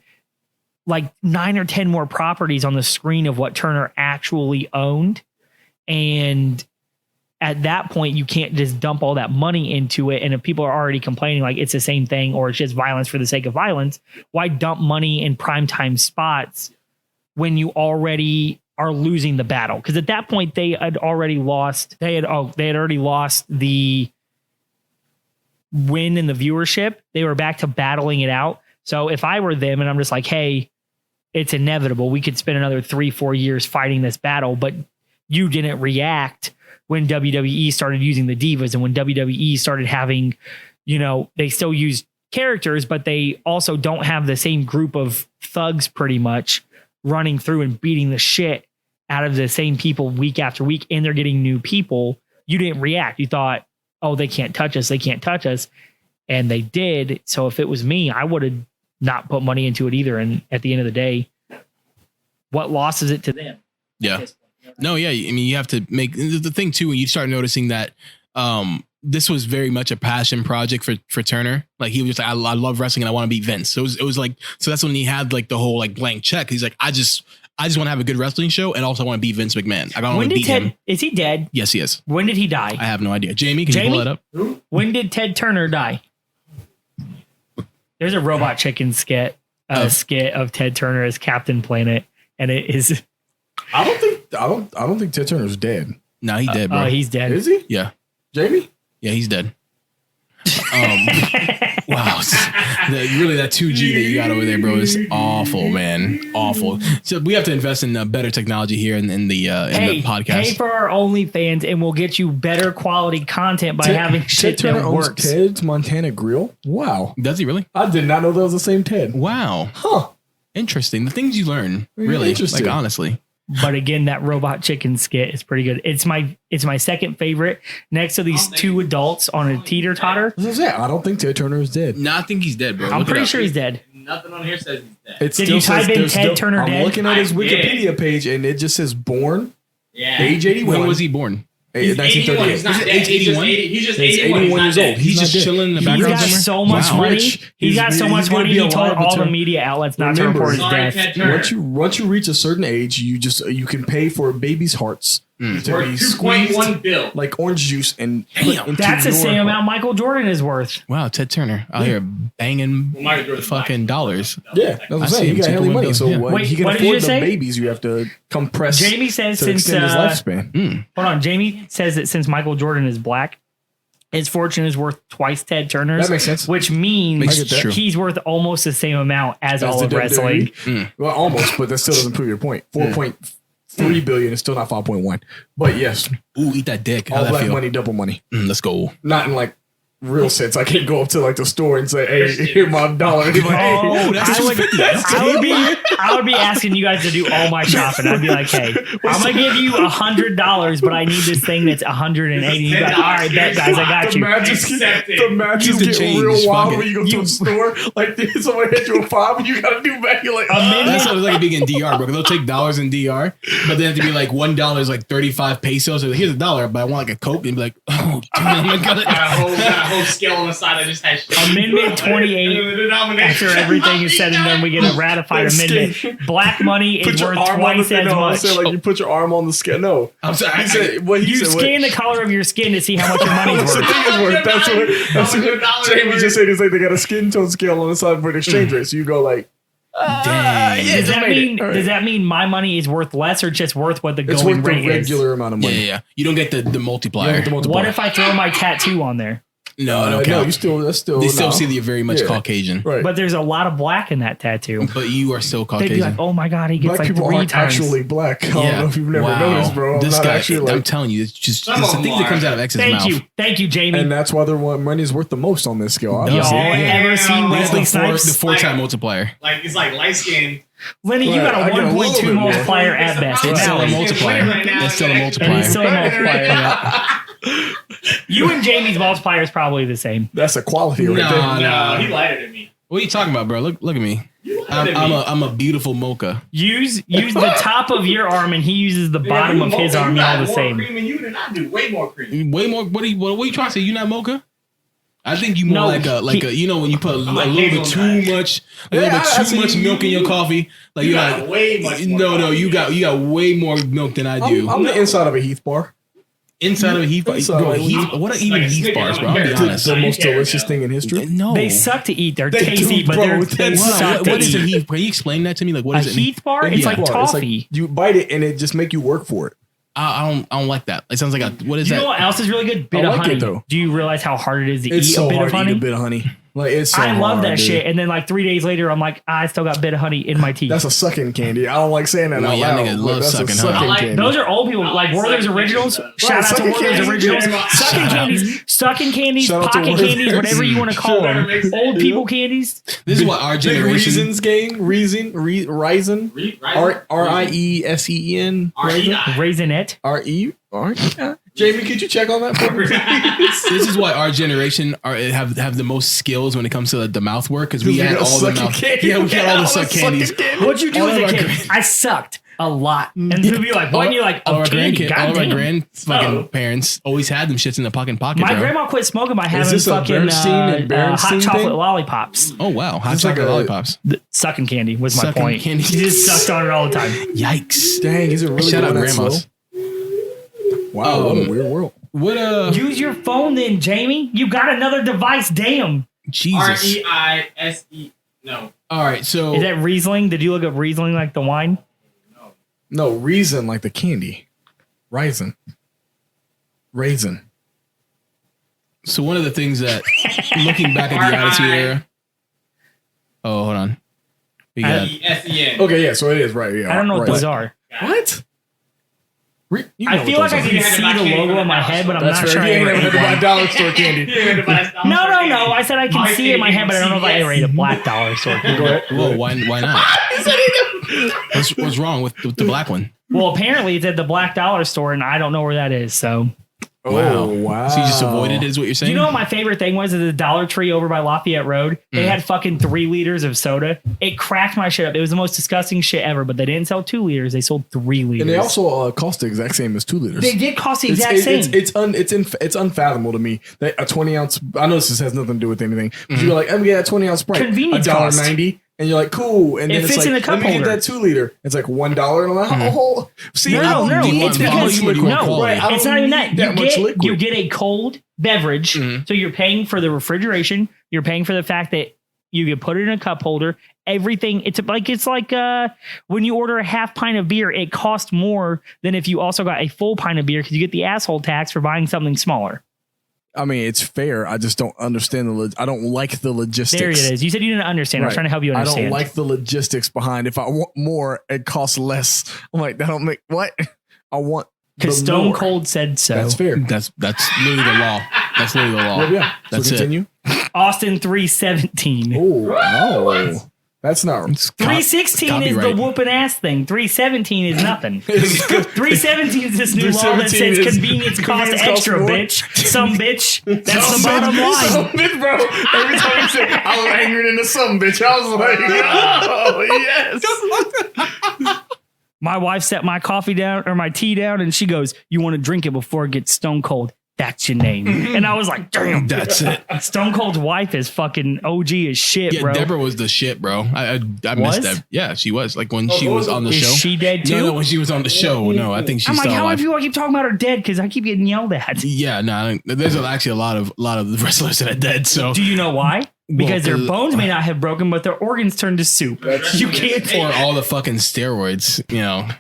like 9 or 10 more properties on the screen of what Turner actually owned. And at that point, you can't just dump all that money into it. And if people are already complaining like it's the same thing or it's just violence for the sake of violence, why dump money in primetime spots when you already are losing the battle? Because at that point, they had already lost. They had already lost the win in the viewership. They were back to battling it out. So if I were them and I'm just like, hey, it's inevitable, we could spend another 3-4 years fighting this battle, but you didn't react when WWE started using the divas and when WWE started having, they still use characters, but they also don't have the same group of thugs pretty much running through and beating the shit out of the same people week after week. And they're getting new people. You didn't react. You thought, oh, they can't touch us. They can't touch us. And they did. So if it was me, I would have not put money into it either. And at the end of the day, what loss is it to them? Yeah. No, yeah. I mean, you have to make the thing too, when you start noticing that this was very much a passion project for Turner. Like, he was just like, I love wrestling and I want to beat Vince. So it was like, so that's when he had like the whole like blank check. He's like, I just want to have a good wrestling show and also want to beat Vince McMahon. I don't want to beat him. Is he dead? Yes, he is. When did he die? I have no idea. Jamie, can you pull that up? When did Ted Turner die? There's a Robot Chicken skit of Ted Turner as Captain Planet, and it is. I don't think Ted Turner's dead. No, he's dead, bro. He's dead. Is he? Yeah. Jamie? Yeah, he's dead. Wow. Really, that 2G that you got over there, bro, is awful, man. Awful. So we have to invest in better technology here in the podcast. Pay for our OnlyFans and we'll get you better quality content by having shit Ted Turner that owns works. Ted's Montana Grill? Wow. Does he really? I did not know that was the same Ted. Wow. Huh. Interesting. The things you learn, really. Interesting. Like, honestly. But again, that Robot Chicken skit is pretty good. It's my second favorite next to these 2 adults on a teeter-totter. I don't think Ted Turner is dead. No, I think he's dead, bro. I'm pretty sure he's dead. Nothing on here says he's dead. Did you type in Ted Turner dead? I'm looking at his Wikipedia page and it just says born. Yeah. Age 81. When was he born? He's 1938. He's not dead. Age 81? He's just He's 81 years old. He's just chilling in the background He's got somewhere? so much Wow. money. Rich. He's got so much gonna money. be He told alive all the until- media outlets not to Remember, report his Sorry, death. Ted Turner. Once you reach a certain age, you can pay for baby's hearts to Worth be squeezed 2.1 bill. like orange juice and put Damn. into That's the your same heart. amount Michael Jordan is worth. Wow, Ted Turner out here banging Michael Jordan's fucking dollars. Yeah, that's what I I'm see saying. him, He got hella 2.1 money, so billion. what, Wait, he can what did you afford the say? babies you have to compress Jamie says to since extend his lifespan. hold on, Jamie says that since Michael Jordan is black, his fortune is worth twice Ted Turner's. That makes sense. Which means True. he's worth almost the same amount as all the of wrestling. Well, almost, but that still doesn't prove your point. 4.3 billion is still not 5.1. But yes, Ooh, eat that dick. How all that black feel? money, double money. Let's go. Not in like real sense. I can't go up to like the store and say, "Hey, here my dollar." Like, Oh, that's I would be asking you guys to do all my shopping. I'd be like, hey, I'm gonna give you $100, but I need this thing that's 180. You'd be like, all right, bet guys, I got the you. matches Use the get change, real wild fuck when it. you go to a store. Like somebody hit you a $5 and you gotta do back. You're like, That's what it's like being in DR, bro. 'Cause they'll take dollars in DR, but they have to be like $1 is like 35 pesos. So here's $1, but I want like a Coke, and be like, oh, damn, I got it. Got a whole scale on the side. I just had Amendment 28. After everything is said and done, we get a ratified amendment. Black money is worth twice as much. Like you put your arm on the scale. No, I'm sorry. he said what he You said. scan the color of your skin to see how much your money's That's worth. the thing is worth. That's what Jamie just said. Is like they got a skin tone scale on the side for the exchange rate. So you go like, Dang. Does that mean my money is worth less or just worth what the it's going worth the rate is? regular amount of Yeah, money. yeah, yeah. You don't get the multiplier. What if I throw my tattoo on there? No, no, No, you still. That's still. They still no. see that you're very much Yeah. Caucasian. Right. But there's a lot of black in that tattoo. But you are still They'd Caucasian. be like, oh my God, he gets Black like people 3 aren't times. actually black. I don't know if you've never noticed, bro. I'm This not guy, actually I'm like. telling you, it's just Some it's the of thing them that comes are. out of X's mouth. Thank you, Jamie. And that's why their money is worth the most on this scale. Y'all Obviously. ever seen That's Wesley the Snipes? four-time multiplier. Like it's like light skin. Lenny, you got Right, I a get a little 1.2 bit more. multiplier at best. It's still a Now, multiplier. Right now, It's still a and multiplier. he's still a multiplier. You and Jamie's multiplier is probably the same. That's a quality right Nah, there. nah. No, he lighter than me. What are you talking about, bro? Look at me. You lighter than me. I'm a beautiful mocha. Use the top of your arm, and he uses the bottom of his arm. Y'all the same. More cream than you than I do. Way more cream. Way more. What are you trying to say? You not mocha? I think you more No, like a you know when you put a like little bit hazelnut. too much milk in your coffee. Like You you're got like way much more no, coffee. you got way more milk than I do. I'm the inside of a Heath bar. Inside of a Heath bar. Inside Bro, of a Heath, what are even like a Heath Snickers bars, on bro? I'll be carrot. honest. The most Yeah, delicious yeah. thing in history. No, They suck to eat. They're They tasty, do, but bro. they That's suck What to is a eat. Heath? Can you explain that to me? Like what A does it mean? Heath bar? It's like Bar. It's toffee. you bite it and it just make you work for it. I don't like that. It sounds like a what is You know that? what else is really good? Bit I of like it, honey. though. Do you realize how hard it is to It's eat so a bit hard of to eat honey? a bit of honey. Like it's so I love hard, that dude. shit. And then like 3 days later, I'm like, I still got bit of honey in my teeth. That's a sucking candy. I don't like saying that Well, out y'all loud. niggas but love that's a sucking sucking honey. I like candy. Those are old people. Like Werther's sucking Originals. candies. Shout out to sucking Werther's candies. Originals. Sucking Shout out. candies. Sucking candies. Shout out to Pocket Werther's. candies. Whatever you want to call Sure, them. makes sense. Old people candies. This is what our Big generation. Reasons gang. Raisin. R-I-E-S-E-N. Raisinette. R-E. Jamie, could you check on that for me? This is why our generation have the most skills when it comes to the mouth work because we had all the mouth. Yeah, we had all the suck candies. What'd you do All as of a our kid? I sucked a lot. And people be like, what? And you're like, all of our candy. all of our Goddamn. grandparents always had them shits in the pocket, My bro. grandma quit smoking by having this a fucking Bernstein and hot Berenstein chocolate thing? lollipops. Oh wow, hot It's like chocolate a- lollipops. Sucking candy was my Sucking point. candy. She just sucked on it all the time. Yikes! Dang, is it really Shout out going that grandmas. slow? Wow, what a weird world. What Use your phone then, Jamie. You got another device. Damn. Jesus! R-E-I-S-E. No. All right, so Is that Riesling? Did you look up Riesling like the wine? No, Raisin like the candy. Raisin. so one of the things that looking back at the Attitude Era. Oh, hold on. We got E-S-E-N. Okay, yeah, so it is right. Yeah, I don't know what right. those are. What? You know I what feel like those I are. can You had to see buy the candy logo from in my the head, but I'm That's not right. sure I You ain't ever never ate had to buy one. dollar store candy. No. I said I can see it in my head, but I don't know if I ever ate a black dollar store. Go ahead. Whoa, why not? What's wrong with the black one? Well, apparently it's at the Black Dollar store, and I don't know where that is. So, Oh, wow. So you just avoided it, is what you're saying? you know what my favorite thing was? At the Dollar Tree over by Lafayette Road, they had fucking 3 liters of soda. It cracked my shit up. It was the most disgusting shit ever. But they didn't sell 2 liters; they sold 3 liters. And they also cost the exact same as 2 liters. they did cost the exact same. It's unfathomable to me that a 20 ounce. I know this has nothing to do with anything. But you're like, let me get that 20 ounce Sprite. Convenience cost. $1.90. And you're like, cool. And It then it's fits like, in a cup let me holder. get that 2 liter. It's like $1. And I'm like, oh, see, No, I don't no, need it's that because- much liquid. no, Right, I it's don't not even need that. much liquid. You get a cold beverage, so you're paying for the refrigeration. You're paying for the fact that you can put it in a cup holder. Everything. It's like when you order a half pint of beer, it costs more than if you also got a full pint of beer because you get the asshole tax for buying something smaller. I mean, it's fair. I just don't understand I don't like the logistics. There it is. You said you didn't understand. I was trying to help you understand. I don't like the logistics behind. If I want more, it costs less. I'm like, that don't make what I want. Because Stone Cold said so. That's fair. That's literally the law. That's literally the law. Yeah. That's so continue. Austin 317. Oh. That's not 316 is the whooping ass thing. 317 is nothing. 317 is this new law that says convenience costs extra, bitch. Some bitch. That's the bottom line. Some bitch, bro. Every time you say I was angry than the some bitch, I was like, oh yes. My wife set my coffee down or my tea down, and she goes, "You want to drink it before it gets stone cold? That's your name." And I was like, damn, that's it. Stone Cold's wife is fucking OG as shit, bro. Deborah was the shit, bro. I missed that. Yeah, she was. Like when she was on the show. Is she dead too? No, when she was on the show. No, I think she's I'm like, still how alive. many people keep talking about her dead? Because I keep getting yelled at. Yeah, no, there's actually a lot of wrestlers that are dead. So do you know why? Because their bones may not have broken, but their organs turned to soup. You can't for all the fucking steroids,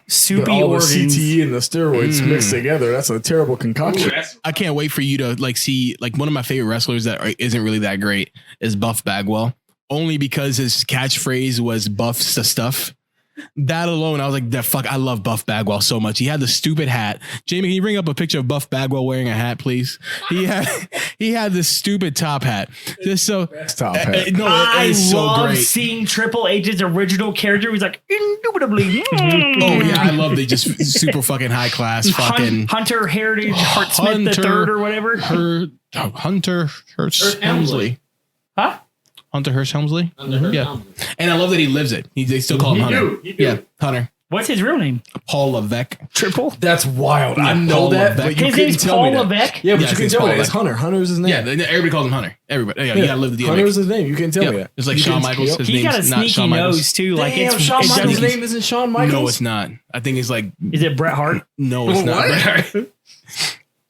soupy all organs. The CTE and the steroids mixed together. That's a terrible concoction. I can't wait for you to see one of my favorite wrestlers that isn't really that great is Buff Bagwell, only because his catchphrase was "Buff's the stuff." That alone, I was like, I love Buff Bagwell so much. He had the stupid hat. Jamie, can you bring up a picture of Buff Bagwell wearing a hat, please? He had this stupid top hat. Just so top hat. No, I it's so love great. seeing Triple H's original character. He's like, indubitably. Oh yeah, I love the just super fucking high class fucking Hunter Heritage Hart Smith the third or whatever. Hunter Hearst Helmsley. Huh? Hunter Hearst Helmsley. Yeah, and I love that he lives it. They still call him Hunter. Yeah, Hunter. What's his real name? Paul Levesque. Triple? That's wild. Yeah, I know Paul that, Levesque. but you His couldn't name's tell Paul me that. Levesque? Yeah, but Yeah, you can it's tell me Paul that. It's Hunter. Hunter's his name. Yeah, everybody calls him Hunter. Everybody. Yeah, you gotta live the DMX. Hunter's his name. You can tell me that. It's like Shawn Michaels. His He's got a name's not sneaky Shawn Michaels. nose too. Like Damn, it's Shawn it Michaels' doesn't- name isn't Shawn Michaels? No, it's not. I think it's like Is it Bret Hart? no, it's not What? Bret Hart.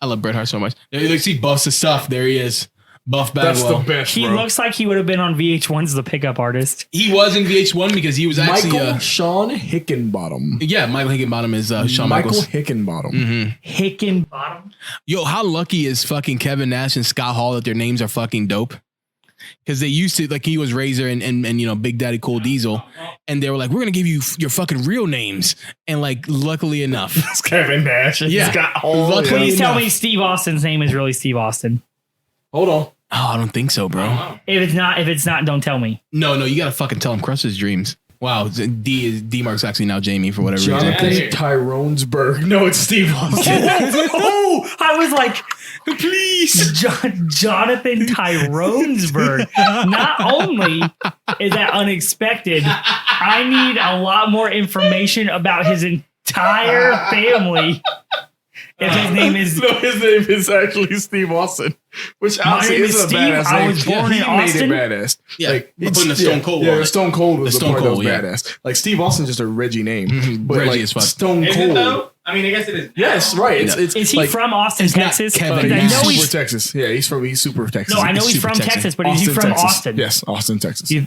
I love Bret Hart so much. You see Buff's stuff. There he is. Buff Bagwell. That's the best, He bro. looks like he would have been on VH1's The Pickup Artist. He was in VH1 because he was actually Michael Sean Hickenbottom. yeah, Michael Hickenbottom is Shawn Michael Michaels. Hickenbottom. Hickenbottom? Yo, how lucky is fucking Kevin Nash and Scott Hall that their names are fucking dope? Because they used to, like, he was Razor and Big Daddy Cool Diesel, and they were like, we're gonna give you your fucking real names, and like, luckily enough, It's Kevin Nash. Yeah. Got all Luckily Please tell enough. me Steve Austin's name is really Steve Austin. Hold on. oh, I don't think so, bro. If it's not, don't tell me. No, you gotta fucking tell him, crush his dreams. Wow, D Mark's actually now Jamie for whatever reason. Jonathan Tyronesburg. No, it's Steve Austin. Oh, I was like, Please. Jonathan Tyronesburg. Not only is that unexpected, I need a lot more information about his entire family. If his name is No, his name is actually Steve Austin, which My honestly name is isn't a Steve. badass I name. was born He in Austin. made it badass. Yeah, like we're putting the Stone Cold on Yeah, it. Stone Cold was The the Stone part that was Cold, yeah. badass. Like Steve Austin's just a Reggie name, but Reggie like as fuck. Stone Is Cold. it though? I mean, I guess it is. Yes, right. It's Is he like, from Austin, it's not Texas? Kevin Because I Nash. know super he's Texas? Yeah, he's super Texas. no, I know he's super from Texan. Texas, but is he from Texas. Austin? Yes, Austin, Texas. You-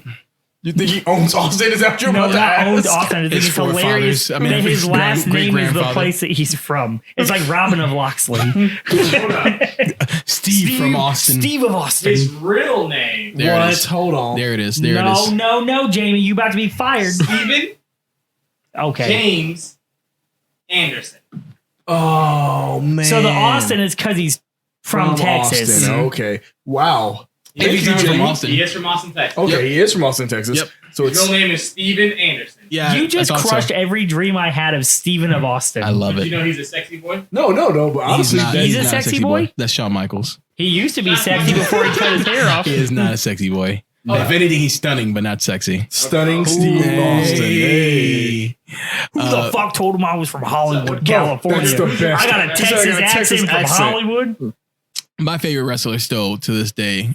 You think he owns Austin? Is that what you're No, about to not owned ask? Austin. I think His it's hilarious forefathers. I mean, that his his last name is the great-grandfather. place that he's from. It's like Robin of Locksley. Steve from Austin. Steve of Austin. His real name, There it What? is. Hold on. There it is. There it is. No, Jamie, you about to be fired. Stephen Okay. James Anderson. Oh man. So the Austin is because he's from Texas. Austin. Okay. Wow. If he's not from Austin. He is from Austin, Texas. Okay, Yep. he is from Austin, Texas. Yep. So His it's real name is Stephen Anderson. Yeah, You just I thought so. crushed every dream I had of Stephen of Austin. I love Did it. you know he's a sexy boy? no. But honestly, He's a not sexy boy? That's Shawn Michaels. He used to be sexy before he cut his hair off. He is not a sexy boy. If anything, he's stunning, but not sexy. stunning Steve Austin. Hey. Who the fuck told him I was from Hollywood, California? that's the best. I got a He's Texas got a accent Texas from accent. Hollywood. My favorite wrestler still to this day.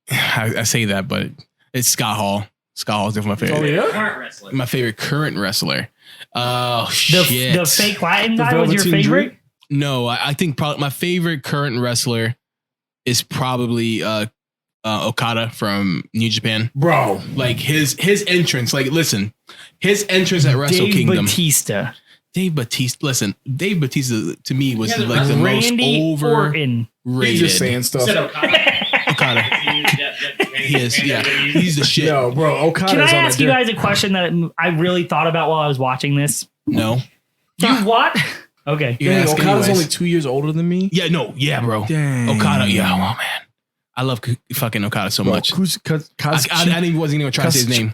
I say that, but it's Scott Hall. Scott Hall is definitely my favorite. Oh yeah. Current wrestler. My favorite current wrestler. Oh The, shit! the fake Latin guy was your Velveteen favorite? Dream? No, I think probably my favorite current wrestler is probably Okada from New Japan. Bro. Like his entrance. Like listen, his entrance at Wrestle Dave Kingdom. Batista. Dave Bautista. Listen, Dave Bautista to me was like the Randy most Orton. overrated. He's just saying stuff. Okada. He is. Yeah, he's the shit. No, bro. Okada's Can I on ask that you guys a question that I really thought about while I was watching this? No. You what? Okay. You're Dang, asking Okada's anyways. only 2 years older than me. Yeah. No. Yeah, bro. Dang. Okada. Yeah. Oh man, I love fucking Okada so much. I didn't wasn't even trying to say his name.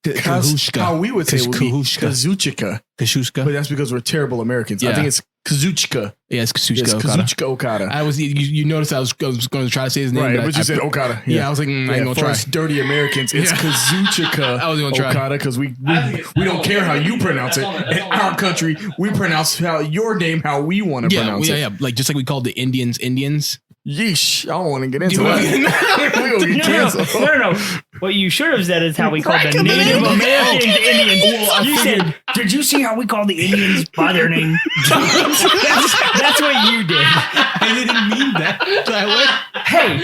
Kazuchika. How we would say it would be Kazuchika. Kazuchika. Kashushka. But that's because we're terrible Americans. I Yeah. think it's Kazuchika. Yeah, it's Kazuchika Yes, Okada. Kazuchika Okada. I was you noticed I was going to try to say his name, Right, but but you said Okada. Yeah, I was like, I ain't gonna for try. us dirty Americans, it's Yeah. Kazuchika I was gonna try. Okada because we don't care how you pronounce it. In our country, we pronounce how your name how we want to pronounce it. Yeah, like just like we called the Indians. Yeesh, I don't want to get into Do that. We gonna get canceled. No. What you should have said is how we called the Native Americans Indians. Well, You said, did you see how we call the Indians by their name? that's what you did. I didn't mean that. Hey,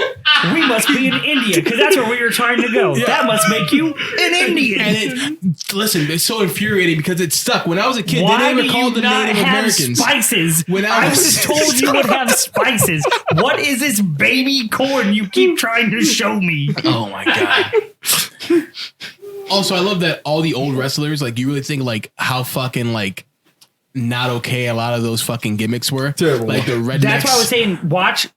we must be in India because that's where we were trying to go. Yeah. That must make you an Indian. And listen, it's so infuriating because it stuck. When I was a kid, Why they didn't do even call you the not Native have Americans. spices? When I was told you would have spices. What is this baby corn you keep trying to show me? Oh my god. Also, I love that all the old wrestlers, like you really think like how fucking like not okay a lot of those fucking gimmicks were. Terrible. Like the rednecks. That's why I was saying watch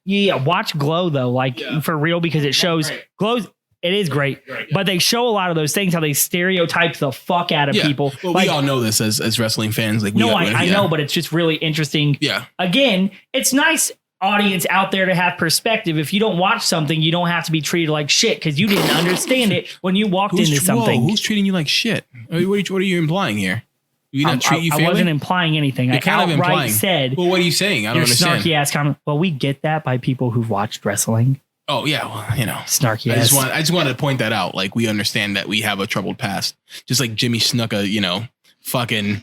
Glow though, like for real, because it shows Glow's. It is great, but they show a lot of those things how they stereotype the fuck out of people. Well, like, we all know this as wrestling fans. Like, I know, but it's just really interesting. Yeah. Again, it's nice audience out there to have perspective. If you don't watch something, you don't have to be treated like shit because you didn't understand it when you walked into something. Who's treating you like shit? What are you implying here? You not treat you I fairly? wasn't implying anything. You're I kind of outright implying. said. Well, what are you saying? I don't Your understand. snarky ass comment. Well, we get that by people who've watched wrestling. Oh yeah, well, Snarky I ass. just wanted to point that out. Like we understand that we have a troubled past, just like Jimmy Snuka. Fucking.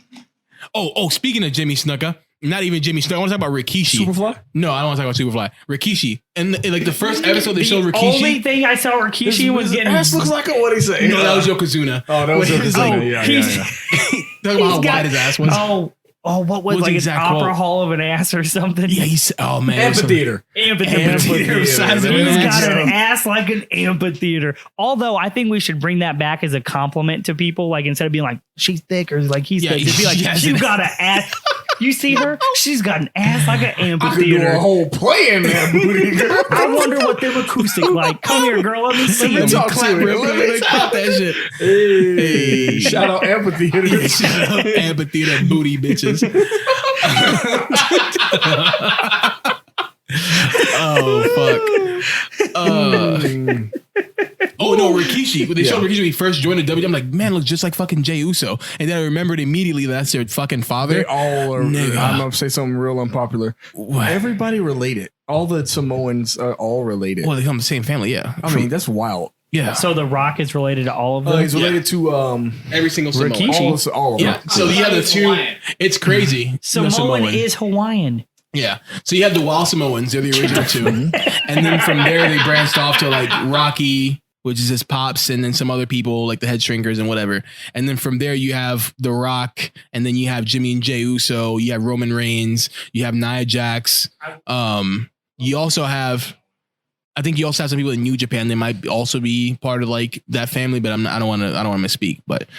Oh, speaking of Jimmy Snuka, not even Jimmy Snuka. I want to talk about Rikishi. Superfly? No, I don't want to talk about Superfly. Rikishi, and like the first episode they showed The Rikishi. only thing I saw Rikishi was getting. ass looks like what he said. No, that was Yokozuna. Oh, that was When he was Yokozuna. like- Yeah. Talking about how wide his ass was. What was What's like the an exact opera quote? hall of an ass or something? Yeah, oh man, Amphitheater. Amphitheater. Size of He's an got ass. an ass like an amphitheater. Although I think we should bring that back as a compliment to people. Like instead of being like she's thick or like he's thick, just be like she has you an got an ass. You see her? She's got an ass like an I could do a amphitheater. whole play in that booty. Girl. I wonder what them acoustic like. Come here, girl. Let me see Let me them. talk to her. Real quick, clap that shit. Hey, shout out Amphitheater. Shut up, amphitheater booty bitches. Oh fuck. Oh no, Rikishi. When they showed Rikishi when he first joined the WWE, I'm like, man, looks just like fucking Jey Uso. And then I remembered immediately that's their fucking father. They all are. Nigga. I'm gonna say something real unpopular. What? Everybody related. All the Samoans are all related. Well, they come from the same family, yeah. I mean, that's wild. yeah. So The Rock is related to all of them. He's related to Every single Samoan. Rikishi. all of Yeah. them. So you have the two. It's crazy. Samoan is Hawaiian. Yeah. So you have the Wild Samoans, they're the original two. And then from there they branched off to like Rocky, which is his pops, and then some other people like the Head Shrinkers and whatever. And then from there you have The Rock, and then you have Jimmy and Jey Uso, you have Roman Reigns, you have Nia Jax. You also have, I think you also have some people in New Japan. They might also be part of like that family, but I don't want to misspeak. But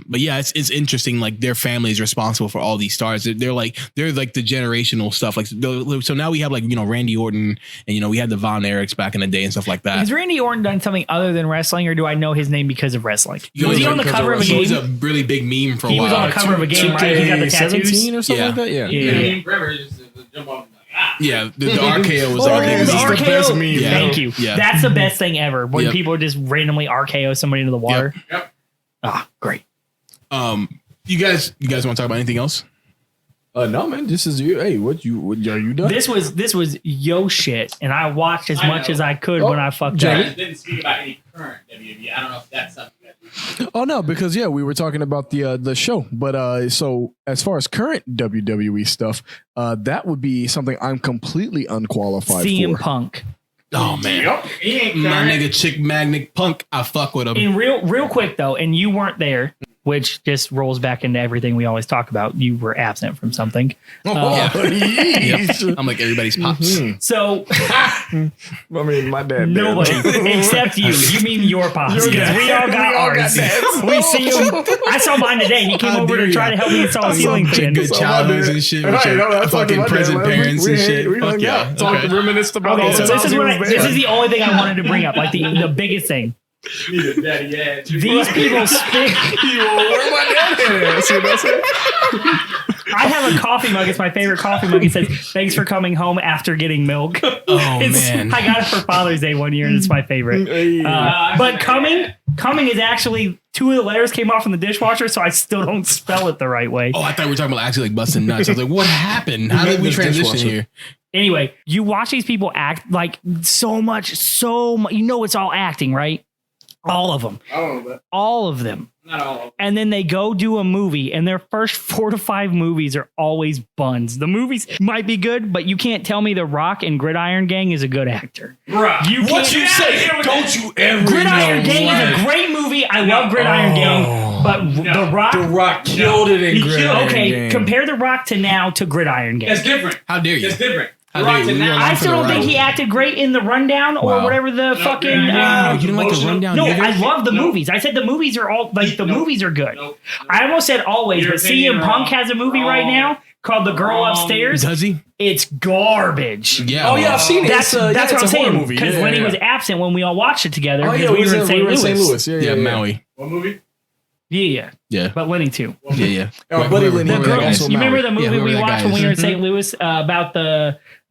yeah, it's interesting. Like their family is responsible for all these stars. They're like the generational stuff. Like so now we have like Randy Orton, and we had the Von Erichs back in the day and stuff like that. Has Randy Orton done something other than wrestling, or do I know his name because of wrestling? You know, Was he on the because cover of a He was game? a really big meme for a He while. was on the cover of a game, right? He got the tattoos. 17 or something Yeah. like that. Yeah. Yeah, the RKO was our Oh, big the meme. the best RKO. meme, yeah. Thank you. Yeah. That's the best thing ever. When Yep. people just randomly RKO somebody into the water. Yep. Ah, great. You guys want to talk about anything else? No, man. This is you. Hey, what are you done? This was yo shit, and I watched as I much know. as I could Oh, when I fucked Jamie. up. Didn't speak about any current WWE. I don't know if that's something that Oh no, because we were talking about the show, but so as far as current WWE stuff, that would be something I'm completely unqualified CM for. Punk. Oh man, Yep. He ain't my current. nigga Chick Magnet Punk, I fuck with him. And real quick though, and you weren't there. which just rolls back into everything we always talk about. You were absent from something. Yep. I'm like everybody's pops. So, I mean, my dad. nobody except you. You mean your pops? Because we all got ours. We see him. I saw mine today. He came over to try to help me install a ceiling fan. Good childhoods and shit. With your fucking present parents and shit. We Fuck yeah. Talked reminisced about all Okay, so the this is the only thing I wanted to bring up, like the biggest thing. Daddy ass. These people spit. Where my dad at? See what I'm saying? I have a coffee mug. It's my favorite coffee mug. It says, "Thanks for coming home after getting milk." Oh man. I got it for Father's Day one year, and it's my favorite. But coming is actually 2 of the letters came off in the dishwasher, so I still don't spell it the right way. Oh, I thought we were talking about actually like busting nuts. I was like, what happened? How did we transition here? Anyway, you watch these people act like so much. You know, it's all acting, right? All of them. All of them. Not all of them. And then they go do a movie, and their first 4 to 5 movies are always buns. The movies might be good, but you can't tell me The Rock and Gridiron Gang is a good actor. Bruh. What you say? Don't you ever Gridiron Gang is a great movie. I love Gridiron Gang, but The Rock. The Rock killed it in Gridiron Gang. Compare The Rock to now to Gridiron Gang. That's different. How dare you? That's different. How dare you? I still don't think he acted great in The Rundown or Wow. whatever the fucking. You didn't like the rundown? No, either? I love the movies. I said the movies are all like the movies are good. I almost said always, Your but opinion CM Punk wrong. has a movie right now called The Girl Upstairs. Does he? It's garbage. Yeah. Oh yeah, I've seen it. That's what I'm saying. Because when he was Yeah. absent, when we all watched it together, Oh because yeah, we were in St. Louis. Yeah, Maui. What movie? Yeah, Yeah. but Lenny too. Yeah. Buddy Lenny. The Remember girl, that guy? you remember the movie whoever we that watched guy when we is. were in St. Louis about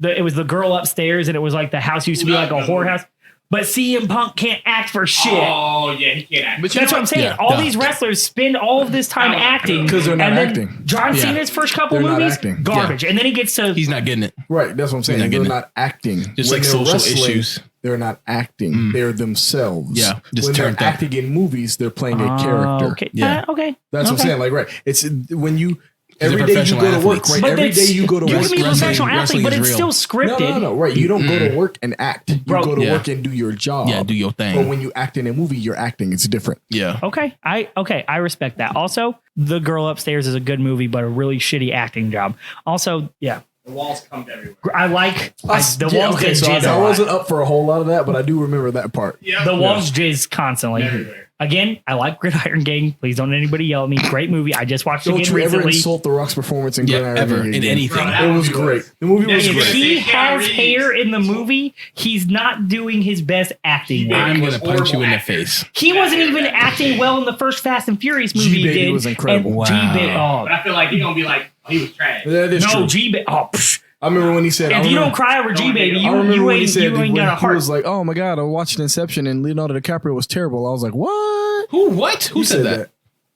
it was the girl upstairs, and it was like the house used to be like a whorehouse. But CM Punk can't act for shit. Oh yeah, he can't act. But That's what I'm saying. Yeah, all duh. these wrestlers spend all of this time acting 'Cause they're not and then acting. John Yeah. Cena's first couple They're not movies, acting. garbage, and then he gets to He's not getting it. Right, that's what I'm saying. They're not They're getting not acting. Just When like they're social wrestling, issues. They're not acting. They're themselves. Yeah, just when they're turned up. acting in movies, they're playing a character. Okay, Yeah. okay, That's what I'm okay. saying. Like, right. It's when you They're every day you professional go to work, athletes. right? But Every day you go to you work. can be a Wrestling- professional athlete, wrestling but is it's real. still scripted. No, right. You don't go to work and act. You Bro, go to yeah. work and do your job. Yeah, do your thing. But when you act in a movie, you're acting. It's different. Yeah. Okay, I respect that. Also, The Girl Upstairs is a good movie, but a really shitty acting job. Also, yeah, The walls come everywhere. I like the walls okay, get so jizz I a lot. wasn't up for a whole lot of that, but I do remember that part. Yeah. The walls jizz constantly. Everywhere. Again, I like Gridiron Gang. Please don't anybody yell at me. Great movie. I just watched it Don't again you ever recently. insult The Rock's performance in Yeah, Gridiron ever. Gang In again. anything. Bro, It was great. The movie was Yeah, great. If he Keanu has Reeves. hair in the movie, he's not doing his best acting. Yeah. I'm was going to punch you in the horrible face. He wasn't even acting well in the first Fast and Furious movie he G-Baby did. was incredible. And G-Baby, oh, But I feel like he's gonna be like, oh, he was trash. That is no, true. G-Baby. Oh, psh. I remember when he said, If you don't cry over G-Baby, I remember you when he ain't said when got a he heart. was like, "Oh my god, I watched Inception and Leonardo DiCaprio was terrible." I was like, "What?" Who? What? Who He said that?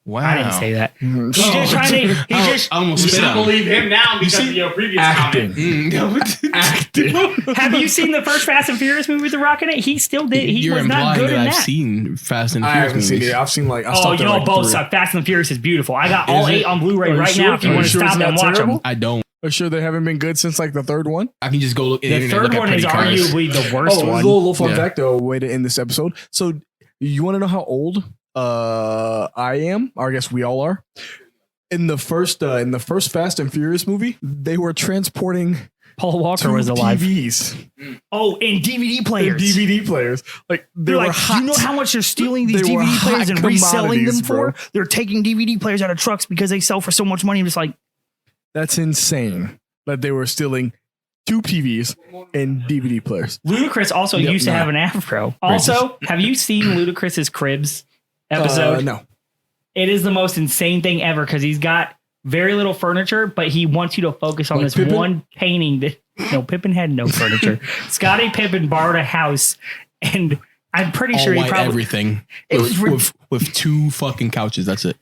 Wow. I didn't say that. Mhm. He's just trying to. He's just. I almost You spit should on him. believe him now because of your previous Acting. comment. Acting. Have you seen the first Fast and Furious movie with The Rock in it? He still did. He You're was not implying good that in I've that. seen Fast and I Furious haven't seen movies. it. I've seen like I Oh, stopped at, y'all like, both 3. suck. Fast and Furious is beautiful. I got all Is 8 it? on Blu-ray Are you right sure? now. If you Are you want to sure it's stop not and watch terrible? them. I don't. Are you sure they haven't been good since like the third one? I can just go look. The third one is arguably the worst Oh, one. a little fun Yeah. fact though. Way to end this episode. So you want to know how old I am? Or I guess we all are. In the first Fast and Furious movie, they were transporting Paul Walker 2 was alive. TVs. Oh, in DVD They're players. DVD players. Like they They're were like, hot. you know how much they're stealing these They were DVD players hot and reselling them commodities, for? bro. They're taking DVD players out of trucks because they sell for so much money. I'm just like, That's insane. That they were stealing 2 TVs and DVD players. Ludacris also Yep, used to no. have an afro. Also, have you seen Ludacris's Cribs episode? No. It is the most insane thing ever because he's got very little furniture, but he wants you to focus on Like this Pippen? one painting that no, Pippen had no furniture. Scottie Pippen borrowed a house, and I'm pretty All sure he white probably everything. It was with 2 fucking couches. That's it.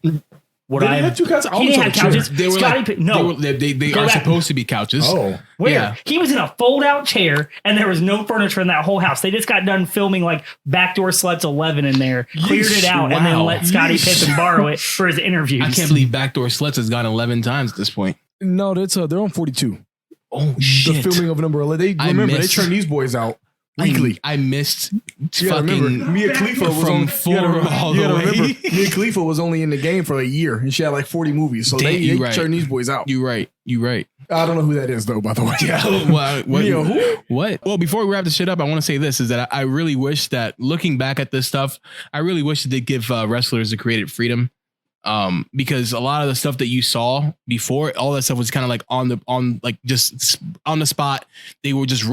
would Did he I have 2 couches? I He always didn't have had a chair. couches. They were Scottie like, Pippen, no. They Go are back. supposed to be couches. Oh. Where? Yeah. He was in a fold-out chair, and there was no furniture in that whole house. They just got done filming like Backdoor Sluts 11 in there, cleared it out, and then wow. let Scottie Pippen borrow it for his interviews. I can't believe Backdoor Sluts has gone 11 times at this point. No, that's they're on 42. Oh The shit! filming of number 11. They I remember they missed- turned these boys out weekly. I missed fucking Mia Khalifa was from on, four all the way. Mia Khalifa was only in the game for a year, and she had like 40 movies. So they turn these boys out. You right. I don't know who that is though, by the way. Yeah. What? Well, before we wrap this shit up, I want to say this is that I really wish that looking back at this stuff, I really wish that they give wrestlers the creative freedom. Because a lot of the stuff that you saw before, all that stuff was kind of like just on the spot. They were just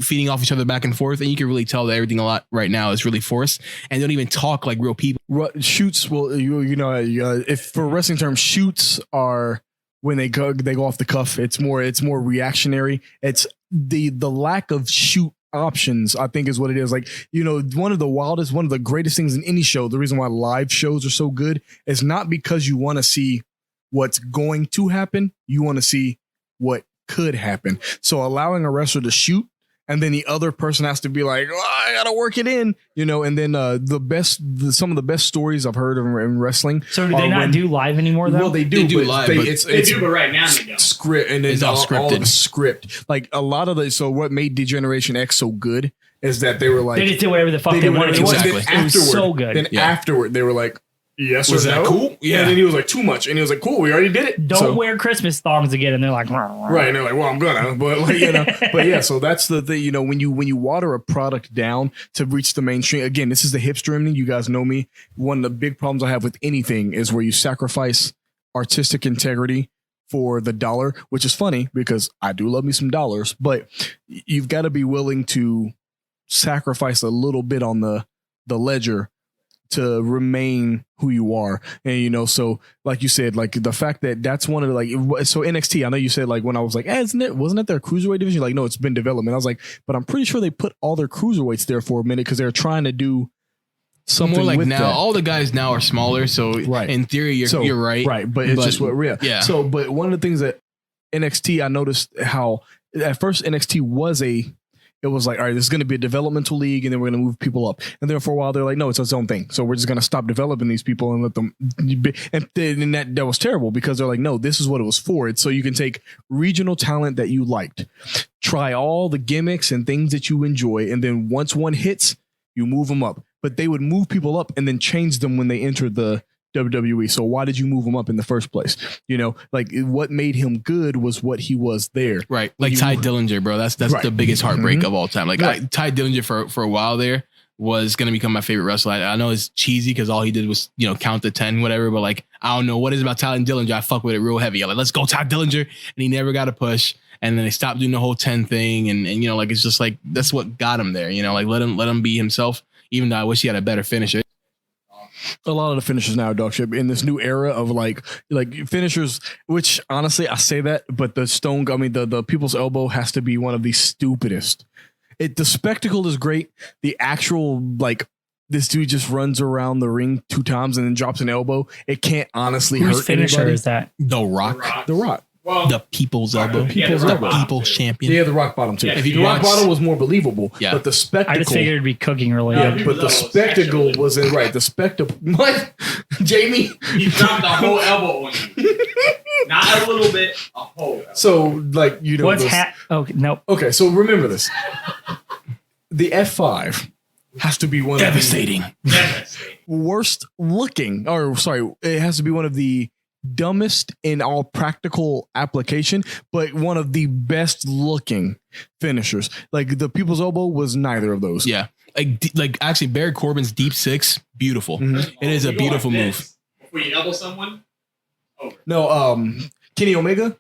feeding off each other back and forth. And you can really tell that everything a lot right now is really forced and they don't even talk like real people. Shoots. Well, if for wrestling terms, shoots are when they go off the cuff. It's more reactionary. It's the lack of shoot options, I think, is what it is. Like, one of the greatest things in any show, the reason why live shows are so good is not because you want to see what's going to happen. You want to see what could happen. So allowing a wrestler to shoot and then the other person has to be like, I gotta work it in, and then some of the best stories I've heard in wrestling. So do they not do live anymore though? Well, they do live. But right now they don't. Script, and it's all scripted. All script. Like a lot of so what made Degeneration X so good is that they were like, they just did whatever the fuck they wanted. Exactly. It was so good. Then afterward, they were like, yes, was that cool? Yeah. And then he was like, too much. And he was like, cool, we already did it. Don't wear Christmas thongs again. And they're like, right. And they're like, well, I'm gonna, but but yeah. So that's the thing. When you water a product down to reach the mainstream. Again, this is the hipster in me. You guys know me. One of the big problems I have with anything is where you sacrifice artistic integrity for the dollar, which is funny because I do love me some dollars, but you've got to be willing to sacrifice a little bit on the ledger to remain who you are. And so like you said, like the fact that that's one of the so NXT, I know you said like when I was like, wasn't it their cruiserweight division? Like, no, it's been development. I was like, but I'm pretty sure they put all their cruiserweights there for a minute because they're trying to do something more like with now that. All the guys now are smaller, so in theory you're right, but it's just what real. Yeah. So, but one of the things that NXT, I noticed how at first NXT it was like, all right, this is going to be a developmental league, and then we're going to move people up. And then for a while, they're like, no, it's its own thing. So we're just going to stop developing these people and let them be. And that was terrible because they're like, no, this is what it was for. It's so you can take regional talent that you liked, try all the gimmicks and things that you enjoy, and then once one hits, you move them up. But they would move people up and then change them when they entered the WWE. So why did you move him up in the first place? Like what made him good was what he was there. Right. Like Ty Dillinger, bro. That's the biggest heartbreak of all time. Like Ty Dillinger for a while there was going to become my favorite wrestler. I know it's cheesy because all he did was, count to 10, whatever. But like, I don't know what is about Ty Dillinger. I fuck with it real heavy. I'm like, let's go Ty Dillinger. And he never got a push. And then they stopped doing the whole 10 thing. And like, it's just like, that's what got him there. Like let him be himself, even though I wish he had a better finisher. A lot of the finishers now are dog shit in this new era of like finishers, which honestly I say that, but the people's elbow has to be one of the stupidest. The spectacle is great. The actual this dude just runs around the ring 2 times and then drops an elbow. It can't honestly hurt finisher anybody. Is that The Rock? The Rock. Well, the People's Elbow. The People's Champion. Yeah, the Rock Bottom too. Yeah, the Rock Bottom was more believable. Yeah. But the spectacle. I just figured it'd be cooking related. Yeah, but the spectacle wasn't right. The spectacle. What? Jamie? He dropped the whole elbow on you. Not a little bit, a whole elbow. So, What's okay, nope. Okay, so remember this. The F5 has to be one Devastating. of the worst looking, it has to be one of the dumbest in all practical application, but one of the best looking finishers. Like the People's Elbow was neither of those. Yeah. Like actually Barry Corbin's Deep Six, beautiful. Mm-hmm. It is a beautiful move. Before you elbow someone, over. No, Kenny Omega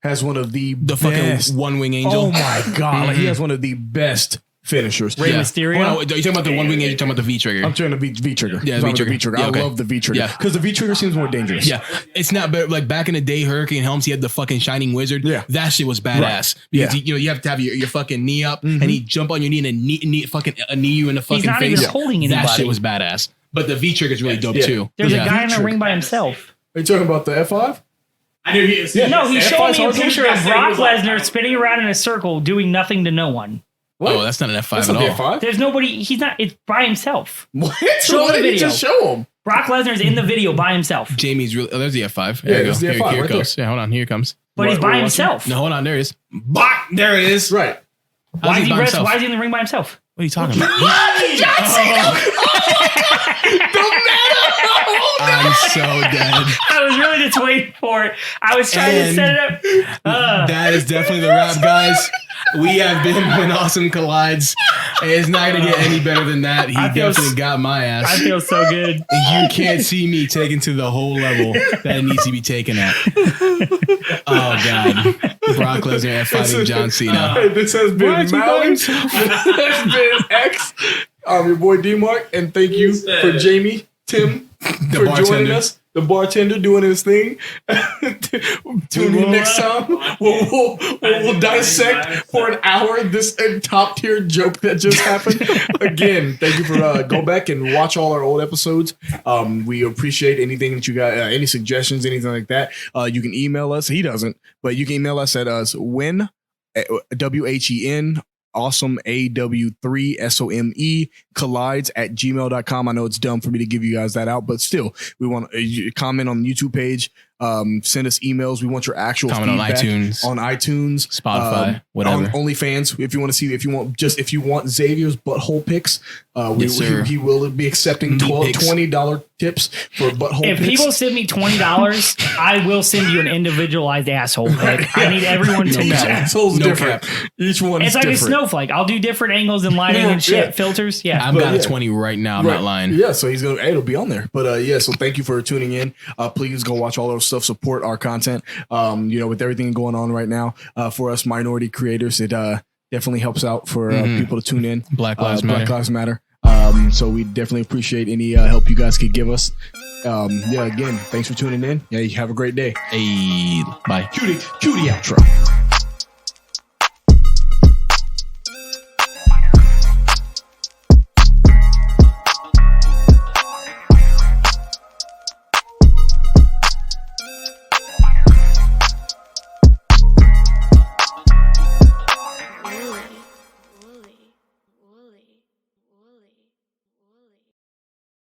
has one of the fucking One Wing Angel. Oh my God. He has one of the best finishers. Rey Mysterio? Are you talking about the One Wing Angel? You're talking about the V Trigger? I'm talking about the V Trigger. Yeah, V Trigger. I love the V Trigger because the V Trigger seems more dangerous. Yeah, it's not better. Like back in the day, Hurricane Helms, he had the fucking Shining Wizard. Yeah, that shit was badass. Right. Because you have to have your fucking knee up, and he jump on your knee and knee you in the fucking face. He's not even holding anybody. That shit was badass. But the V Trigger is really dope too. There's a guy in the ring by himself. Are you talking about the F5? I knew he was. No, he showed me a picture of Brock Lesnar spinning around in a circle, doing nothing to no one. What? Oh, that's not an F5 at all. There's nobody. He's not. It's by himself. What? Show the video. Just show him. Brock Lesnar's in the video by himself. Jamie's really. Oh, there's the F5. There you go. Here it goes. Yeah, hold on. Here it comes. But he's by himself. No, hold on. There he is. Bach! There he is. Right. Why is he in the ring by himself? What are you talking about? I'm so dead. I was really just waiting for it. I was trying to set it up. That is definitely the wrap, guys. We have been When Awesome Collides. It's not going to get any better than that. He definitely got my ass. I feel so good. You can't see me taken to the whole level that it needs to be taken at. Oh, God. Brock Lesnar F5ing John Cena. This has been Maui. This has been X. I'm your boy D-Mark. And thank you for Jamie, Tim, for joining us. The bartender doing his thing. Tune in next time. We'll dissect for an hour this top tier joke that just happened. Again, thank you for go back and watch all our old episodes. We appreciate anything that you got, any suggestions, anything like that. You can email us. He doesn't, but you can email us at when WHEN awesome AW3 SOME collides at gmail.com. I know it's dumb for me to give you guys that out, but still, we want to comment on the YouTube page. Send us emails. We want your actual comment feedback on iTunes, Spotify, whatever. On OnlyFans. If you want to see, if you want Xavier's butthole pics, he will be accepting $20 tips for butthole pics. If people send me $20, I will send you an individualized asshole pic. I need everyone to know. Each asshole's different. Each one is different. It's like a snowflake. I'll do different angles and lighting and shit, filters. Yeah. I've got a 20 right now. I'm not lying. Yeah, so it'll be on there. But so thank you for tuning in. Please go watch all our stuff, support our content. With everything going on right now, for us minority creators, it definitely helps out for people to tune in. Black Lives Matter. So we definitely appreciate any help you guys could give us. Again, thanks for tuning in. Yeah, you have a great day. Hey, bye. Cutie outro.